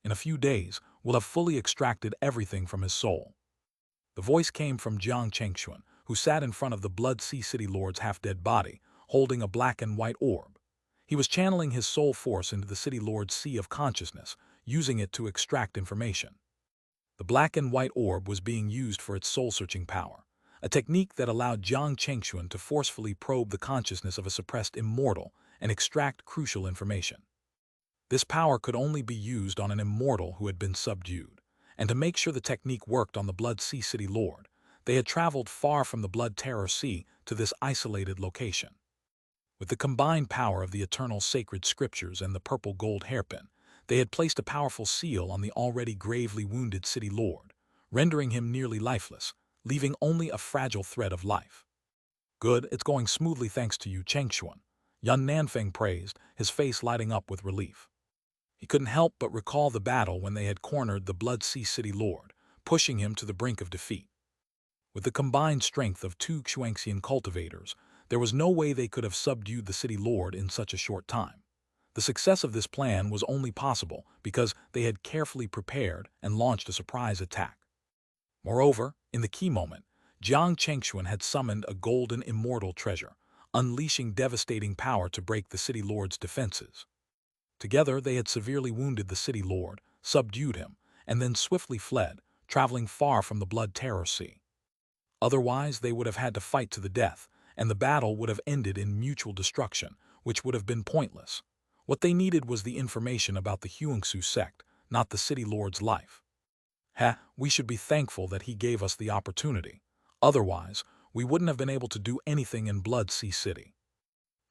In a few days, we'll have fully extracted everything from his soul. The voice came from Jiang Chengxuan, who sat in front of the Blood Sea City Lord's half-dead body, holding a black and white orb. He was channeling his soul force into the City Lord's sea of consciousness, using it to extract information. The black and white orb was being used for its soul-searching power, a technique that allowed Jiang Chengxuan to forcefully probe the consciousness of a suppressed immortal and extract crucial information. This power could only be used on an immortal who had been subdued, and to make sure the technique worked on the Blood Sea City Lord, they had traveled far from the Blood Terror Sea to this isolated location. With the combined power of the eternal sacred scriptures and the purple-gold hairpin, they had placed a powerful seal on the already gravely wounded City Lord, rendering him nearly lifeless, leaving only a fragile thread of life. Good, it's going smoothly thanks to you, Chengxuan, Yun Nanfeng praised, his face lighting up with relief. He couldn't help but recall the battle when they had cornered the Blood Sea City Lord, pushing him to the brink of defeat. With the combined strength of two Xianxian cultivators, there was no way they could have subdued the City Lord in such a short time. The success of this plan was only possible because they had carefully prepared and launched a surprise attack. Moreover, in the key moment, Jiang Chengxuan had summoned a golden immortal treasure, unleashing devastating power to break the City Lord's defenses. Together, they had severely wounded the City Lord, subdued him, and then swiftly fled, traveling far from the Blood Terror Sea. Otherwise, they would have had to fight to the death, and the battle would have ended in mutual destruction, which would have been pointless. What they needed was the information about the Xianxia sect, not the City Lord's life. We should be thankful that he gave us the opportunity. Otherwise, we wouldn't have been able to do anything in Blood Sea City.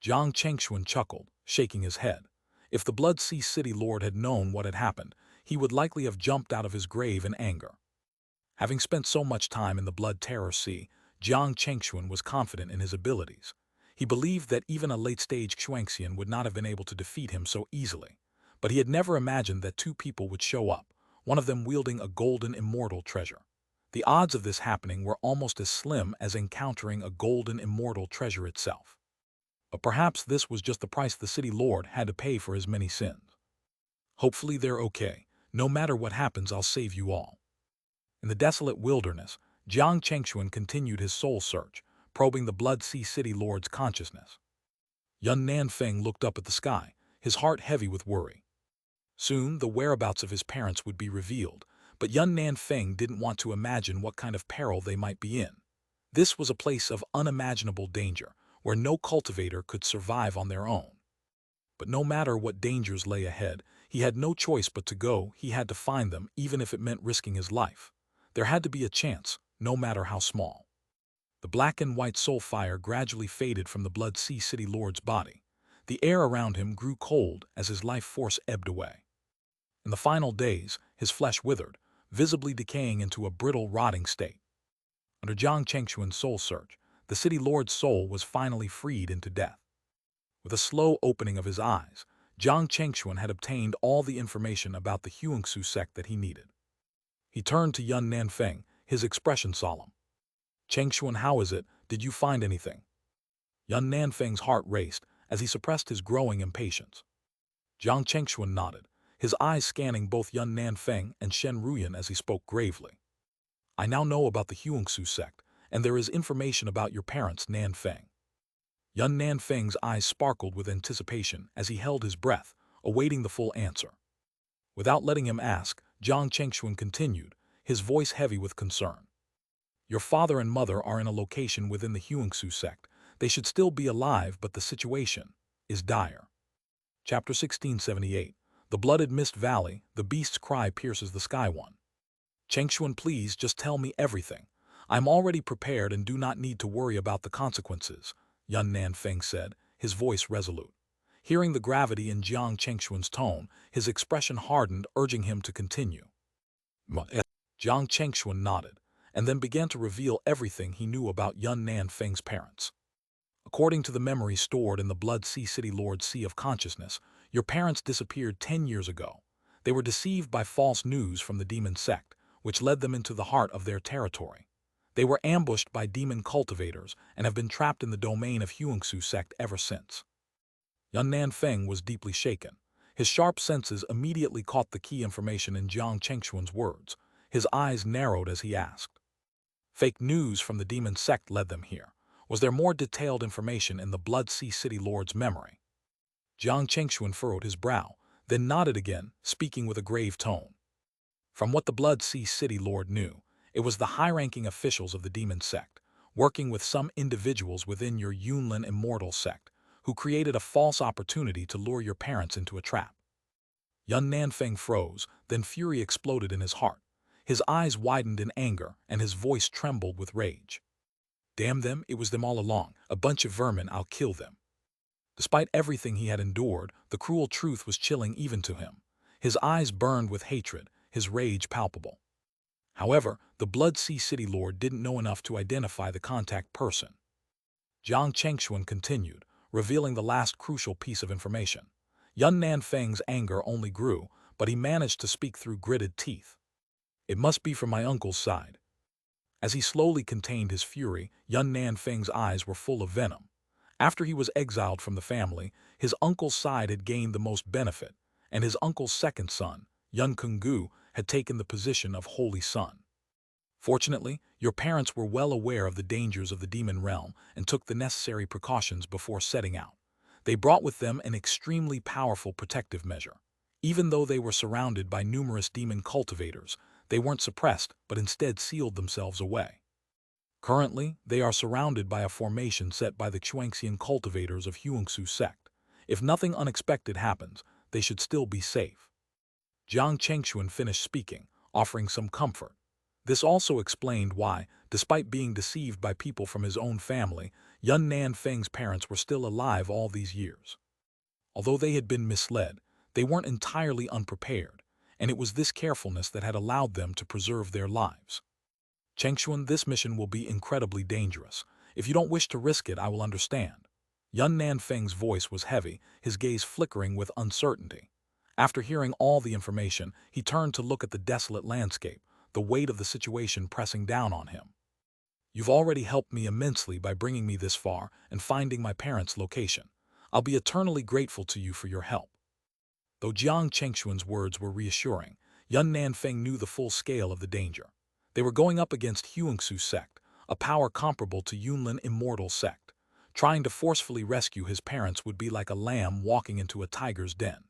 Jiang Chengxuan chuckled, shaking his head. If the Blood Sea City Lord had known what had happened, he would likely have jumped out of his grave in anger. Having spent so much time in the Blood Terror Sea, Jiang Chengxuan was confident in his abilities. He believed that even a late-stage Xianxian would not have been able to defeat him so easily. But he had never imagined that two people would show up, one of them wielding a golden immortal treasure. The odds of this happening were almost as slim as encountering a golden immortal treasure itself. But perhaps this was just the price the City Lord had to pay for his many sins. Hopefully they're okay. No matter what happens, I'll save you all. In the desolate wilderness, Jiang Chengxuan continued his soul search, probing the Blood Sea City Lord's consciousness. Yun Nanfeng looked up at the sky, his heart heavy with worry. Soon, the whereabouts of his parents would be revealed, but Yun Nanfeng didn't want to imagine what kind of peril they might be in. This was a place of unimaginable danger, where no cultivator could survive on their own. But no matter what dangers lay ahead, he had no choice but to go. He had to find them, even if it meant risking his life. There had to be a chance, no matter how small. The black and white soul fire gradually faded from the Blood Sea City Lord's body. The air around him grew cold as his life force ebbed away. In the final days, his flesh withered, visibly decaying into a brittle, rotting state. Under Jiang Chengxuan's soul search, the City Lord's soul was finally freed into death. With a slow opening of his eyes, Jiang Chengxuan had obtained all the information about the Xianxia sect that he needed. He turned to Yun Nanfeng, his expression solemn. "Chengxuan, how is it? Did you find anything?" Yun Nanfeng's heart raced as he suppressed his growing impatience. Jiang Chengxuan nodded, his eyes scanning both Yun Nanfeng and Shen Ruyan as he spoke gravely. "I now know about the Xianxia sect, and there is information about your parents, Nanfeng." Yun Nanfeng's eyes sparkled with anticipation as he held his breath, awaiting the full answer. Without letting him ask, Jiang Chengxuan continued, his voice heavy with concern. "Your father and mother are in a location within the Xianxia sect. They should still be alive, but the situation is dire." Chapter 1678. The Blooded Mist Valley, the beast's cry pierces the sky. One. "Chengxuan, please just tell me everything. I'm already prepared and do not need to worry about the consequences," Yun Nanfeng said, his voice resolute. Hearing the gravity in Jiang Chengxuan's tone, his expression hardened, urging him to continue. Jiang Chengxuan nodded, and then began to reveal everything he knew about Yun Nanfeng's parents. "According to the memory stored in the Blood Sea City Lord's Sea of Consciousness, your parents disappeared 10 years ago. They were deceived by false news from the demon sect, which led them into the heart of their territory. They were ambushed by demon cultivators and have been trapped in the domain of Xianxia sect ever since." Yun Nanfeng was deeply shaken. His sharp senses immediately caught the key information in Jiang Chengxuan's words. His eyes narrowed as he asked, "Fake news from the demon sect led them here. Was there more detailed information in the Blood Sea City Lord's memory?" Jiang Chengxuan furrowed his brow, then nodded again, speaking with a grave tone. "From what the Blood Sea City Lord knew, it was the high-ranking officials of the demon sect, working with some individuals within your Yunlin immortal sect, who created a false opportunity to lure your parents into a trap." Yun Nanfeng froze, then fury exploded in his heart. His eyes widened in anger, and his voice trembled with rage. "Damn them, it was them all along. A bunch of vermin, I'll kill them." Despite everything he had endured, the cruel truth was chilling even to him. His eyes burned with hatred, his rage palpable. However, the Blood Sea City Lord didn't know enough to identify the contact person. Jiang Chengxuan continued, revealing the last crucial piece of information. Yun Nanfeng's anger only grew, but he managed to speak through gritted teeth. "It must be from my uncle's side." As he slowly contained his fury, Yun Nanfeng's eyes were full of venom. After he was exiled from the family, his uncle's side had gained the most benefit, and his uncle's second son, Yun Kunggu, had taken the position of Holy Son. Fortunately, your parents were well aware of the dangers of the demon realm and took the necessary precautions before setting out. They brought with them an extremely powerful protective measure. Even though they were surrounded by numerous demon cultivators, they weren't suppressed but instead sealed themselves away. Currently, they are surrounded by a formation set by the Xianxian cultivators of Xianxia sect. If nothing unexpected happens, they should still be safe. Jiang Chengxuan finished speaking, offering some comfort. This also explained why, despite being deceived by people from his own family, Yun Nanfeng's parents were still alive all these years. Although they had been misled, they weren't entirely unprepared, and it was this carefulness that had allowed them to preserve their lives. "Chengxuan, this mission will be incredibly dangerous. If you don't wish to risk it, I will understand." Yun Nanfeng's voice was heavy, his gaze flickering with uncertainty. After hearing all the information, he turned to look at the desolate landscape, the weight of the situation pressing down on him. "You've already helped me immensely by bringing me this far and finding my parents' location. I'll be eternally grateful to you for your help." Though Jiang Chengxuan's words were reassuring, Yun Nanfeng knew the full scale of the danger. They were going up against Xianxia sect, a power comparable to Yunlin immortal sect. Trying to forcefully rescue his parents would be like a lamb walking into a tiger's den.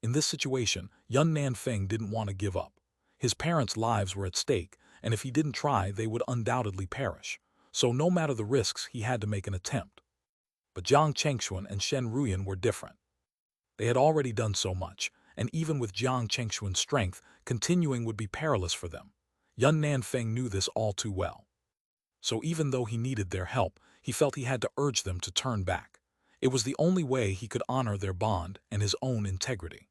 In this situation, Yun Nanfeng didn't want to give up. His parents' lives were at stake, and if he didn't try, they would undoubtedly perish. So no matter the risks, he had to make an attempt. But Jiang Chengxuan and Shen Ruyan were different. They had already done so much, and even with Jiang Chengxuan's strength, continuing would be perilous for them. Yun Nanfeng knew this all too well. So even though he needed their help, he felt he had to urge them to turn back. It was the only way he could honor their bond and his own integrity.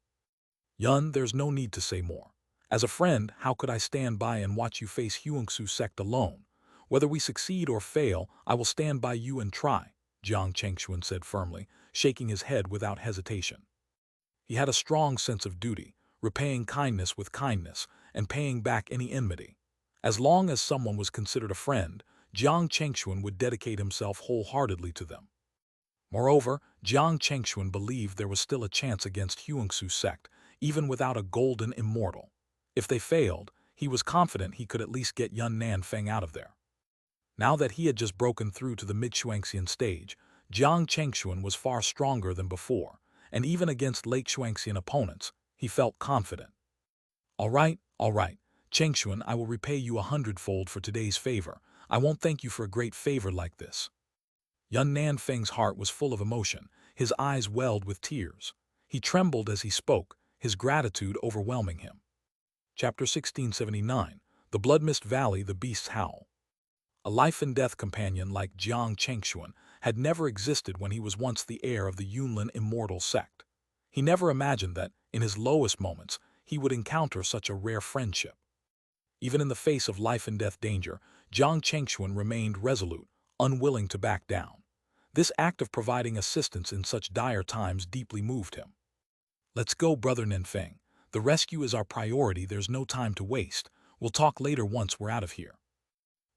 "Yun, there's no need to say more. As a friend, how could I stand by and watch you face Xianxia sect alone? Whether we succeed or fail, I will stand by you and try," Jiang Chengxuan said firmly, shaking his head without hesitation. He had a strong sense of duty, repaying kindness with kindness and paying back any enmity. As long as someone was considered a friend, Jiang Chengxuan would dedicate himself wholeheartedly to them. Moreover, Jiang Chengxuan believed there was still a chance against Xianxia's sect, even without a golden immortal. If they failed, he was confident he could at least get Yun Nanfeng out of there. Now that he had just broken through to the mid-Shuangxian stage, Jiang Chengxuan was far stronger than before, and even against late Shuangxian opponents, he felt confident. All right, Chengxuan, I will repay you 100-fold for today's favor. I won't thank you for a great favor like this. Yun Nanfeng's heart was full of emotion, his eyes welled with tears. He trembled as he spoke, his gratitude overwhelming him. Chapter 1679, The Blood Mist Valley, the Beast's Howl. A life-and-death companion like Jiang Chengxuan had never existed when he was once the heir of the Yunlin immortal sect. He never imagined that, in his lowest moments, he would encounter such a rare friendship. Even in the face of life-and-death danger, Jiang Chengxuan remained resolute, unwilling to back down. This act of providing assistance in such dire times deeply moved him. Let's go, Brother Nanfeng. The rescue is our priority, there's no time to waste. We'll talk later once we're out of here.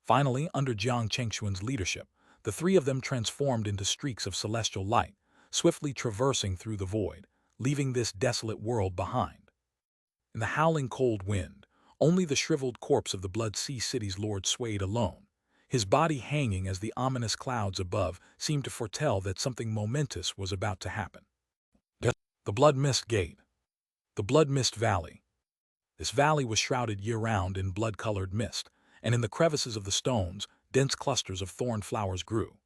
Finally, under Jiang Chengxuan's leadership, the three of them transformed into streaks of celestial light, swiftly traversing through the void, leaving this desolate world behind. In the howling cold wind, only the shriveled corpse of the Blood Sea City's lord swayed alone, his body hanging as the ominous clouds above seemed to foretell that something momentous was about to happen. The Blood Mist Gate. The Blood Mist Valley. This valley was shrouded year-round in blood-colored mist, and in the crevices of the stones, dense clusters of thorn flowers grew.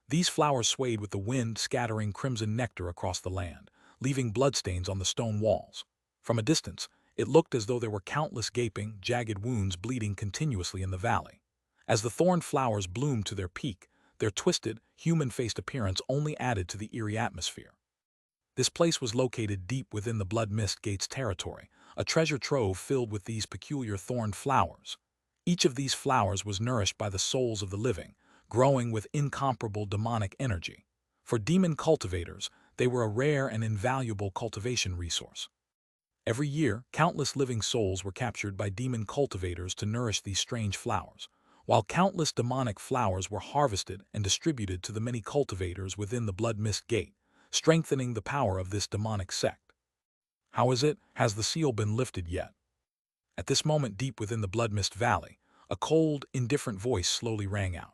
These flowers swayed with the wind, scattering crimson nectar across the land, leaving bloodstains on the stone walls. From a distance, it looked as though there were countless gaping, jagged wounds bleeding continuously in the valley. As the thorn flowers bloomed to their peak, their twisted, human-faced appearance only added to the eerie atmosphere. This place was located deep within the Blood Mist Gate's territory, a treasure trove filled with these peculiar thorn flowers. Each of these flowers was nourished by the souls of the living, growing with incomparable demonic energy. For demon cultivators, they were a rare and invaluable cultivation resource. Every year, countless living souls were captured by demon cultivators to nourish these strange flowers, while countless demonic flowers were harvested and distributed to the many cultivators within the Blood Mist Gate, strengthening the power of this demonic sect. How is it? Has the seal been lifted yet? At this moment, deep within the Blood Mist Valley, a cold, indifferent voice slowly rang out.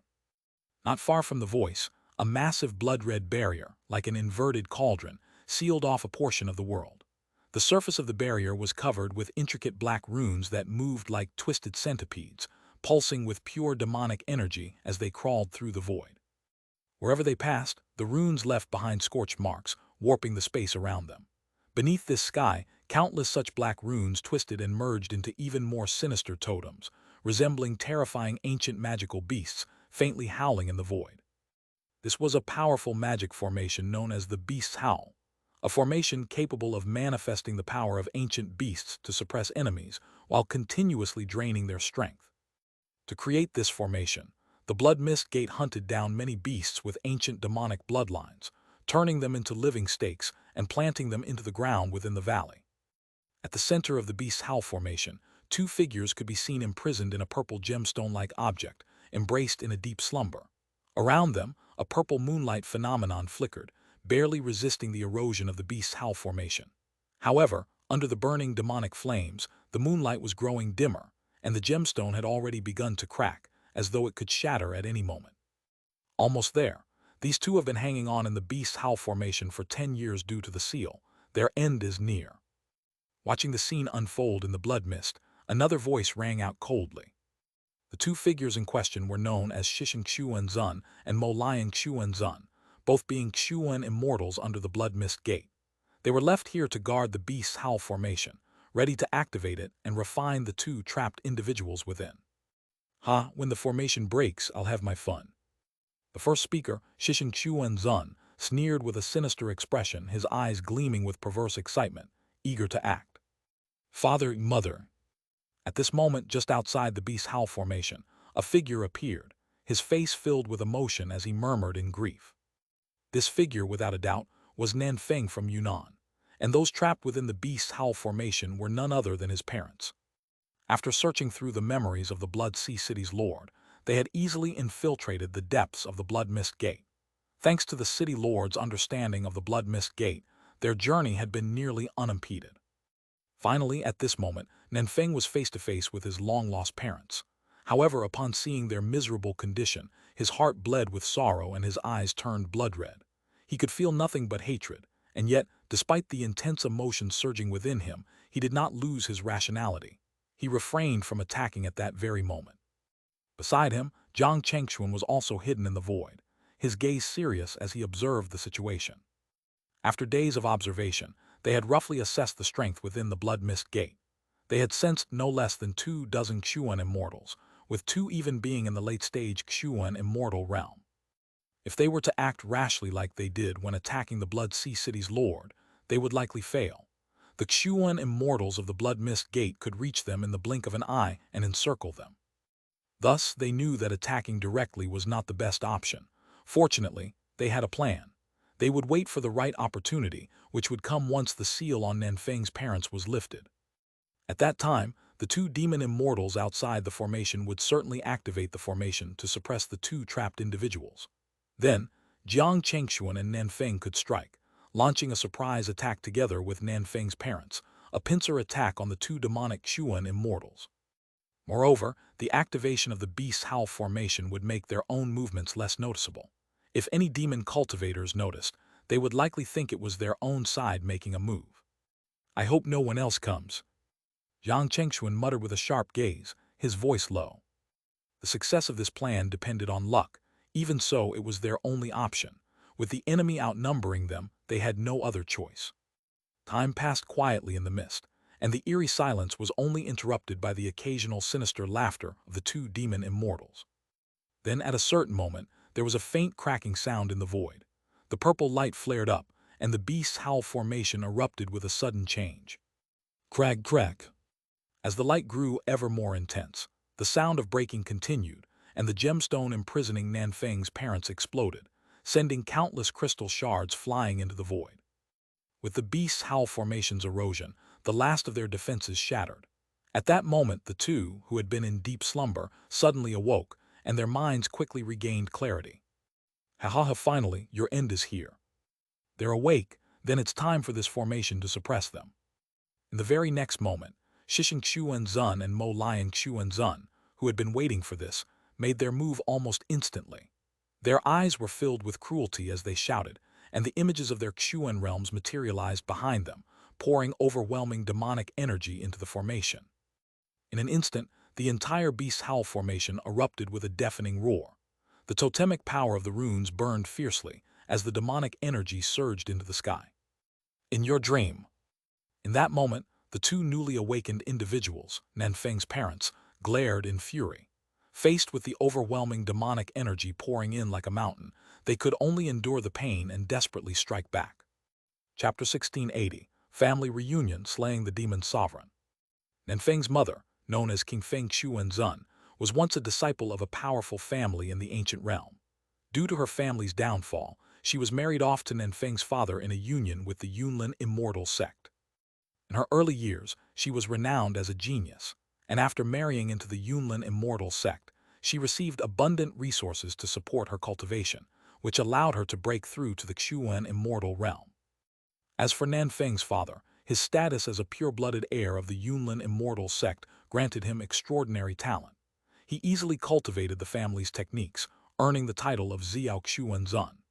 Not far from the voice, a massive blood-red barrier, like an inverted cauldron, sealed off a portion of the world. The surface of the barrier was covered with intricate black runes that moved like twisted centipedes, pulsing with pure demonic energy as they crawled through the void. Wherever they passed, the runes left behind scorched marks, warping the space around them. Beneath this sky, countless such black runes twisted and merged into even more sinister totems, resembling terrifying ancient magical beasts, faintly howling in the void. This was a powerful magic formation known as the Beast's Howl, a formation capable of manifesting the power of ancient beasts to suppress enemies while continuously draining their strength. To create this formation, the Blood Mist Gate hunted down many beasts with ancient demonic bloodlines, turning them into living stakes and planting them into the ground within the valley. At the center of the Beast's Howl formation, two figures could be seen imprisoned in a purple gemstone-like object, embraced in a deep slumber. Around them, a purple moonlight phenomenon flickered, barely resisting the erosion of the Beast's Howl formation. However, under the burning demonic flames, the moonlight was growing dimmer, and the gemstone had already begun to crack, as though it could shatter at any moment. Almost there. These two have been hanging on in the Beast's Howl formation for 10 years due to the seal. Their end is near. Watching the scene unfold in the blood mist, another voice rang out coldly. The two figures in question were known as Xianxia Zun and Lianxia Zun, both being Xuan immortals under the Blood Mist Gate. They were left here to guard the Beast's Howl formation, ready to activate it and refine the two trapped individuals within. When the formation breaks, I'll have my fun. The first speaker, Xianxia Zun, sneered with a sinister expression, his eyes gleaming with perverse excitement, eager to act. Father, mother. At this moment, just outside the Beast's Howl formation, a figure appeared, his face filled with emotion as he murmured in grief. This figure, without a doubt, was Nanfeng from Yunnan, and those trapped within the Beast's Howl formation were none other than his parents. After searching through the memories of the Blood Sea City's lord, they had easily infiltrated the depths of the Blood Mist Gate. Thanks to the city lord's understanding of the Blood Mist Gate, their journey had been nearly unimpeded. Finally, at this moment, Nanfeng was face to face with his long-lost parents. However, upon seeing their miserable condition, his heart bled with sorrow and his eyes turned blood-red. He could feel nothing but hatred, and yet, despite the intense emotion surging within him, he did not lose his rationality. He refrained from attacking at that very moment. Beside him, Jiang Chengxuan was also hidden in the void, his gaze serious as he observed the situation. After days of observation, they had roughly assessed the strength within the Blood Mist Gate. They had sensed no less than 24 Xuan immortals, with 2 even being in the late-stage Xuan immortal realm. If they were to act rashly like they did when attacking the Blood Sea City's lord, they would likely fail. The Xuan immortals of the Blood Mist Gate could reach them in the blink of an eye and encircle them. Thus, they knew that attacking directly was not the best option. Fortunately, they had a plan. They would wait for the right opportunity, which would come once the seal on Nanfeng's parents was lifted. At that time, the 2 demon immortals outside the formation would certainly activate the formation to suppress the 2 trapped individuals. Then, Jiang Chengxuan and Nanfeng could strike, launching a surprise attack together with Nanfeng's parents, a pincer attack on the 2 demonic Xuan immortals. Moreover, the activation of the Beast's Howl formation would make their own movements less noticeable. If any demon cultivators noticed, they would likely think it was their own side making a move. "I hope no one else comes," Jiang Chengxuan muttered with a sharp gaze, his voice low. The success of this plan depended on luck. Even so, it was their only option. With the enemy outnumbering them, they had no other choice. Time passed quietly in the mist, and the eerie silence was only interrupted by the occasional sinister laughter of the 2 demon immortals. Then, at a certain moment, there was a faint cracking sound in the void. The purple light flared up, and the Beast's Howl formation erupted with a sudden change. Crack, crack. As the light grew ever more intense, the sound of breaking continued, and the gemstone imprisoning Nanfeng's parents exploded, sending countless crystal shards flying into the void. With the Beast's Howl formation's erosion, the last of their defenses shattered. At that moment, the 2, who had been in deep slumber, suddenly awoke, and their minds quickly regained clarity. "Ha ha ha, finally, your end is here." They're awake, then it's time for this formation to suppress them. In the very next moment, Shishing Xuanzun and Mo Lion Xuanzun, who had been waiting for this, made their move almost instantly. Their eyes were filled with cruelty as they shouted, and the images of their Xuan realms materialized behind them, pouring overwhelming demonic energy into the formation. In an instant, the entire Beast's Howl formation erupted with a deafening roar. The totemic power of the runes burned fiercely as the demonic energy surged into the sky. "In your dream." In that moment, the 2 newly awakened individuals, Nanfeng's parents, glared in fury. Faced with the overwhelming demonic energy pouring in like a mountain, they could only endure the pain and desperately strike back. Chapter 1680, Family Reunion Slaying the Demon Sovereign. Nanfeng's mother, known as King Feng Xuanzun, was once a disciple of a powerful family in the ancient realm. Due to her family's downfall, she was married off to Nanfeng's father in a union with the Yunlin immortal sect. In her early years, she was renowned as a genius, and after marrying into the Yunlin immortal sect, she received abundant resources to support her cultivation, which allowed her to break through to the Xuan immortal realm. As for Nanfeng's father, his status as a pure-blooded heir of the Yunlin immortal sect granted him extraordinary talent. He easily cultivated the family's techniques, earning the title of Xiao Xuanzun.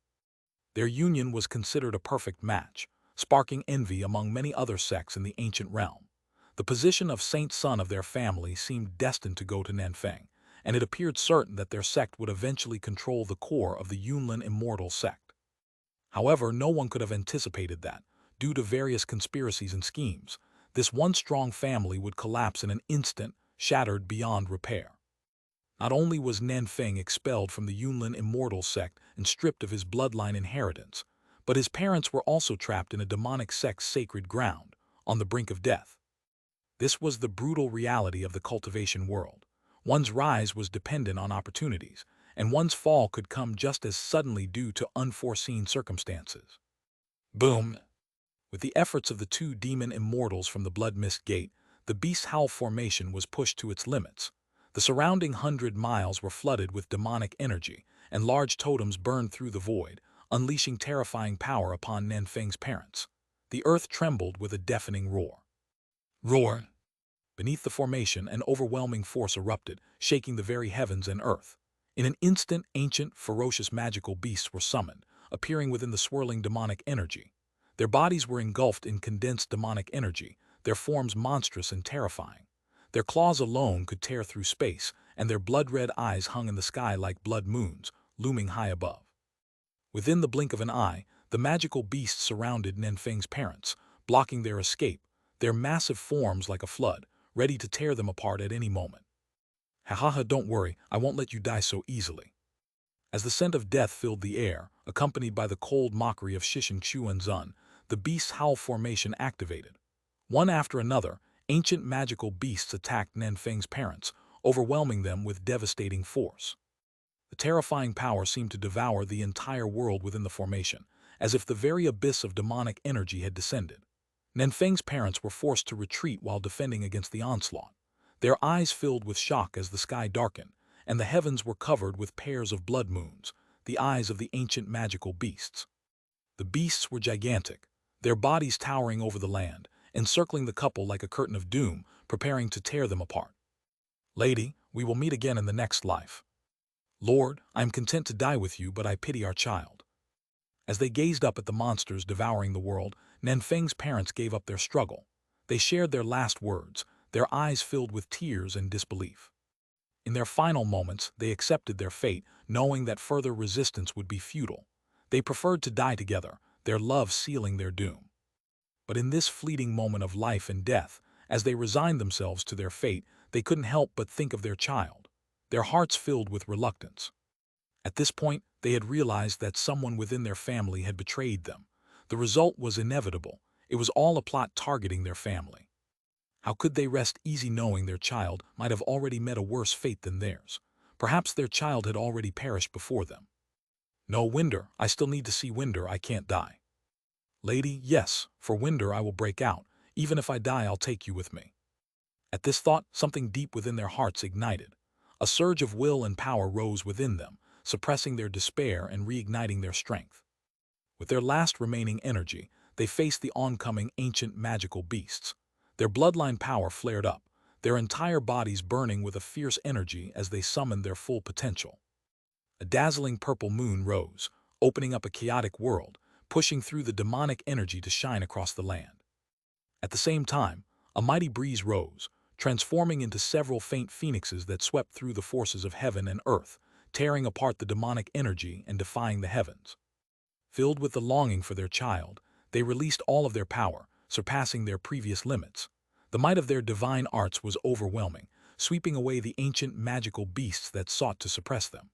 Their union was considered a perfect match, sparking envy among many other sects in the ancient realm. The position of saint son of their family seemed destined to go to Nanfeng, and it appeared certain that their sect would eventually control the core of the Yunlin immortal sect. However, no one could have anticipated that, due to various conspiracies and schemes, this once strong family would collapse in an instant, shattered beyond repair. Not only was Nanfeng expelled from the Yunlin immortal sect and stripped of his bloodline inheritance, but his parents were also trapped in a demonic sect's sacred ground, on the brink of death. This was the brutal reality of the cultivation world. One's rise was dependent on opportunities, and one's fall could come just as suddenly due to unforeseen circumstances. Boom! With the efforts of the two demon immortals from the Blood Mist Gate, the Beast's Howl formation was pushed to its limits. The surrounding 100 miles were flooded with demonic energy, and large totems burned through the void, unleashing terrifying power upon Nanfeng's parents. The earth trembled with a deafening roar. Roar! Beneath the formation, an overwhelming force erupted, shaking the very heavens and earth. In an instant, ancient, ferocious magical beasts were summoned, appearing within the swirling demonic energy. Their bodies were engulfed in condensed demonic energy, their forms monstrous and terrifying. Their claws alone could tear through space, and their blood-red eyes hung in the sky like blood moons, looming high above. Within the blink of an eye, the magical beasts surrounded Nanfeng's parents, blocking their escape, their massive forms like a flood, ready to tear them apart at any moment. Ha, don't worry, I won't let you die so easily. As the scent of death filled the air, accompanied by the cold mockery of Xianxia, the beast's howl formation activated. One after another, ancient magical beasts attacked Nanfeng's parents, overwhelming them with devastating force. The terrifying power seemed to devour the entire world within the formation, as if the very abyss of demonic energy had descended. Nanfeng's parents were forced to retreat while defending against the onslaught. Their eyes filled with shock as the sky darkened, and the heavens were covered with pairs of blood moons, the eyes of the ancient magical beasts. The beasts were gigantic, their bodies towering over the land, encircling the couple like a curtain of doom, preparing to tear them apart. Lady, we will meet again in the next life. Lord, I am content to die with you, but I pity our child. As they gazed up at the monsters devouring the world, Nanfeng's parents gave up their struggle. They shared their last words, their eyes filled with tears and disbelief. In their final moments, they accepted their fate, knowing that further resistance would be futile. They preferred to die together, their love sealing their doom. But in this fleeting moment of life and death, as they resigned themselves to their fate, they couldn't help but think of their child, their hearts filled with reluctance. At this point, they had realized that someone within their family had betrayed them. The result was inevitable. It was all a plot targeting their family. How could they rest easy knowing their child might have already met a worse fate than theirs? Perhaps their child had already perished before them. No, Winder, I still need to see Winder, I can't die. Lady, yes, for Winder I will break out. Even if I die, I'll take you with me. At this thought, something deep within their hearts ignited. A surge of will and power rose within them, suppressing their despair and reigniting their strength. With their last remaining energy, they faced the oncoming ancient magical beasts. Their bloodline power flared up, their entire bodies burning with a fierce energy as they summoned their full potential. A dazzling purple moon rose, opening up a chaotic world, pushing through the demonic energy to shine across the land. At the same time, a mighty breeze rose, transforming into several faint phoenixes that swept through the forces of heaven and earth, tearing apart the demonic energy and defying the heavens. Filled with the longing for their child, they released all of their power, surpassing their previous limits. The might of their divine arts was overwhelming, sweeping away the ancient magical beasts that sought to suppress them.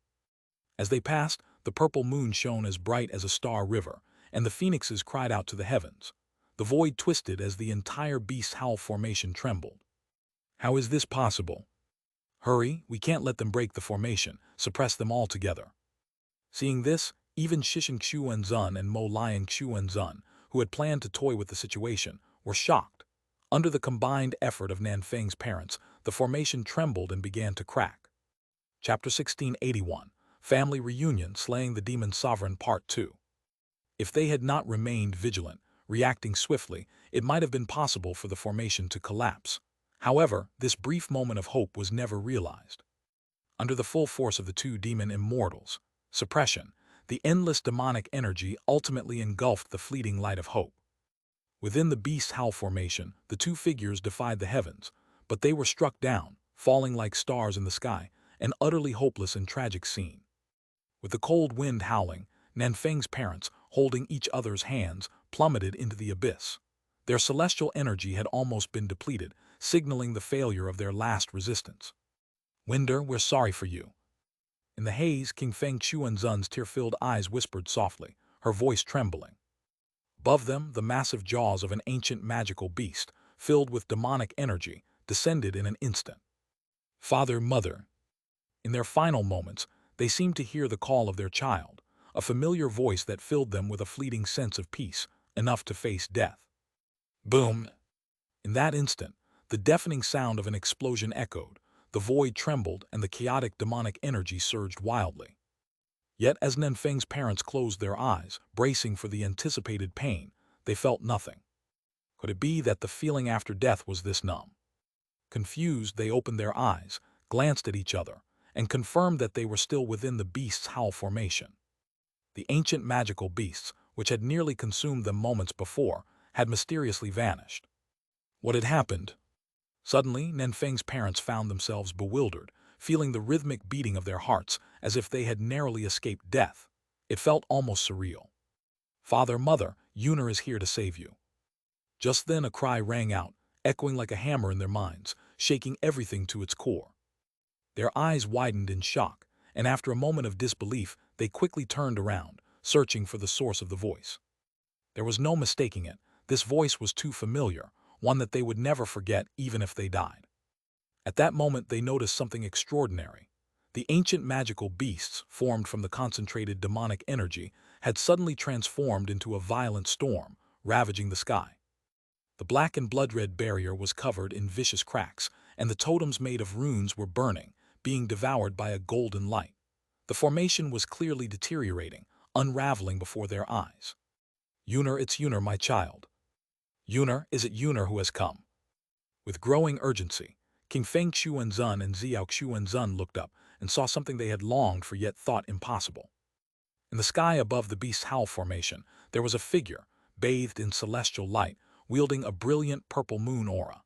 As they passed, the purple moon shone as bright as a star river, and the phoenixes cried out to the heavens. The void twisted as the entire beast's howl formation trembled. How is this possible? Hurry, we can't let them break the formation, suppress them all together. Seeing this, even Xianxia and Mo Lion Xuanzun, who had planned to toy with the situation, were shocked. Under the combined effort of Nanfeng's parents, the formation trembled and began to crack. Chapter 1681, Family Reunion, Slaying the Demon Sovereign Part 2. If they had not remained vigilant, reacting swiftly, it might have been possible for the formation to collapse. However, this brief moment of hope was never realized. Under the full force of the two demon immortals, suppression, the endless demonic energy ultimately engulfed the fleeting light of hope. Within the beast's howl formation, the two figures defied the heavens, but they were struck down, falling like stars in the sky, an utterly hopeless and tragic scene. With the cold wind howling, Nanfeng's parents, holding each other's hands, plummeted into the abyss. Their celestial energy had almost been depleted, signaling the failure of their last resistance. Winder, we're sorry for you. In the haze, King Feng Xuanzun's tear-filled eyes whispered softly, her voice trembling. Above them, the massive jaws of an ancient magical beast, filled with demonic energy, descended in an instant. Father, Mother. In their final moments, They seemed to hear the call of their child, a familiar voice that filled them with a fleeting sense of peace, enough to face death. Boom! In that instant, the deafening sound of an explosion echoed, the void trembled, and the chaotic demonic energy surged wildly. Yet as Nenfeng's parents closed their eyes, bracing for the anticipated pain, they felt nothing. Could it be that the feeling after death was this numb? Confused, they opened their eyes, glanced at each other, and confirmed that they were still within the beast's howl formation. The ancient magical beasts, which had nearly consumed them moments before, had mysteriously vanished. What had happened? Suddenly, Nenfeng's parents found themselves bewildered, feeling the rhythmic beating of their hearts as if they had narrowly escaped death. It felt almost surreal. "Father, Mother, Yunar is here to save you." Just then a cry rang out, echoing like a hammer in their minds, shaking everything to its core. Their eyes widened in shock, and after a moment of disbelief, they quickly turned around, searching for the source of the voice. There was no mistaking it. This voice was too familiar, one that they would never forget even if they died. At that moment they noticed something extraordinary. The ancient magical beasts, formed from the concentrated demonic energy, had suddenly transformed into a violent storm, ravaging the sky. The black and blood-red barrier was covered in vicious cracks, and the totems made of runes were burning, being devoured by a golden light. The formation was clearly deteriorating, unraveling before their eyes. "Yunar, it's Yunar, my child. Yunar, is it Yunar who has come?" With growing urgency, King Feng Xuanzun and Xiao Xuanzun looked up and saw something they had longed for yet thought impossible. In the sky above the beast's howl formation, there was a figure, bathed in celestial light, wielding a brilliant purple moon aura.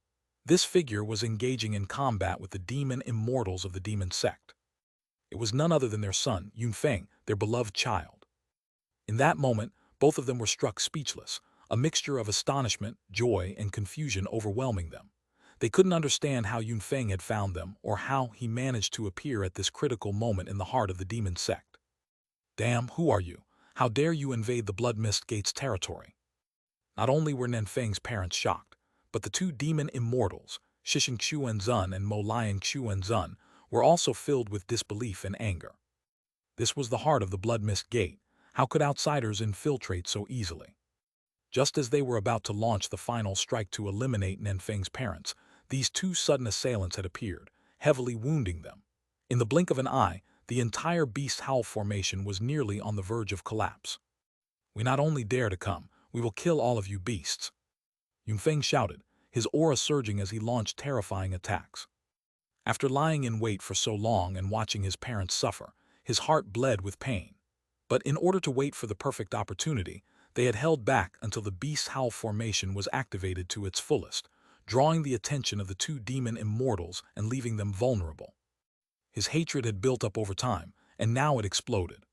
This figure was engaging in combat with the demon immortals of the demon sect. It was none other than their son, Yunfeng, their beloved child. In that moment, both of them were struck speechless, a mixture of astonishment, joy, and confusion overwhelming them. They couldn't understand how Yunfeng had found them or how he managed to appear at this critical moment in the heart of the demon sect. "Damn, who are you? How dare you invade the Blood Mist Gate's territory?" Not only were Nenfeng's parents shocked, but the two demon immortals, Shisheng Xuanzun and Mo Lion Xuanzun, were also filled with disbelief and anger. This was the heart of the Blood Mist Gate. How could outsiders infiltrate so easily? Just as they were about to launch the final strike to eliminate Nenfeng's parents, these two sudden assailants had appeared, heavily wounding them. In the blink of an eye, the entire beast howl formation was nearly on the verge of collapse. "We not only dare to come, we will kill all of you beasts," Yunfeng shouted, his aura surging as he launched terrifying attacks. After lying in wait for so long and watching his parents suffer, his heart bled with pain. But in order to wait for the perfect opportunity, they had held back until the beast's howl formation was activated to its fullest, drawing the attention of the two demon immortals and leaving them vulnerable. His hatred had built up over time, and now it exploded.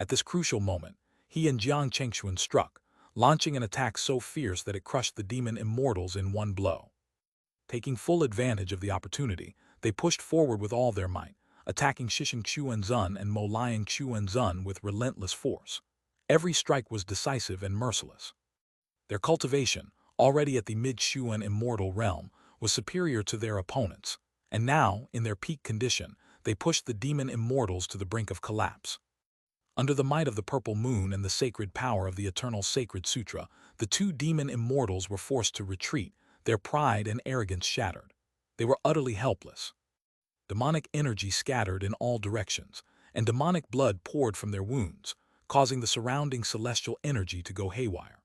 At this crucial moment, he and Jiang Chengxuan struck, launching an attack so fierce that it crushed the demon immortals in one blow. Taking full advantage of the opportunity, they pushed forward with all their might, attacking Shisheng Xuanzun and Mo Lion Xuanzun with relentless force. Every strike was decisive and merciless. Their cultivation, already at the mid-Xuan immortal realm, was superior to their opponents, and now, in their peak condition, they pushed the demon immortals to the brink of collapse. Under the might of the purple moon and the sacred power of the eternal sacred sutra, the two demon immortals were forced to retreat, their pride and arrogance shattered. They were utterly helpless. Demonic energy scattered in all directions, and demonic blood poured from their wounds, causing the surrounding celestial energy to go haywire.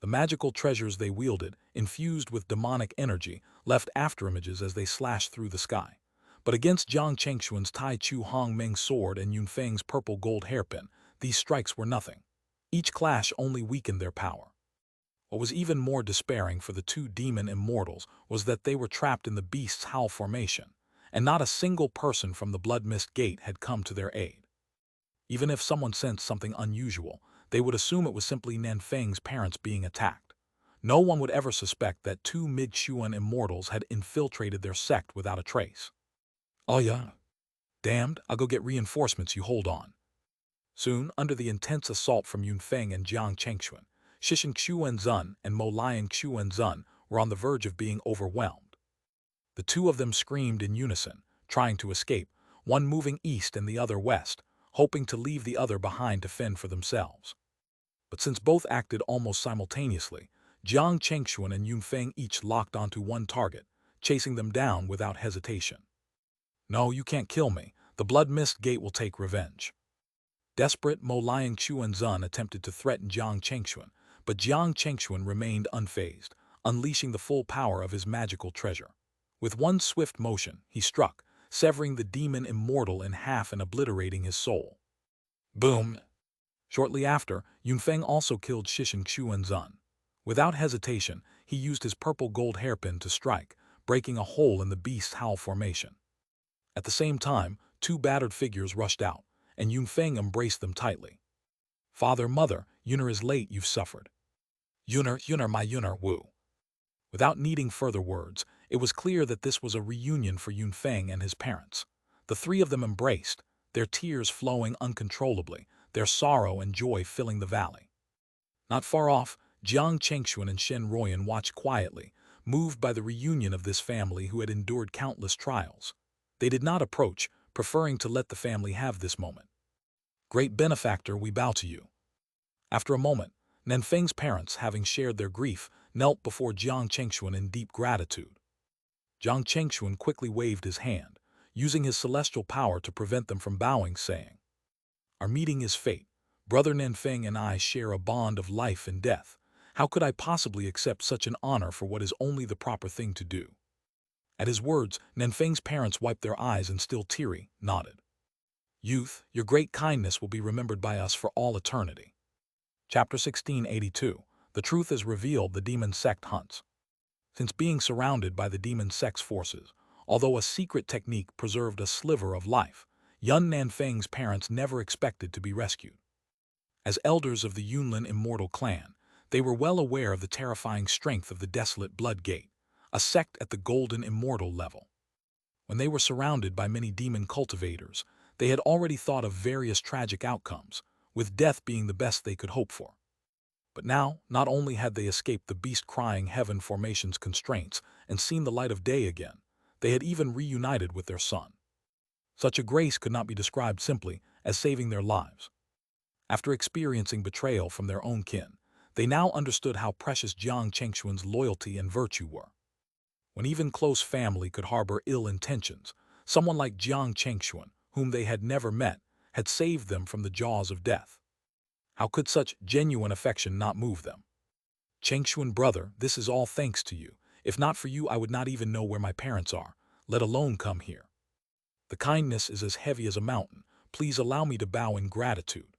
The magical treasures they wielded, infused with demonic energy, left afterimages as they slashed through the sky. But against Jiang Chengxuan's Tai Chu Hong Meng sword and Yunfeng's purple gold hairpin, these strikes were nothing. Each clash only weakened their power. What was even more despairing for the two demon immortals was that they were trapped in the beast's howl formation, and not a single person from the Blood Mist Gate had come to their aid. Even if someone sensed something unusual, they would assume it was simply Nenfeng's parents being attacked. No one would ever suspect that two mid-Xuan immortals had infiltrated their sect without a trace. "Oh yeah? Damned, I'll go get reinforcements, you hold on." Soon, under the intense assault from Yunfeng and Jiang Chengxuan, Shisheng Xuanzun and Mo Lion Xuanzun were on the verge of being overwhelmed. The two of them screamed in unison, trying to escape, one moving east and the other west, hoping to leave the other behind to fend for themselves. But since both acted almost simultaneously, Jiang Chengxuan and Yunfeng each locked onto one target, chasing them down without hesitation. No, you can't kill me. The blood mist gate will take revenge. Desperate, Mo Liang Chuanzun attempted to threaten Jiang Chengxuan, but Jiang Chengxuan remained unfazed, unleashing the full power of his magical treasure. With one swift motion, he struck, severing the demon immortal in half and obliterating his soul. Boom! Shortly after, Yunfeng also killed Shisheng Xuanzun. Without hesitation, he used his purple gold hairpin to strike, breaking a hole in the beast's howl formation. At the same time, two battered figures rushed out, and Yunfeng embraced them tightly. Father, mother, Yunar is late, you've suffered. Yunar, my Yunar, woo. Without needing further words, it was clear that this was a reunion for Yunfeng and his parents. The three of them embraced, their tears flowing uncontrollably, their sorrow and joy filling the valley. Not far off, Jiang Chengxuan and Shen Ruoyan watched quietly, moved by the reunion of this family who had endured countless trials. They did not approach, preferring to let the family have this moment. Great benefactor, we bow to you. After a moment, Nanfeng's parents, having shared their grief, knelt before Jiang Chengxuan in deep gratitude. Jiang Chengxuan quickly waved his hand, using his celestial power to prevent them from bowing, saying, "Our meeting is fate. Brother Nanfeng and I share a bond of life and death. How could I possibly accept such an honor for what is only the proper thing to do?" At his words, Nanfeng's parents wiped their eyes and, still teary, nodded. "Youth, your great kindness will be remembered by us for all eternity." Chapter 1682. The truth is revealed, the demon sect hunts. Since being surrounded by the demon sect's forces, although a secret technique preserved a sliver of life, Yun Nanfeng's parents never expected to be rescued. As elders of the Yunlin immortal clan, they were well aware of the terrifying strength of the desolate blood gate, a sect at the golden immortal level. When they were surrounded by many demon cultivators, they had already thought of various tragic outcomes, with death being the best they could hope for. But now, not only had they escaped the beast-crying heaven formation's constraints and seen the light of day again, they had even reunited with their son. Such a grace could not be described simply as saving their lives. After experiencing betrayal from their own kin, they now understood how precious Jiang Chengxuan's loyalty and virtue were. When even close family could harbor ill intentions, someone like Jiang Chengxuan, whom they had never met, had saved them from the jaws of death. How could such genuine affection not move them? "Chengxuan brother, this is all thanks to you. If not for you, I would not even know where my parents are, let alone come here. The kindness is as heavy as a mountain. Please allow me to bow in gratitude."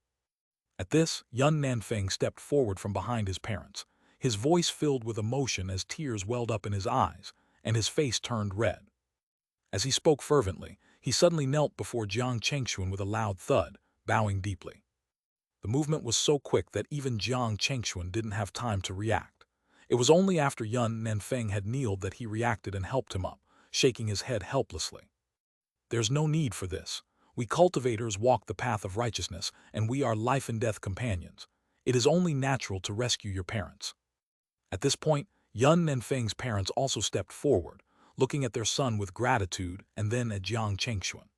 At this, Yun Nanfeng stepped forward from behind his parents, his voice filled with emotion as tears welled up in his eyes, and his face turned red. As he spoke fervently, he suddenly knelt before Jiang Chengxuan with a loud thud, bowing deeply. The movement was so quick that even Jiang Chengxuan didn't have time to react. It was only after Yun Nanfeng had kneeled that he reacted and helped him up, shaking his head helplessly. "There's no need for this. We cultivators walk the path of righteousness, and we are life and death companions. It is only natural to rescue your parents." At this point, Yun Nanfeng's parents also stepped forward, looking at their son with gratitude and then at Jiang Chengxuan.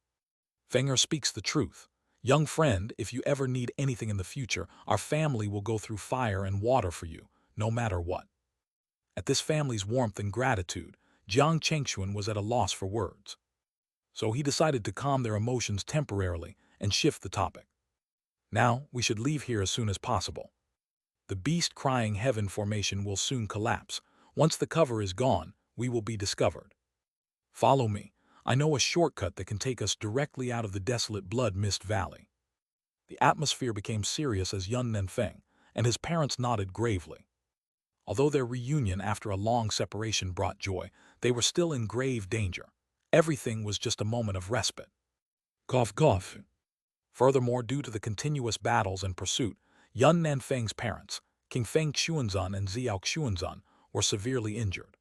"Fenger speaks the truth. Young friend, if you ever need anything in the future, our family will go through fire and water for you, no matter what." At this family's warmth and gratitude, Jiang Chengxuan was at a loss for words. So he decided to calm their emotions temporarily and shift the topic. "Now, we should leave here as soon as possible. The beast-crying heaven formation will soon collapse. Once the cover is gone, we will be discovered. Follow me. I know a shortcut that can take us directly out of the desolate blood mist valley." The atmosphere became serious as Yun Nanfeng and his parents nodded gravely. Although their reunion after a long separation brought joy, they were still in grave danger. Everything was just a moment of respite. Cough, cough. Furthermore, due to the continuous battles and pursuit, Yun Nanfeng's parents, King Feng Xuanzan and Xiao Xuanzan, were severely injured.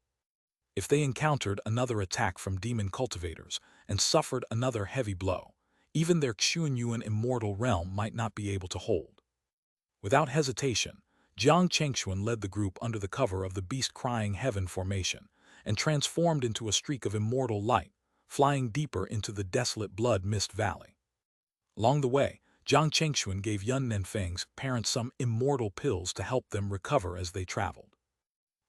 If they encountered another attack from demon cultivators and suffered another heavy blow, even their Xuanyuan immortal realm might not be able to hold. Without hesitation, Jiang Chengxuan led the group under the cover of the beast-crying heaven formation and transformed into a streak of immortal light, flying deeper into the desolate blood mist valley. Along the way, Jiang Chengxuan gave Yun Nenfeng's parents some immortal pills to help them recover as they traveled.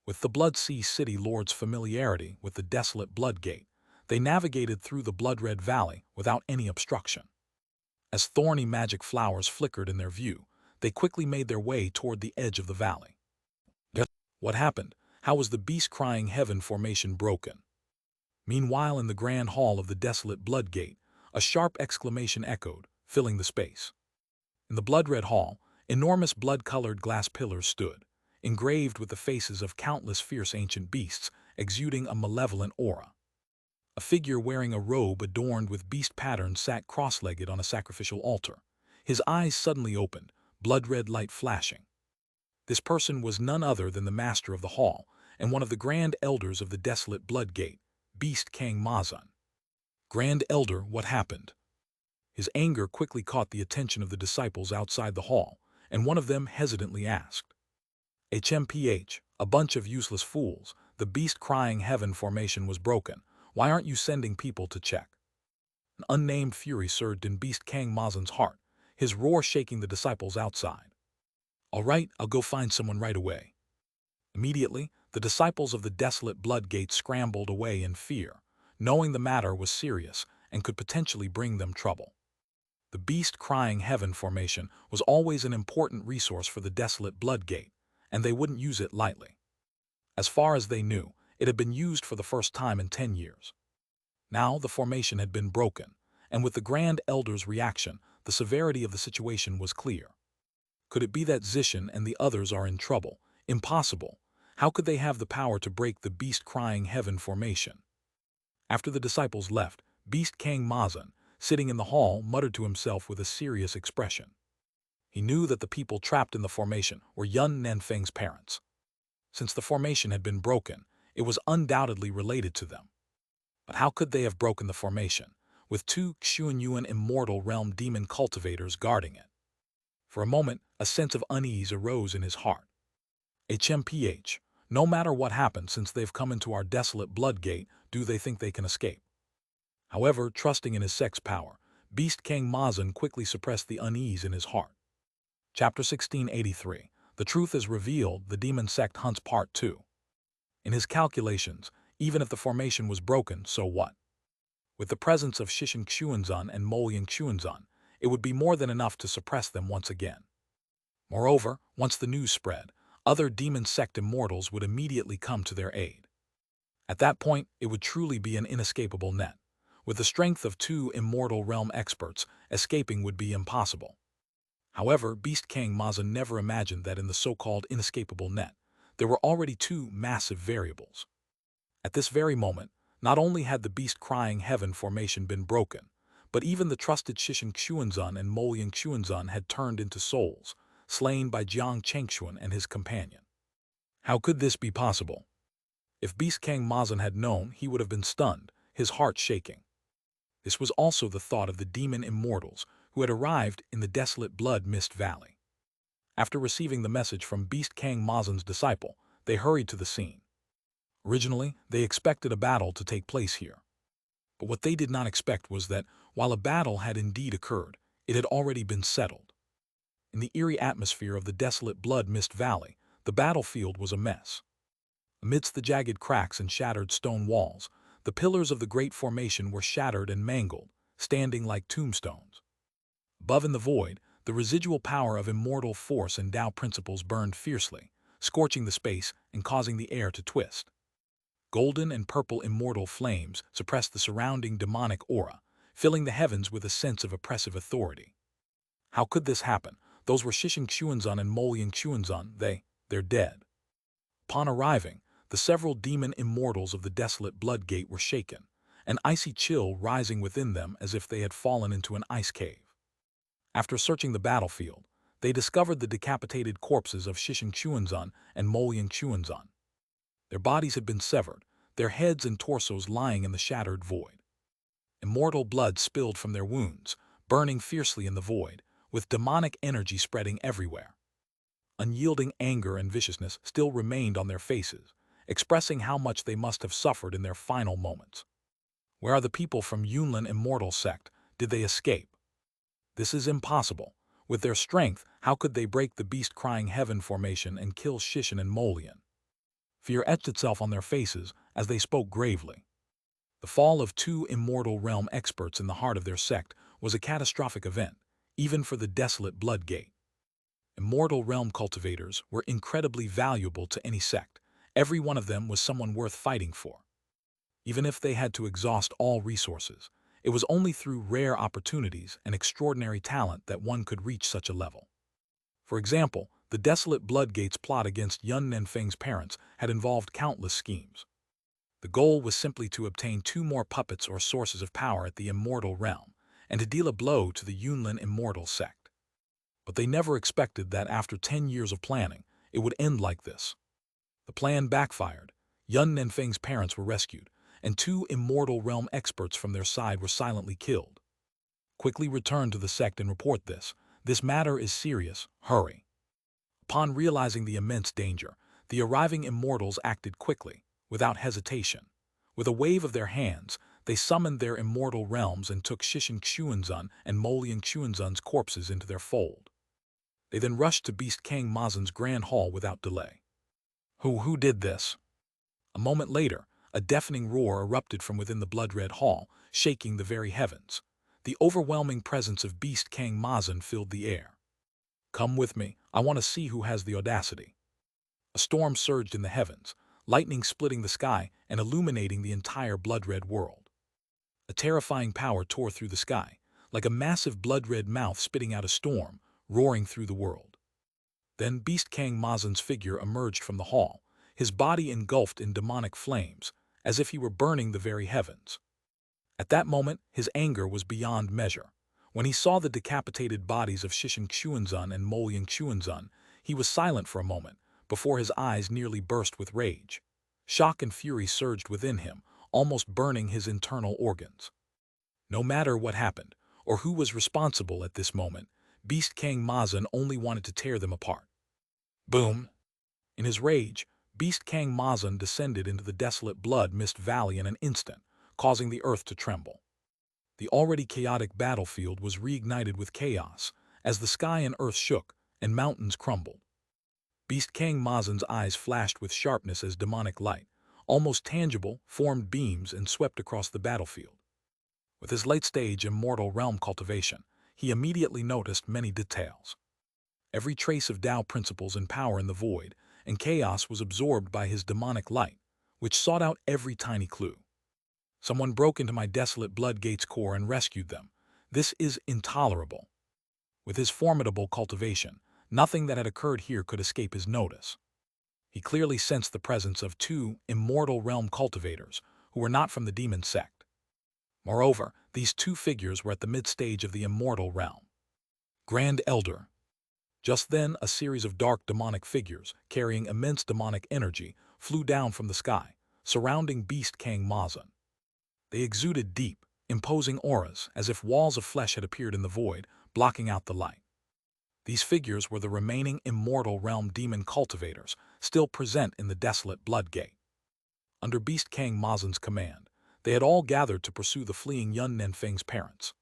With the Blood Sea City Lord's familiarity with the desolate Blood Gate, they navigated through the blood-red valley without any obstruction. As thorny magic flowers flickered in their view, they quickly made their way toward the edge of the valley. What happened? How was the beast-crying heaven formation broken? Meanwhile, in the grand hall of the desolate Blood Gate, a sharp exclamation echoed, filling the space. In the blood-red hall, enormous blood-colored glass pillars stood, engraved with the faces of countless fierce ancient beasts, exuding a malevolent aura. A figure wearing a robe adorned with beast patterns sat cross-legged on a sacrificial altar. His eyes suddenly opened, blood-red light flashing. This person was none other than the master of the hall and one of the grand elders of the desolate Blood Gate, Beast Kang Mazan. Grand Elder, what happened? His anger quickly caught the attention of the disciples outside the hall, and one of them hesitantly asked, HMPH, a bunch of useless fools, the beast-crying heaven formation was broken. Why aren't you sending people to check? An unnamed fury surged in Beast Kang Mazan's heart, his roar shaking the disciples outside. All right, I'll go find someone right away. Immediately, the disciples of the desolate Blood Gate scrambled away in fear, knowing the matter was serious and could potentially bring them trouble. The beast-crying heaven formation was always an important resource for the desolate Blood Gate, and they wouldn't use it lightly. As far as they knew, it had been used for the first time in 10 years. Now the formation had been broken, and with the Grand Elder's reaction, the severity of the situation was clear. Could it be that Zishan and the others are in trouble? Impossible. How could they have the power to break the beast-crying heaven formation? After the disciples left, Beast Kang Mazan, sitting in the hall, muttered to himself with a serious expression. He knew that the people trapped in the formation were Yun Nenfeng's parents. Since the formation had been broken, it was undoubtedly related to them. But how could they have broken the formation, with two Xianxia immortal realm demon cultivators guarding it? For a moment, a sense of unease arose in his heart. HMPH, no matter what happened since they've come into our desolate Blood Gate, do they think they can escape? However, trusting in his sex power, Beast Kang Mazan quickly suppressed the unease in his heart. Chapter 1683. The Truth is Revealed, the Demon Sect Hunts Part 2. In his calculations, even if the formation was broken, so what? With the presence of Xianxia and Xianxia, it would be more than enough to suppress them once again. Moreover, once the news spread, other demon sect immortals would immediately come to their aid. At that point, it would truly be an inescapable net. With the strength of two immortal realm experts, escaping would be impossible. However, Beast Kang Mazan never imagined that in the so-called inescapable net, there were already two massive variables. At this very moment, not only had the beast-crying heaven formation been broken, but even the trusted Xianxia and Xianxia had turned into souls, slain by Jiang Chengxuan and his companion. How could this be possible? If Beast Kang Mazan had known, he would have been stunned, his heart shaking. This was also the thought of the demon immortals who had arrived in the desolate Blood Mist Valley. After receiving the message from Beast Kang Mazan's disciple, they hurried to the scene. Originally, they expected a battle to take place here. But what they did not expect was that, while a battle had indeed occurred, it had already been settled. In the eerie atmosphere of the desolate Blood Mist Valley, the battlefield was a mess. Amidst the jagged cracks and shattered stone walls, the pillars of the great formation were shattered and mangled, standing like tombstones. Above in the void, the residual power of immortal force and Tao principles burned fiercely, scorching the space and causing the air to twist. Golden and purple immortal flames suppressed the surrounding demonic aura, filling the heavens with a sense of oppressive authority. How could this happen? Those were Xianxia and Xianxia, they're dead. Upon arriving, the several demon immortals of the desolate Blood Gate were shaken, an icy chill rising within them as if they had fallen into an ice cave. After searching the battlefield, they discovered the decapitated corpses of Xianxia and Xianxia. Their bodies had been severed, their heads and torsos lying in the shattered void. Immortal blood spilled from their wounds, burning fiercely in the void, with demonic energy spreading everywhere. Unyielding anger and viciousness still remained on their faces, expressing how much they must have suffered in their final moments. Where are the people from Yunlin Immortal sect? Did they escape? This is impossible. With their strength, how could they break the beast-crying heaven formation and kill Shishin and Molian? Fear etched itself on their faces as they spoke gravely. The fall of two immortal realm experts in the heart of their sect was a catastrophic event, even for the desolate Bloodgate. Immortal realm cultivators were incredibly valuable to any sect. Every one of them was someone worth fighting for. Even if they had to exhaust all resources, it was only through rare opportunities and extraordinary talent that one could reach such a level. For example, the desolate Bloodgate's plot against Yun Nenfeng's parents had involved countless schemes. The goal was simply to obtain two more puppets or sources of power at the immortal realm, and to deal a blow to the Yunlin Immortal sect. But they never expected that after 10 years of planning, it would end like this. The plan backfired. Yun Nenfeng's parents were rescued, and two immortal realm experts from their side were silently killed. Quickly return to the sect and report this. This matter is serious. Hurry. Upon realizing the immense danger, the arriving immortals acted quickly, without hesitation. With a wave of their hands, they summoned their immortal realms and took Shishin Xuanzun and Molian Xuanzun's corpses into their fold. They then rushed to Beast Kang Mazen's grand hall without delay. Who did this? A moment later, a deafening roar erupted from within the blood-red hall, shaking the very heavens. The overwhelming presence of Beast Kang Mazen filled the air. Come with me, I want to see who has the audacity. A storm surged in the heavens, lightning splitting the sky and illuminating the entire blood-red world. A terrifying power tore through the sky, like a massive blood-red mouth spitting out a storm, roaring through the world. Then Beast Kang Mazen's figure emerged from the hall, his body engulfed in demonic flames, as if he were burning the very heavens. At that moment, his anger was beyond measure. When he saw the decapitated bodies of Shishin Xuanzun and Molian Xuanzun, he was silent for a moment, before his eyes nearly burst with rage. Shock and fury surged within him, almost burning his internal organs. No matter what happened, or who was responsible at this moment, Beast Kang Mazen only wanted to tear them apart. Boom! In his rage, Beast Kang Mazen descended into the desolate blood mist valley in an instant, causing the earth to tremble. The already chaotic battlefield was reignited with chaos, as the sky and earth shook, and mountains crumbled. Beast Kang Mazen's eyes flashed with sharpness as demonic light, almost tangible, formed beams and swept across the battlefield. With his late-stage immortal realm cultivation, he immediately noticed many details. Every trace of Tao principles and power in the void and chaos was absorbed by his demonic light, which sought out every tiny clue. Someone broke into my desolate Bloodgate's core and rescued them. This is intolerable. With his formidable cultivation, nothing that had occurred here could escape his notice. He clearly sensed the presence of two immortal realm cultivators who were not from the demon sect. Moreover, these two figures were at the mid-stage of the immortal realm. Grand Elder. Just then, a series of dark demonic figures, carrying immense demonic energy, flew down from the sky, surrounding Beast Kang Mazen. They exuded deep, imposing auras, as if walls of flesh had appeared in the void, blocking out the light. These figures were the remaining immortal realm demon cultivators, still present in the desolate Bloodgate. Under Beast Kang Mazen's command, they had all gathered to pursue the fleeing Yun Nenfeng's parents.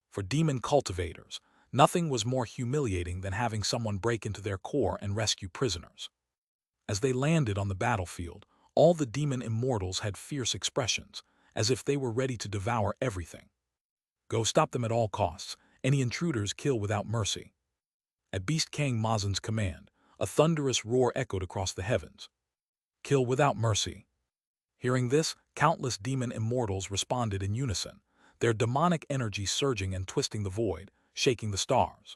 For demon cultivators, nothing was more humiliating than having someone break into their core and rescue prisoners. As they landed on the battlefield, all the demon immortals had fierce expressions, as if they were ready to devour everything. Go stop them at all costs. Any intruders kill without mercy. At Beast Kang Mazen's command, a thunderous roar echoed across the heavens. Kill without mercy. Hearing this, countless demon immortals responded in unison, their demonic energy surging and twisting the void, shaking the stars.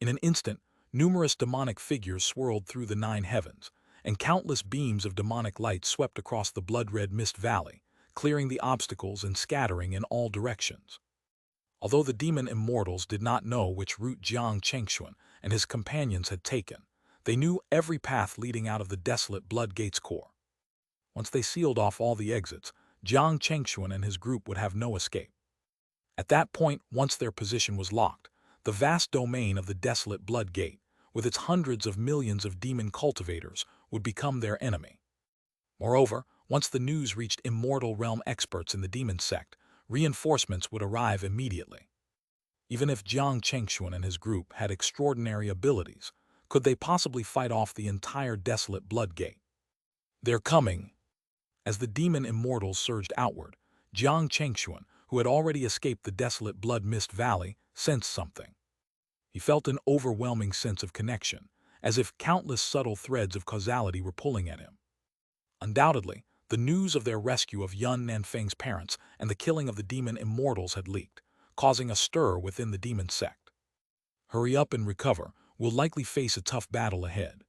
In an instant, numerous demonic figures swirled through the 9 heavens, and countless beams of demonic light swept across the blood-red mist valley, clearing the obstacles and scattering in all directions. Although the demon immortals did not know which route Jiang Chengxuan and his companions had taken, they knew every path leading out of the desolate Bloodgate's core. Once they sealed off all the exits, Jiang Chengxuan and his group would have no escape. At that point, once their position was locked, the vast domain of the desolate Bloodgate, with its hundreds of millions of demon cultivators, would become their enemy. Moreover, Once the news reached immortal realm experts in the demon sect, reinforcements would arrive immediately. Even if Jiang Chengxuan and his group had extraordinary abilities, could they possibly fight off the entire desolate blood gate? They're coming. As the demon immortals surged outward, Jiang Chengxuan, who had already escaped the desolate blood mist valley, sensed something. He felt an overwhelming sense of connection, as if countless subtle threads of causality were pulling at him. Undoubtedly, the news of their rescue of Yun Nanfeng's parents and the killing of the demon immortals had leaked, causing a stir within the demon sect. Hurry up and recover, we'll likely face a tough battle ahead.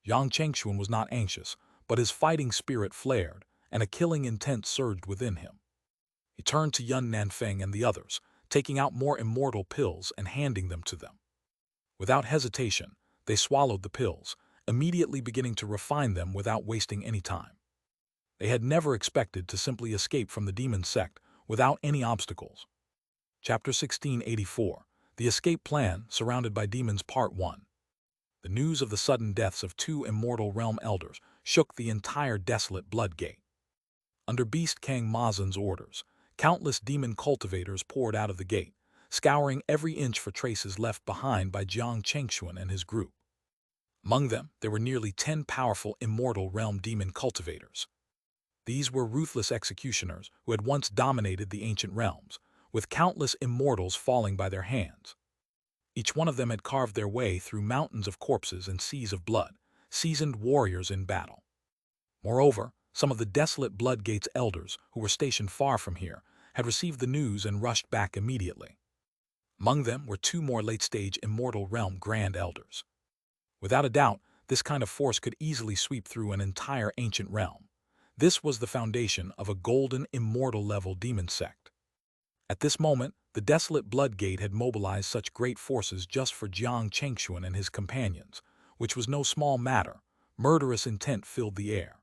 Yang Chengxuan was not anxious, but his fighting spirit flared, and a killing intent surged within him. He turned to Yun Nanfeng and the others, taking out more immortal pills and handing them to them. Without hesitation, they swallowed the pills, immediately beginning to refine them without wasting any time. They had never expected to simply escape from the demon sect without any obstacles. Chapter 1684, The Escape Plan Surrounded by Demons Part 1. The news of the sudden deaths of 2 immortal realm elders shook the entire desolate blood gate. Under Beast Kang Mazan's orders, countless demon cultivators poured out of the gate, scouring every inch for traces left behind by Jiang Chengxuan and his group. Among them, there were nearly 10 powerful immortal realm demon cultivators. These were ruthless executioners who had once dominated the ancient realms, with countless immortals falling by their hands. Each one of them had carved their way through mountains of corpses and seas of blood, seasoned warriors in battle. Moreover, some of the desolate Bloodgate's elders, who were stationed far from here, had received the news and rushed back immediately. Among them were 2 more late-stage immortal realm grand elders. Without a doubt, this kind of force could easily sweep through an entire ancient realm. This was the foundation of a golden immortal-level demon sect. At this moment, the desolate Bloodgate had mobilized such great forces just for Jiang Chengxuan and his companions, which was no small matter. Murderous intent filled the air.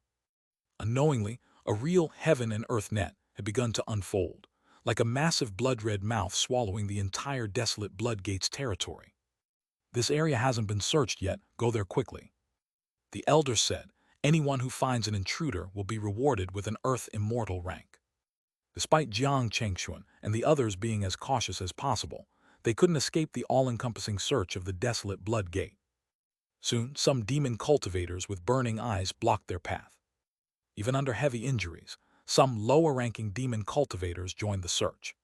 Unknowingly, a real heaven and earth net had begun to unfold, like a massive blood-red mouth swallowing the entire desolate Bloodgate's territory. This area hasn't been searched yet, go there quickly. The elder said, anyone who finds an intruder will be rewarded with an earth immortal rank. Despite Jiang Chengxuan and the others being as cautious as possible, they couldn't escape the all-encompassing search of the desolate blood gate. Soon, some demon cultivators with burning eyes blocked their path. Even under heavy injuries, some lower-ranking demon cultivators joined the search.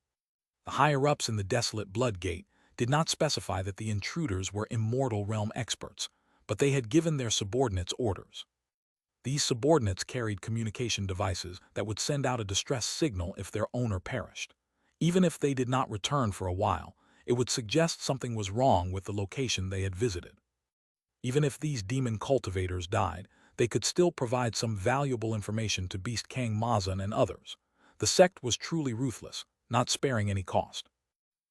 The higher-ups in the desolate blood gate did not specify that the intruders were immortal realm experts, but they had given their subordinates orders. These subordinates carried communication devices that would send out a distress signal if their owner perished. Even if they did not return for a while, it would suggest something was wrong with the location they had visited. Even if these demon cultivators died, they could still provide some valuable information to Beast Kang Mazan and others. The sect was truly ruthless, not sparing any cost.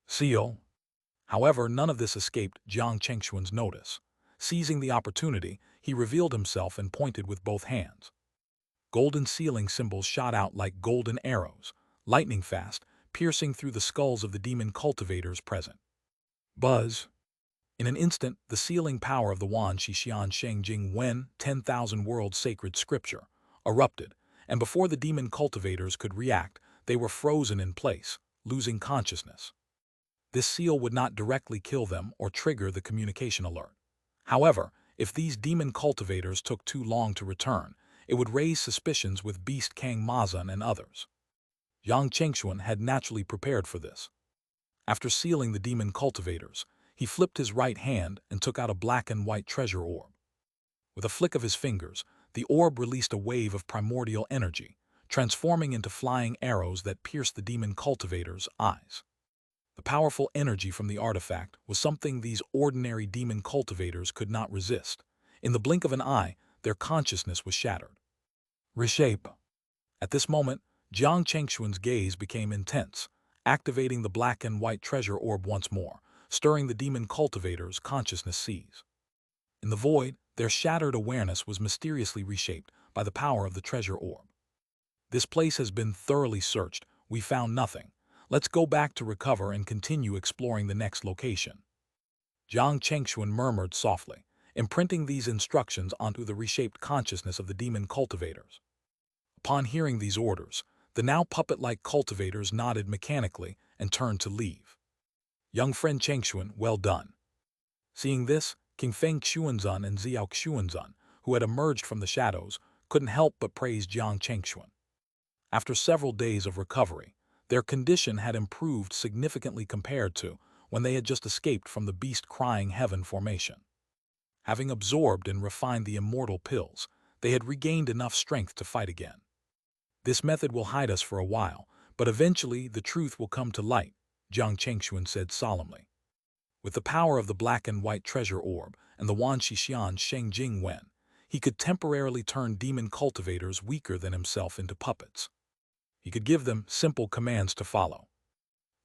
Seal. However, none of this escaped Jiang Chengxuan's notice. Seizing the opportunity, he revealed himself and pointed with both hands. Golden sealing symbols shot out like golden arrows, lightning fast, piercing through the skulls of the demon cultivators present. Buzz. In an instant, the sealing power of the wand Xixian Shengjing Wen 10,000 World Sacred Scripture erupted, and before the demon cultivators could react, they were frozen in place, losing consciousness. This seal would not directly kill them or trigger the communication alert. However, if these demon cultivators took too long to return, it would raise suspicions with Beast Kang Mazan and others. Yang Chengxuan had naturally prepared for this. After sealing the demon cultivators, he flipped his right hand and took out a black and white treasure orb. With a flick of his fingers, the orb released a wave of primordial energy, transforming into flying arrows that pierced the demon cultivators' eyes. The powerful energy from the artifact was something these ordinary demon cultivators could not resist. In the blink of an eye, their consciousness was shattered. Reshape. At this moment, Jiang Chengxuan's gaze became intense, activating the black and white treasure orb once more, stirring the demon cultivators' consciousness seas. In the void, their shattered awareness was mysteriously reshaped by the power of the treasure orb. This place has been thoroughly searched, we found nothing. Let's go back to recover and continue exploring the next location. Jiang Chengxuan murmured softly, imprinting these instructions onto the reshaped consciousness of the demon cultivators. Upon hearing these orders, the now puppet-like cultivators nodded mechanically and turned to leave. Young friend Chengxuan, well done. Seeing this, King Feng Xuanzun and Xiao Xuanzun, who had emerged from the shadows, couldn't help but praise Jiang Chengxuan. After several days of recovery, their condition had improved significantly compared to when they had just escaped from the beast-crying heaven formation. Having absorbed and refined the immortal pills, they had regained enough strength to fight again. This method will hide us for a while, but eventually the truth will come to light, Jiang Chengxuan said solemnly. With the power of the black and white treasure orb and the Wan Shixian Shengjing Wen, he could temporarily turn demon cultivators weaker than himself into puppets. He could give them simple commands to follow.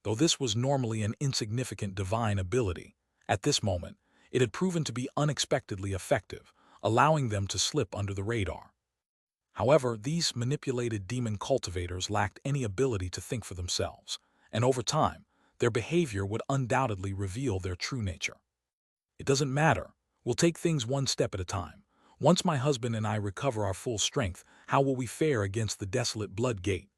Though this was normally an insignificant divine ability, at this moment, it had proven to be unexpectedly effective, allowing them to slip under the radar. However, these manipulated demon cultivators lacked any ability to think for themselves, and over time, their behavior would undoubtedly reveal their true nature. It doesn't matter. We'll take things one step at a time. Once my husband and I recover our full strength, how will we fare against the desolate blood gate?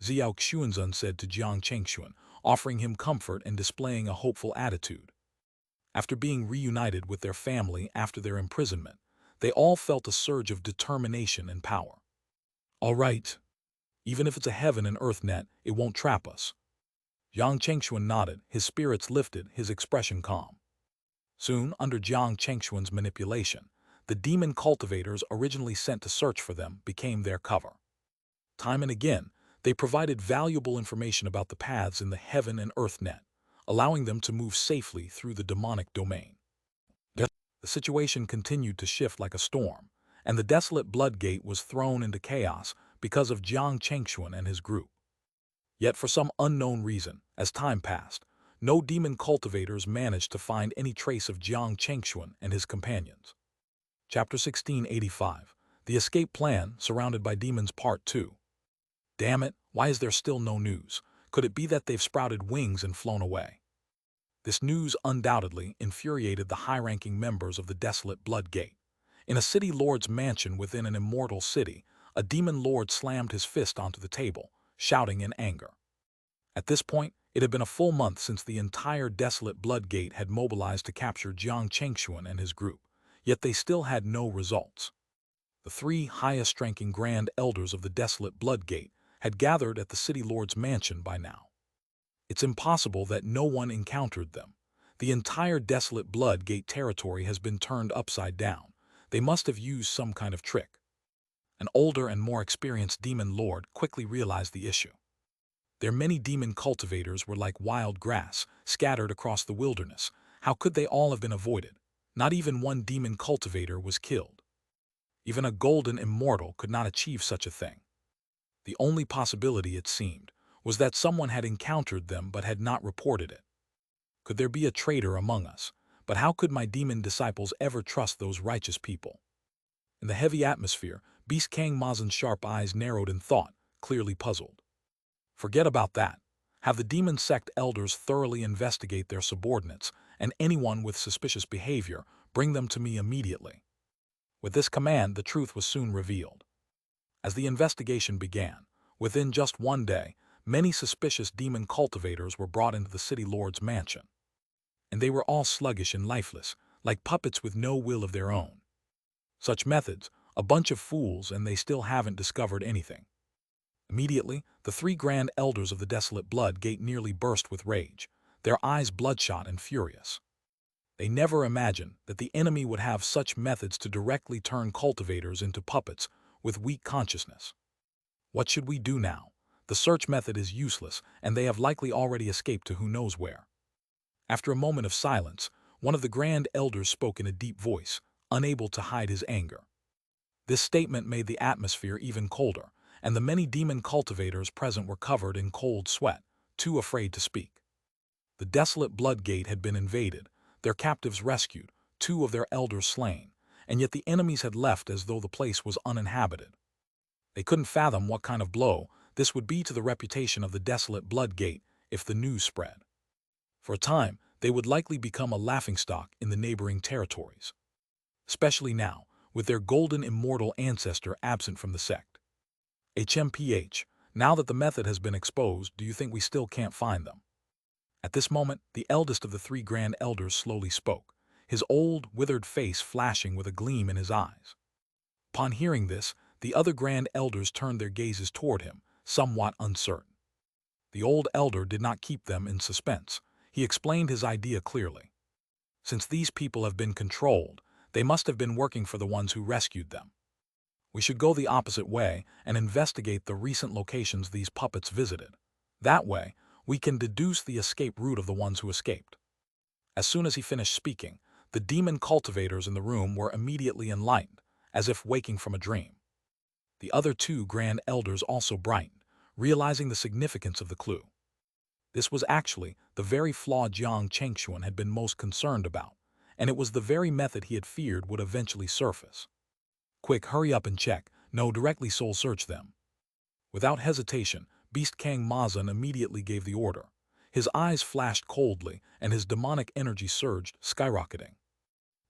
Xiao Xuanzun said to Jiang Chengxuan, offering him comfort and displaying a hopeful attitude. After being reunited with their family after their imprisonment, they all felt a surge of determination and power. All right. Even if it's a heaven and earth net, it won't trap us. Jiang Chengxuan nodded, his spirits lifted, his expression calm. Soon, under Jiang Chengxuan's manipulation, the demon cultivators originally sent to search for them became their cover. Time and again, they provided valuable information about the paths in the heaven and earth net, allowing them to move safely through the demonic domain. The situation continued to shift like a storm, and the desolate blood gate was thrown into chaos because of Jiang Chengxuan and his group. Yet for some unknown reason, as time passed, no demon cultivators managed to find any trace of Jiang Chengxuan and his companions. Chapter 1685, The Escape Plan Surrounded by Demons Part 2. Damn it, why is there still no news? Could it be that they've sprouted wings and flown away? This news undoubtedly infuriated the high-ranking members of the desolate blood gate. In a city lord's mansion within an immortal city, a demon lord slammed his fist onto the table, shouting in anger. At this point, it had been a full month since the entire desolate blood gate had mobilized to capture Jiang Chengxuan and his group, yet they still had no results. The three highest-ranking grand elders of the desolate blood gate had gathered at the city lord's mansion by now. It's impossible that no one encountered them. The entire desolate blood gate territory has been turned upside down. They must have used some kind of trick. An older and more experienced demon lord quickly realized the issue. Their many demon cultivators were like wild grass, scattered across the wilderness. How could they all have been avoided? Not even one demon cultivator was killed. Even a golden immortal could not achieve such a thing. The only possibility, it seemed, was that someone had encountered them but had not reported it. Could there be a traitor among us? But how could my demon disciples ever trust those righteous people? In the heavy atmosphere, Beast Kang Mazin's sharp eyes narrowed in thought, clearly puzzled. Forget about that. Have the demon sect elders thoroughly investigate their subordinates, and anyone with suspicious behavior, bring them to me immediately. With this command, the truth was soon revealed. As the investigation began, within just one day, many suspicious demon cultivators were brought into the city lord's mansion. And they were all sluggish and lifeless, like puppets with no will of their own. Such methods, a bunch of fools, and they still haven't discovered anything. Immediately, the three grand elders of the desolate blood gate nearly burst with rage, their eyes bloodshot and furious. They never imagined that the enemy would have such methods to directly turn cultivators into puppets with weak consciousness. What should we do now? The search method is useless, and they have likely already escaped to who knows where. After a moment of silence, one of the grand elders spoke in a deep voice, unable to hide his anger. This statement made the atmosphere even colder, and the many demon cultivators present were covered in cold sweat, too afraid to speak. The desolate blood gate had been invaded, their captives rescued, two of their elders slain, and yet the enemies had left as though the place was uninhabited. They couldn't fathom what kind of blow this would be to the reputation of the desolate blood gate if the news spread. For a time, they would likely become a laughingstock in the neighboring territories. Especially now, with their golden immortal ancestor absent from the sect. HMPH, now that the method has been exposed, do you think we still can't find them? At this moment, the eldest of the three grand elders slowly spoke, his old, withered face flashing with a gleam in his eyes. Upon hearing this, the other grand elders turned their gazes toward him, somewhat uncertain. The old elder did not keep them in suspense. He explained his idea clearly. Since these people have been controlled, they must have been working for the ones who rescued them. We should go the opposite way and investigate the recent locations these puppets visited. That way, we can deduce the escape route of the ones who escaped. As soon as he finished speaking, the demon cultivators in the room were immediately enlightened, as if waking from a dream. The other two grand elders also brightened, realizing the significance of the clue. This was actually the very flaw Jiang Chengxuan had been most concerned about, and it was the very method he had feared would eventually surface. Quick, hurry up and check. No, directly soul search them. Without hesitation, Beast Kang Mazan immediately gave the order. His eyes flashed coldly, and his demonic energy surged, skyrocketing.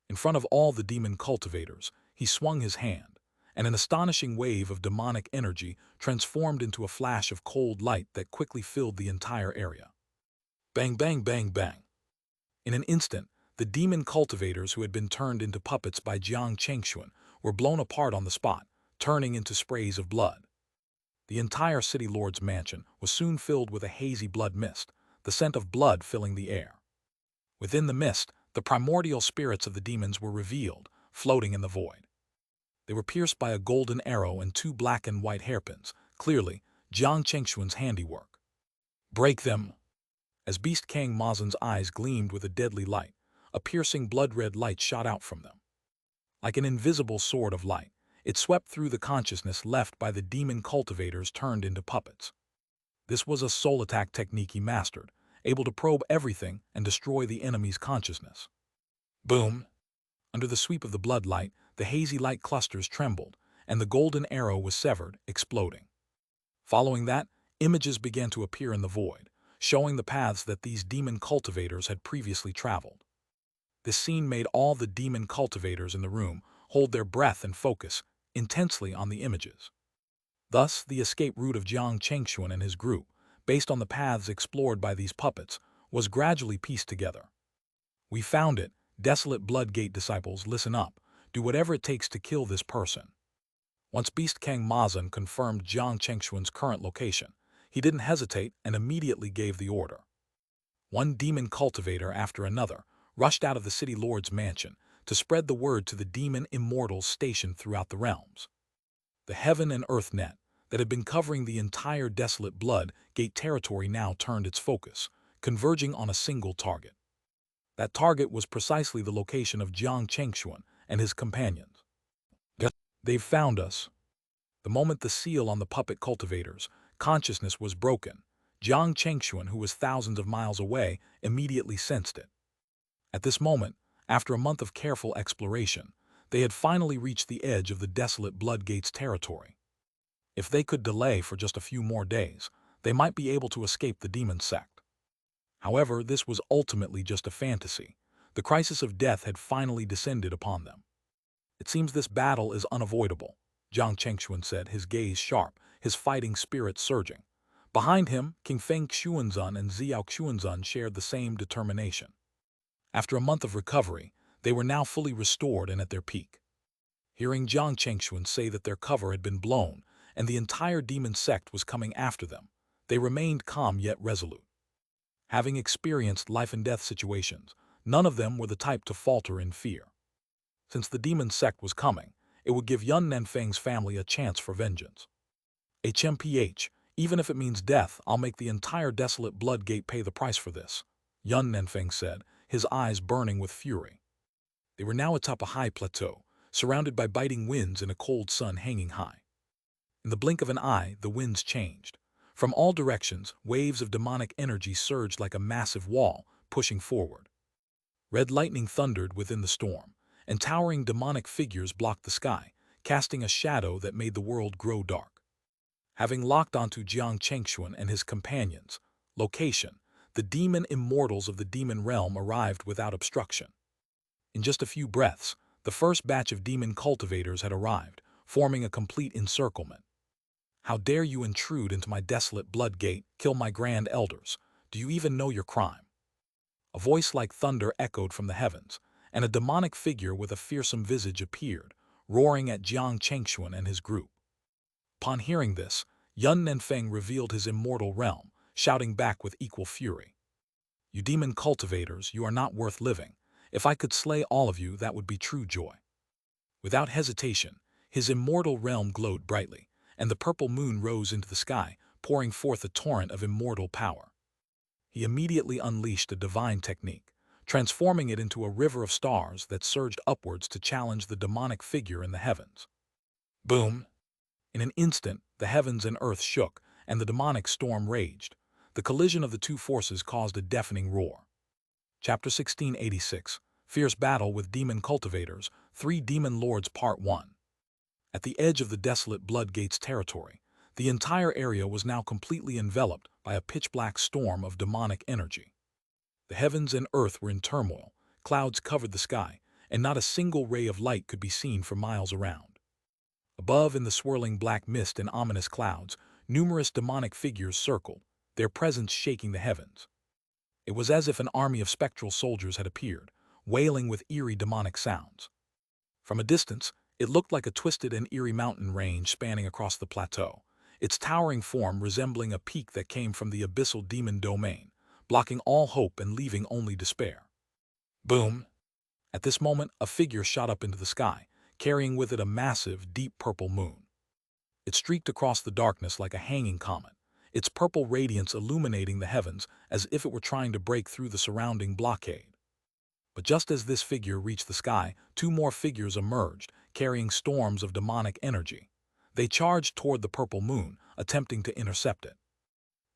In front of all the demon cultivators, he swung his hand, and an astonishing wave of demonic energy transformed into a flash of cold light that quickly filled the entire area. Bang, bang, bang, bang. In an instant, the demon cultivators who had been turned into puppets by Jiang Chengxuan were blown apart on the spot, turning into sprays of blood. The entire city lord's mansion was soon filled with a hazy blood mist, the scent of blood filling the air. Within the mist, the primordial spirits of the demons were revealed, floating in the void. They were pierced by a golden arrow and two black and white hairpins, clearly Jiang Chengxuan's handiwork. Break them! As Beast Kang Mazan's eyes gleamed with a deadly light, a piercing blood-red light shot out from them. Like an invisible sword of light, it swept through the consciousness left by the demon cultivators turned into puppets. This was a soul attack technique he mastered, able to probe everything and destroy the enemy's consciousness. Boom! Under the sweep of the blood light, the hazy light clusters trembled, and the golden arrow was severed, exploding. Following that, images began to appear in the void, showing the paths that these demon cultivators had previously traveled. This scene made all the demon cultivators in the room hold their breath and focus intensely on the images. Thus, the escape route of Jiang Chengxuan and his group, based on the paths explored by these puppets, was gradually pieced together. We found it. Desolate Bloodgate disciples, listen up. Do whatever it takes to kill this person. Once Beast Kang Mazan confirmed Jiang Chengxuan's current location, he didn't hesitate and immediately gave the order. One demon cultivator after another rushed out of the city lord's mansion to spread the word to the demon immortals stationed throughout the realms. The heaven and earth net that had been covering the entire desolate Bloodgate territory now turned its focus, converging on a single target. That target was precisely the location of Jiang Chengxuan and his companions. They've found us. The moment the seal on the puppet cultivator's consciousness was broken, Jiang Chengxuan, who was thousands of miles away, immediately sensed it. At this moment, after a month of careful exploration, they had finally reached the edge of the desolate Bloodgate's territory. If they could delay for just a few more days, they might be able to escape the demon sect. However, this was ultimately just a fantasy. The crisis of death had finally descended upon them. It seems this battle is unavoidable, Jiang Chengxuan said, his gaze sharp, his fighting spirit surging. Behind him, King Feng Xuanzun and Xiao Xuanzun shared the same determination. After a month of recovery, they were now fully restored and at their peak. Hearing Jiang Chengxuan say that their cover had been blown and the entire demon sect was coming after them, they remained calm yet resolute. Having experienced life-and-death situations, none of them were the type to falter in fear. Since the demon sect was coming, it would give Yun Nanfeng's family a chance for vengeance. HMPH, even if it means death, I'll make the entire desolate Bloodgate pay the price for this, Yun Nanfeng said, his eyes burning with fury. They were now atop a high plateau, surrounded by biting winds and a cold sun hanging high. In the blink of an eye, the winds changed. From all directions, waves of demonic energy surged like a massive wall, pushing forward. Red lightning thundered within the storm, and towering demonic figures blocked the sky, casting a shadow that made the world grow dark. Having locked onto Jiang Chengxuan and his companions' location, the demon immortals of the demon realm arrived without obstruction. In just a few breaths, the first batch of demon cultivators had arrived, forming a complete encirclement. How dare you intrude into my desolate blood gate, kill my grand elders? Do you even know your crime? A voice like thunder echoed from the heavens, and a demonic figure with a fearsome visage appeared, roaring at Jiang Chengxuan and his group. Upon hearing this, Yun Nenfeng revealed his immortal realm, shouting back with equal fury. You demon cultivators, you are not worth living. If I could slay all of you, that would be true joy. Without hesitation, his immortal realm glowed brightly, and the purple moon rose into the sky, pouring forth a torrent of immortal power. He immediately unleashed a divine technique, transforming it into a river of stars that surged upwards to challenge the demonic figure in the heavens. Boom! In an instant, the heavens and earth shook, and the demonic storm raged. The collision of the two forces caused a deafening roar. Chapter 1686, Fierce Battle with Demon Cultivators, 3 Demon Lords Part 1. At the edge of the desolate Bloodgates territory, the entire area was now completely enveloped by a pitch-black storm of demonic energy. The heavens and earth were in turmoil, clouds covered the sky, and not a single ray of light could be seen for miles around. Above, in the swirling black mist and ominous clouds, numerous demonic figures circled, their presence shaking the heavens. It was as if an army of spectral soldiers had appeared, wailing with eerie demonic sounds. From a distance, it looked like a twisted and eerie mountain range spanning across the plateau, its towering form resembling a peak that came from the abyssal demon domain, blocking all hope and leaving only despair. Boom! At this moment, a figure shot up into the sky, carrying with it a massive, deep purple moon. It streaked across the darkness like a hanging comet, its purple radiance illuminating the heavens as if it were trying to break through the surrounding blockade. But just as this figure reached the sky, 2 more figures emerged, carrying storms of demonic energy. They charged toward the purple moon, attempting to intercept it.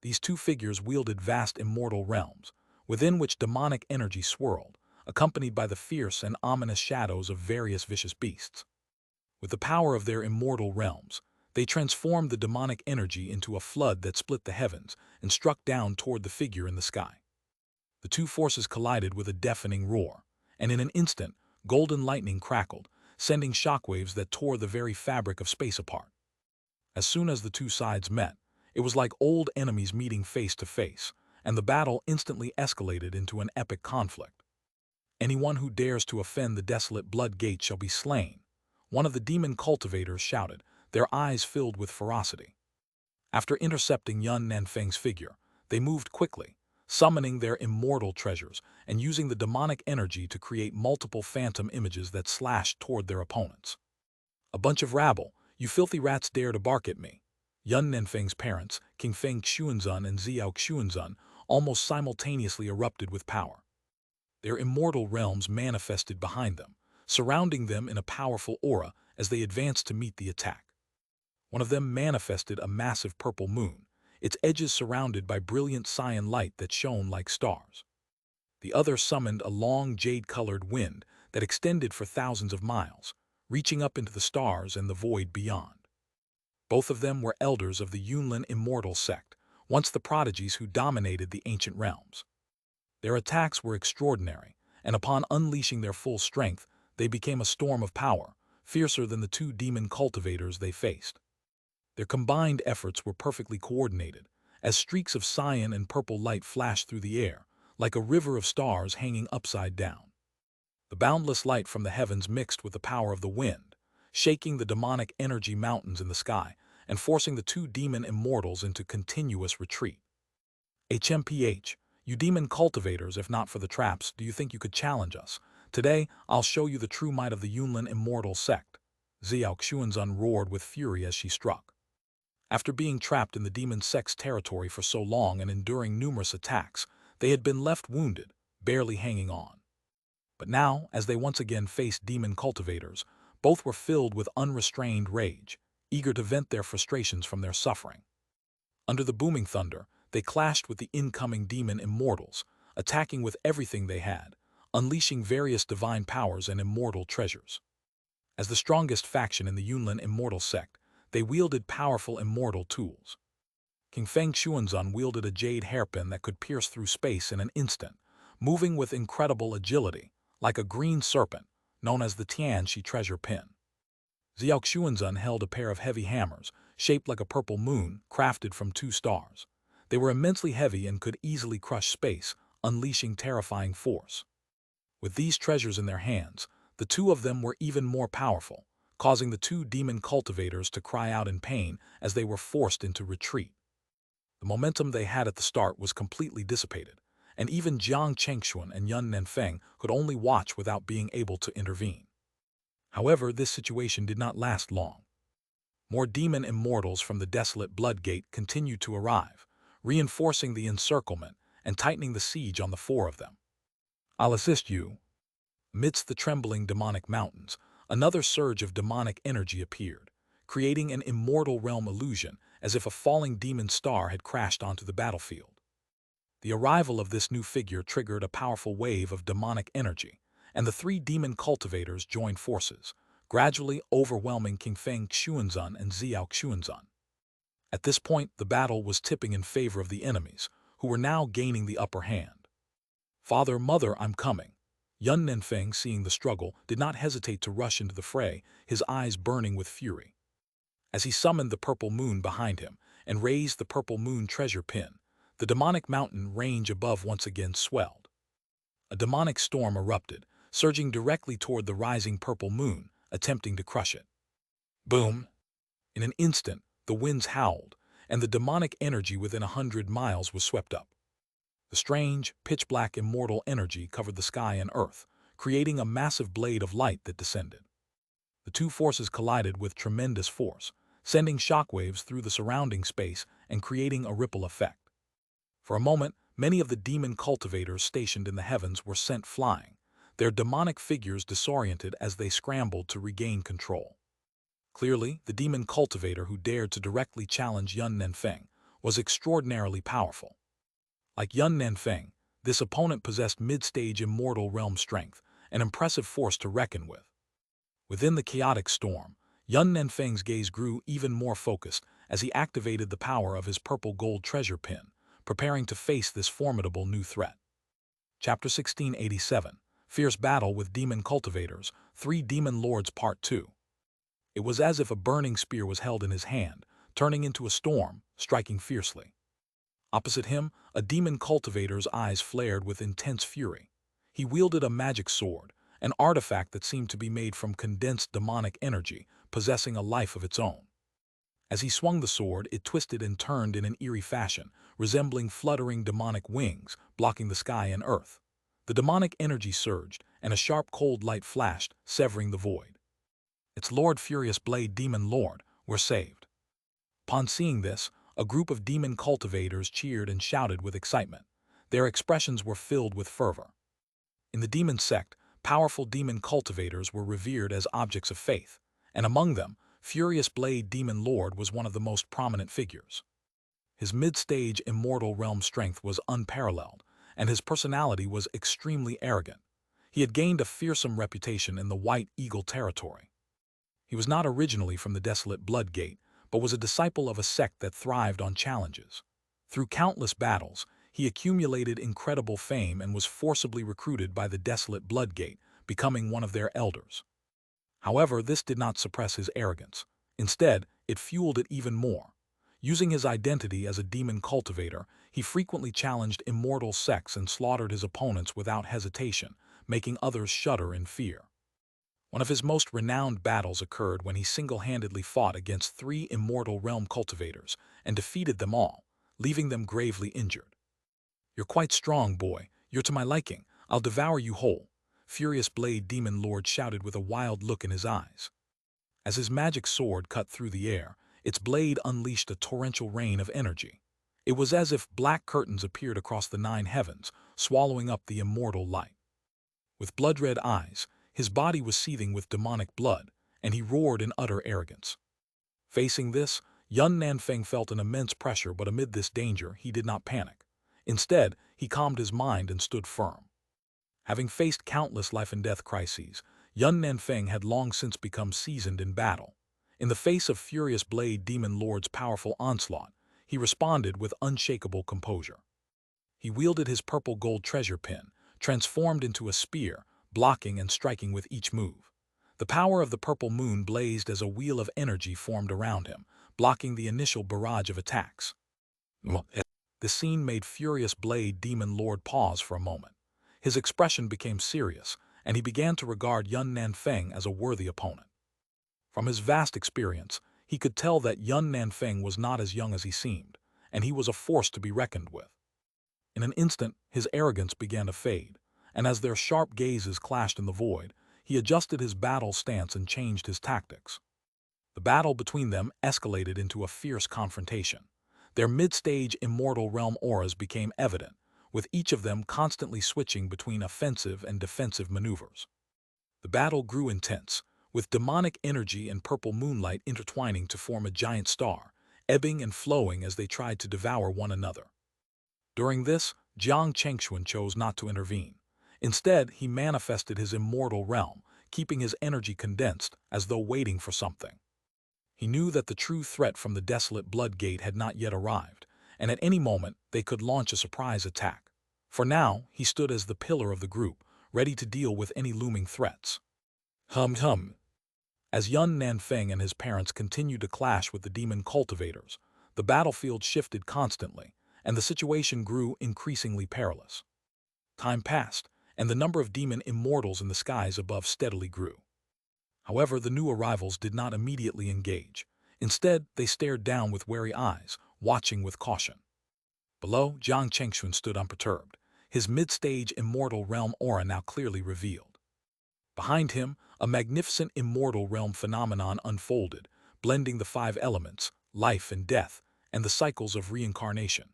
These 2 figures wielded vast immortal realms, within which demonic energy swirled, accompanied by the fierce and ominous shadows of various vicious beasts. With the power of their immortal realms, they transformed the demonic energy into a flood that split the heavens and struck down toward the figure in the sky. The 2 forces collided with a deafening roar, and in an instant, golden lightning crackled, sending shockwaves that tore the very fabric of space apart. As soon as the 2 sides met, it was like old enemies meeting face to face, and the battle instantly escalated into an epic conflict. Anyone who dares to offend the desolate blood gate shall be slain, one of the demon cultivators shouted, their eyes filled with ferocity. After intercepting Yun Nanfeng's figure, they moved quickly, summoning their immortal treasures and using the demonic energy to create multiple phantom images that slashed toward their opponents. A bunch of rabble, you filthy rats dare to bark at me. Yun Nanfeng's parents, King Feng Xuanzun and Xiao Xuanzun, almost simultaneously erupted with power. Their immortal realms manifested behind them, surrounding them in a powerful aura as they advanced to meet the attack. One of them manifested a massive purple moon, its edges surrounded by brilliant cyan light that shone like stars. The other summoned a long jade-colored wind that extended for thousands of miles, reaching up into the stars and the void beyond. Both of them were elders of the Yunlin immortal sect, once the prodigies who dominated the ancient realms. Their attacks were extraordinary, and upon unleashing their full strength, they became a storm of power, fiercer than the 2 demon cultivators they faced. Their combined efforts were perfectly coordinated, as streaks of cyan and purple light flashed through the air, like a river of stars hanging upside down. The boundless light from the heavens mixed with the power of the wind, shaking the demonic energy mountains in the sky and forcing the 2 demon immortals into continuous retreat. HMPH, you demon cultivators, if not for the traps, do you think you could challenge us? Today, I'll show you the true might of the Yunlin immortal sect. Xiao Xuanzun roared with fury as she struck. After being trapped in the demon sect's territory for so long and enduring numerous attacks, they had been left wounded, barely hanging on. But now, as they once again faced demon cultivators, both were filled with unrestrained rage, eager to vent their frustrations from their suffering. Under the booming thunder, they clashed with the incoming demon immortals, attacking with everything they had, unleashing various divine powers and immortal treasures. As the strongest faction in the Yunlin immortal sect, they wielded powerful immortal tools. King Feng Xuanzun wielded a jade hairpin that could pierce through space in an instant, moving with incredible agility, like a green serpent, known as the Tianxi treasure pin. Xianxia held a pair of heavy hammers, shaped like a purple moon, crafted from 2 stars. They were immensely heavy and could easily crush space, unleashing terrifying force. With these treasures in their hands, the two of them were even more powerful, causing the two demon cultivators to cry out in pain as they were forced into retreat. The momentum they had at the start was completely dissipated, and even Jiang Chengxuan and Yun Nenfeng could only watch without being able to intervene. However, this situation did not last long. More demon immortals from the desolate blood gate continued to arrive, reinforcing the encirclement and tightening the siege on the 4 of them. "I'll assist you." Amidst the trembling demonic mountains, another surge of demonic energy appeared, creating an immortal realm illusion as if a falling demon star had crashed onto the battlefield. The arrival of this new figure triggered a powerful wave of demonic energy, and the 3 demon cultivators joined forces, gradually overwhelming King Feng Xuanzun and Xiao Xuanzun. At this point, the battle was tipping in favor of the enemies, who were now gaining the upper hand. "Father, Mother, I'm coming." Yun Nenfeng, seeing the struggle, did not hesitate to rush into the fray, his eyes burning with fury. As he summoned the purple moon behind him and raised the purple moon treasure pin, the demonic mountain range above once again swelled. A demonic storm erupted, surging directly toward the rising purple moon, attempting to crush it. Boom! In an instant, the winds howled, and the demonic energy within 100 miles was swept up. The strange, pitch-black immortal energy covered the sky and earth, creating a massive blade of light that descended. The two forces collided with tremendous force, sending shockwaves through the surrounding space and creating a ripple effect. For a moment, many of the demon cultivators stationed in the heavens were sent flying, their demonic figures disoriented as they scrambled to regain control. Clearly, the demon cultivator who dared to directly challenge Yun Nenfeng was extraordinarily powerful. Like Yun Nenfeng, this opponent possessed mid-stage immortal realm strength, an impressive force to reckon with. Within the chaotic storm, Yun Nenfeng's gaze grew even more focused as he activated the power of his purple gold treasure pin, preparing to face this formidable new threat. Chapter 1687, Fierce Battle with Demon Cultivators, 3 Demon Lords Part 2. It was as if a burning spear was held in his hand, turning into a storm, striking fiercely. Opposite him, a demon cultivator's eyes flared with intense fury. He wielded a magic sword, an artifact that seemed to be made from condensed demonic energy, possessing a life of its own. As he swung the sword, it twisted and turned in an eerie fashion, resembling fluttering demonic wings, blocking the sky and earth. The demonic energy surged, and a sharp cold light flashed, severing the void. "It's Lord Furious Blade Demon Lord, we're saved." Upon seeing this, a group of demon cultivators cheered and shouted with excitement. Their expressions were filled with fervor. In the demon sect, powerful demon cultivators were revered as objects of faith, and among them, Furious Blade Demon Lord was one of the most prominent figures. His mid-stage immortal realm strength was unparalleled, and his personality was extremely arrogant. He had gained a fearsome reputation in the White Eagle territory. He was not originally from the desolate Blood Gate, but was a disciple of a sect that thrived on challenges. Through countless battles, he accumulated incredible fame and was forcibly recruited by the desolate Blood Gate, becoming one of their elders. However, this did not suppress his arrogance. Instead, it fueled it even more. Using his identity as a demon cultivator, he frequently challenged immortal sects and slaughtered his opponents without hesitation, making others shudder in fear. One of his most renowned battles occurred when he single-handedly fought against 3 immortal realm cultivators and defeated them all, leaving them gravely injured. "You're quite strong, boy. You're to my liking. I'll devour you whole," Furious Blade Demon Lord shouted with a wild look in his eyes. As his magic sword cut through the air, its blade unleashed a torrential rain of energy. It was as if black curtains appeared across the 9 heavens, swallowing up the immortal light. With blood-red eyes, his body was seething with demonic blood, and he roared in utter arrogance. Facing this, Yun Nanfeng felt an immense pressure, but amid this danger, he did not panic. Instead, he calmed his mind and stood firm. Having faced countless life-and-death crises, Yun Nanfeng had long since become seasoned in battle. In the face of Furious Blade Demon Lord's powerful onslaught, he responded with unshakable composure. He wielded his purple gold treasure pin, transformed into a spear, blocking and striking with each move. The power of the purple moon blazed as a wheel of energy formed around him, blocking the initial barrage of attacks. The scene made furious Blade Demon Lord pause for a moment. His expression became serious, and he began to regard Yun Nanfeng as a worthy opponent. From his vast experience, he could tell that Yun Nanfeng was not as young as he seemed, and he was a force to be reckoned with. In an instant, his arrogance began to fade, and as their sharp gazes clashed in the void, he adjusted his battle stance and changed his tactics. The battle between them escalated into a fierce confrontation. Their mid-stage immortal realm auras became evident, with each of them constantly switching between offensive and defensive maneuvers. The battle grew intense, with demonic energy and purple moonlight intertwining to form a giant star, ebbing and flowing as they tried to devour one another. During this, Jiang Chengxuan chose not to intervene. Instead, he manifested his immortal realm, keeping his energy condensed, as though waiting for something. He knew that the true threat from the desolate blood gate had not yet arrived, and at any moment they could launch a surprise attack. For now, he stood as the pillar of the group, ready to deal with any looming threats. Hum. As Yun Nanfeng and his parents continued to clash with the demon cultivators, the battlefield shifted constantly, and the situation grew increasingly perilous. Time passed, and the number of demon immortals in the skies above steadily grew. However, the new arrivals did not immediately engage. Instead, they stared down with wary eyes, watching with caution. Below, Jiang Chengxuan stood unperturbed, his mid-stage immortal realm aura now clearly revealed. Behind him, a magnificent immortal realm phenomenon unfolded, blending the five elements, life and death, and the cycles of reincarnation.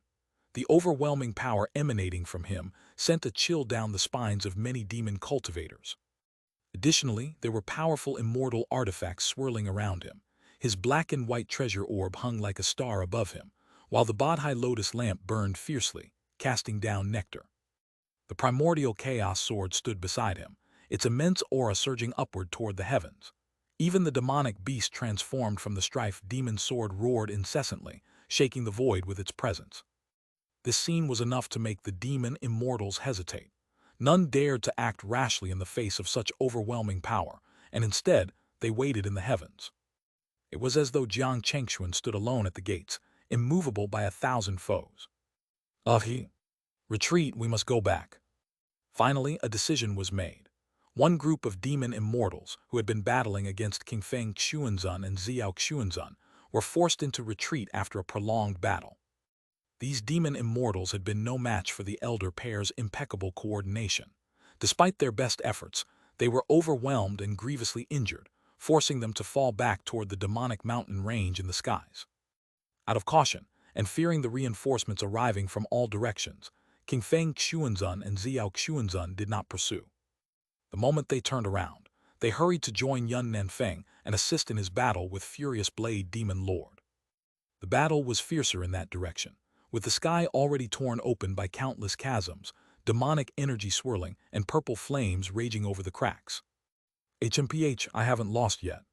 The overwhelming power emanating from him sent a chill down the spines of many demon cultivators. Additionally, there were powerful immortal artifacts swirling around him. His black and white treasure orb hung like a star above him, while the Bodhi lotus lamp burned fiercely, casting down nectar. The primordial chaos sword stood beside him, its immense aura surging upward toward the heavens. Even the demonic beast transformed from the strife demon sword roared incessantly, shaking the void with its presence. This scene was enough to make the demon immortals hesitate. None dared to act rashly in the face of such overwhelming power, and instead they waited in the heavens. It was as though Jiang Chengxuan stood alone at the gates, immovable by 1,000 foes. Retreat, we must go back. Finally, a decision was made. One group of demon immortals, who had been battling against King Feng Xuanzun and Xiao Xuanzun, were forced into retreat after a prolonged battle. These demon immortals had been no match for the elder pair's impeccable coordination. Despite their best efforts, they were overwhelmed and grievously injured, forcing them to fall back toward the demonic mountain range in the skies. Out of caution, and fearing the reinforcements arriving from all directions, King Feng Xuanzun and Xiao Xuanzun did not pursue. The moment they turned around, they hurried to join Yun Nanfeng and assist in his battle with furious Blade Demon Lord. The battle was fiercer in that direction, with the sky already torn open by countless chasms, demonic energy swirling, and purple flames raging over the cracks. HMPH, I haven't lost yet.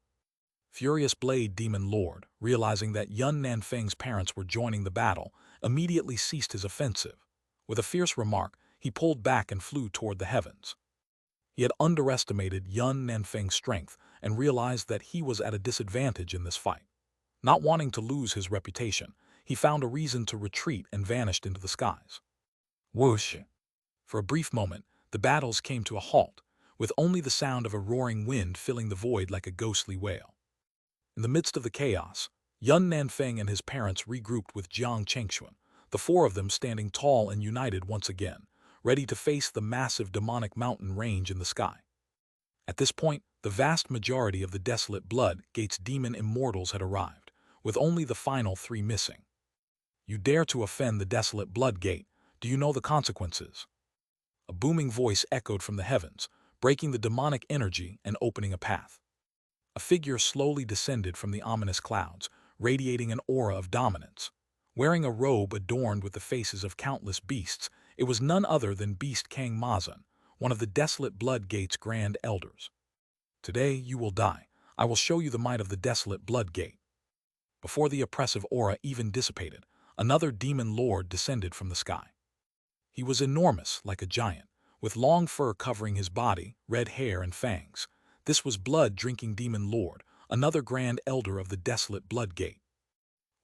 Furious Blade Demon Lord, realizing that Yun Nanfeng's parents were joining the battle, immediately ceased his offensive. With a fierce remark, he pulled back and flew toward the heavens. He had underestimated Yun Nanfeng's strength and realized that he was at a disadvantage in this fight. Not wanting to lose his reputation, he found a reason to retreat and vanished into the skies. Whoosh! For a brief moment, the battles came to a halt, with only the sound of a roaring wind filling the void like a ghostly wail. In the midst of the chaos, Yun Nanfeng and his parents regrouped with Jiang Chengxuan, the four of them standing tall and united once again, ready to face the massive demonic mountain range in the sky. At this point, the vast majority of the desolate blood gate's demon immortals had arrived, with only the final 3 missing. You dare to offend the desolate blood gate, do you know the consequences? A booming voice echoed from the heavens, breaking the demonic energy and opening a path. A figure slowly descended from the ominous clouds, radiating an aura of dominance. Wearing a robe adorned with the faces of countless beasts, it was none other than Beast Kang Mazan, one of the desolate blood gate's grand elders. Today you will die. I will show you the might of the desolate blood gate. Before the oppressive aura even dissipated, another demon lord descended from the sky. He was enormous, like a giant, with long fur covering his body, red hair and fangs. This was blood-drinking demon lord, another grand elder of the desolate blood gate.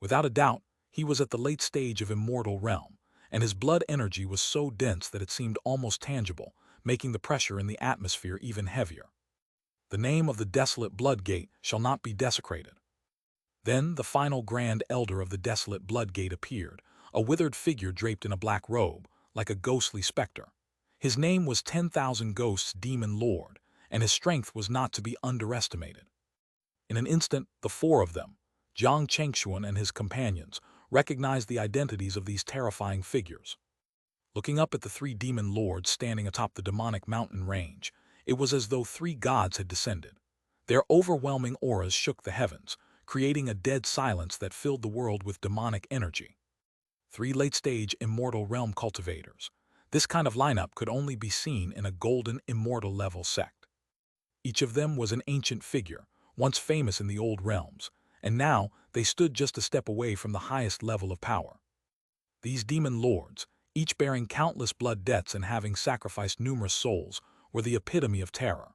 Without a doubt, he was at the late stage of immortal realm, and his blood energy was so dense that it seemed almost tangible, making the pressure in the atmosphere even heavier. The name of the desolate blood gate shall not be desecrated. Then the final grand elder of the desolate blood gate appeared, a withered figure draped in a black robe, like a ghostly specter. His name was 10,000 Ghosts Demon Lord, and his strength was not to be underestimated. In an instant, the four of them, Jiang Chengshuan and his companions, recognized the identities of these terrifying figures. Looking up at the three demon lords standing atop the demonic mountain range, it was as though three gods had descended. Their overwhelming auras shook the heavens, creating a dead silence that filled the world with demonic energy. Three late-stage immortal realm cultivators. This kind of lineup could only be seen in a golden immortal level sect. Each of them was an ancient figure, once famous in the old realms, and now they stood just a step away from the highest level of power. These demon lords, each bearing countless blood debts and having sacrificed numerous souls, were the epitome of terror.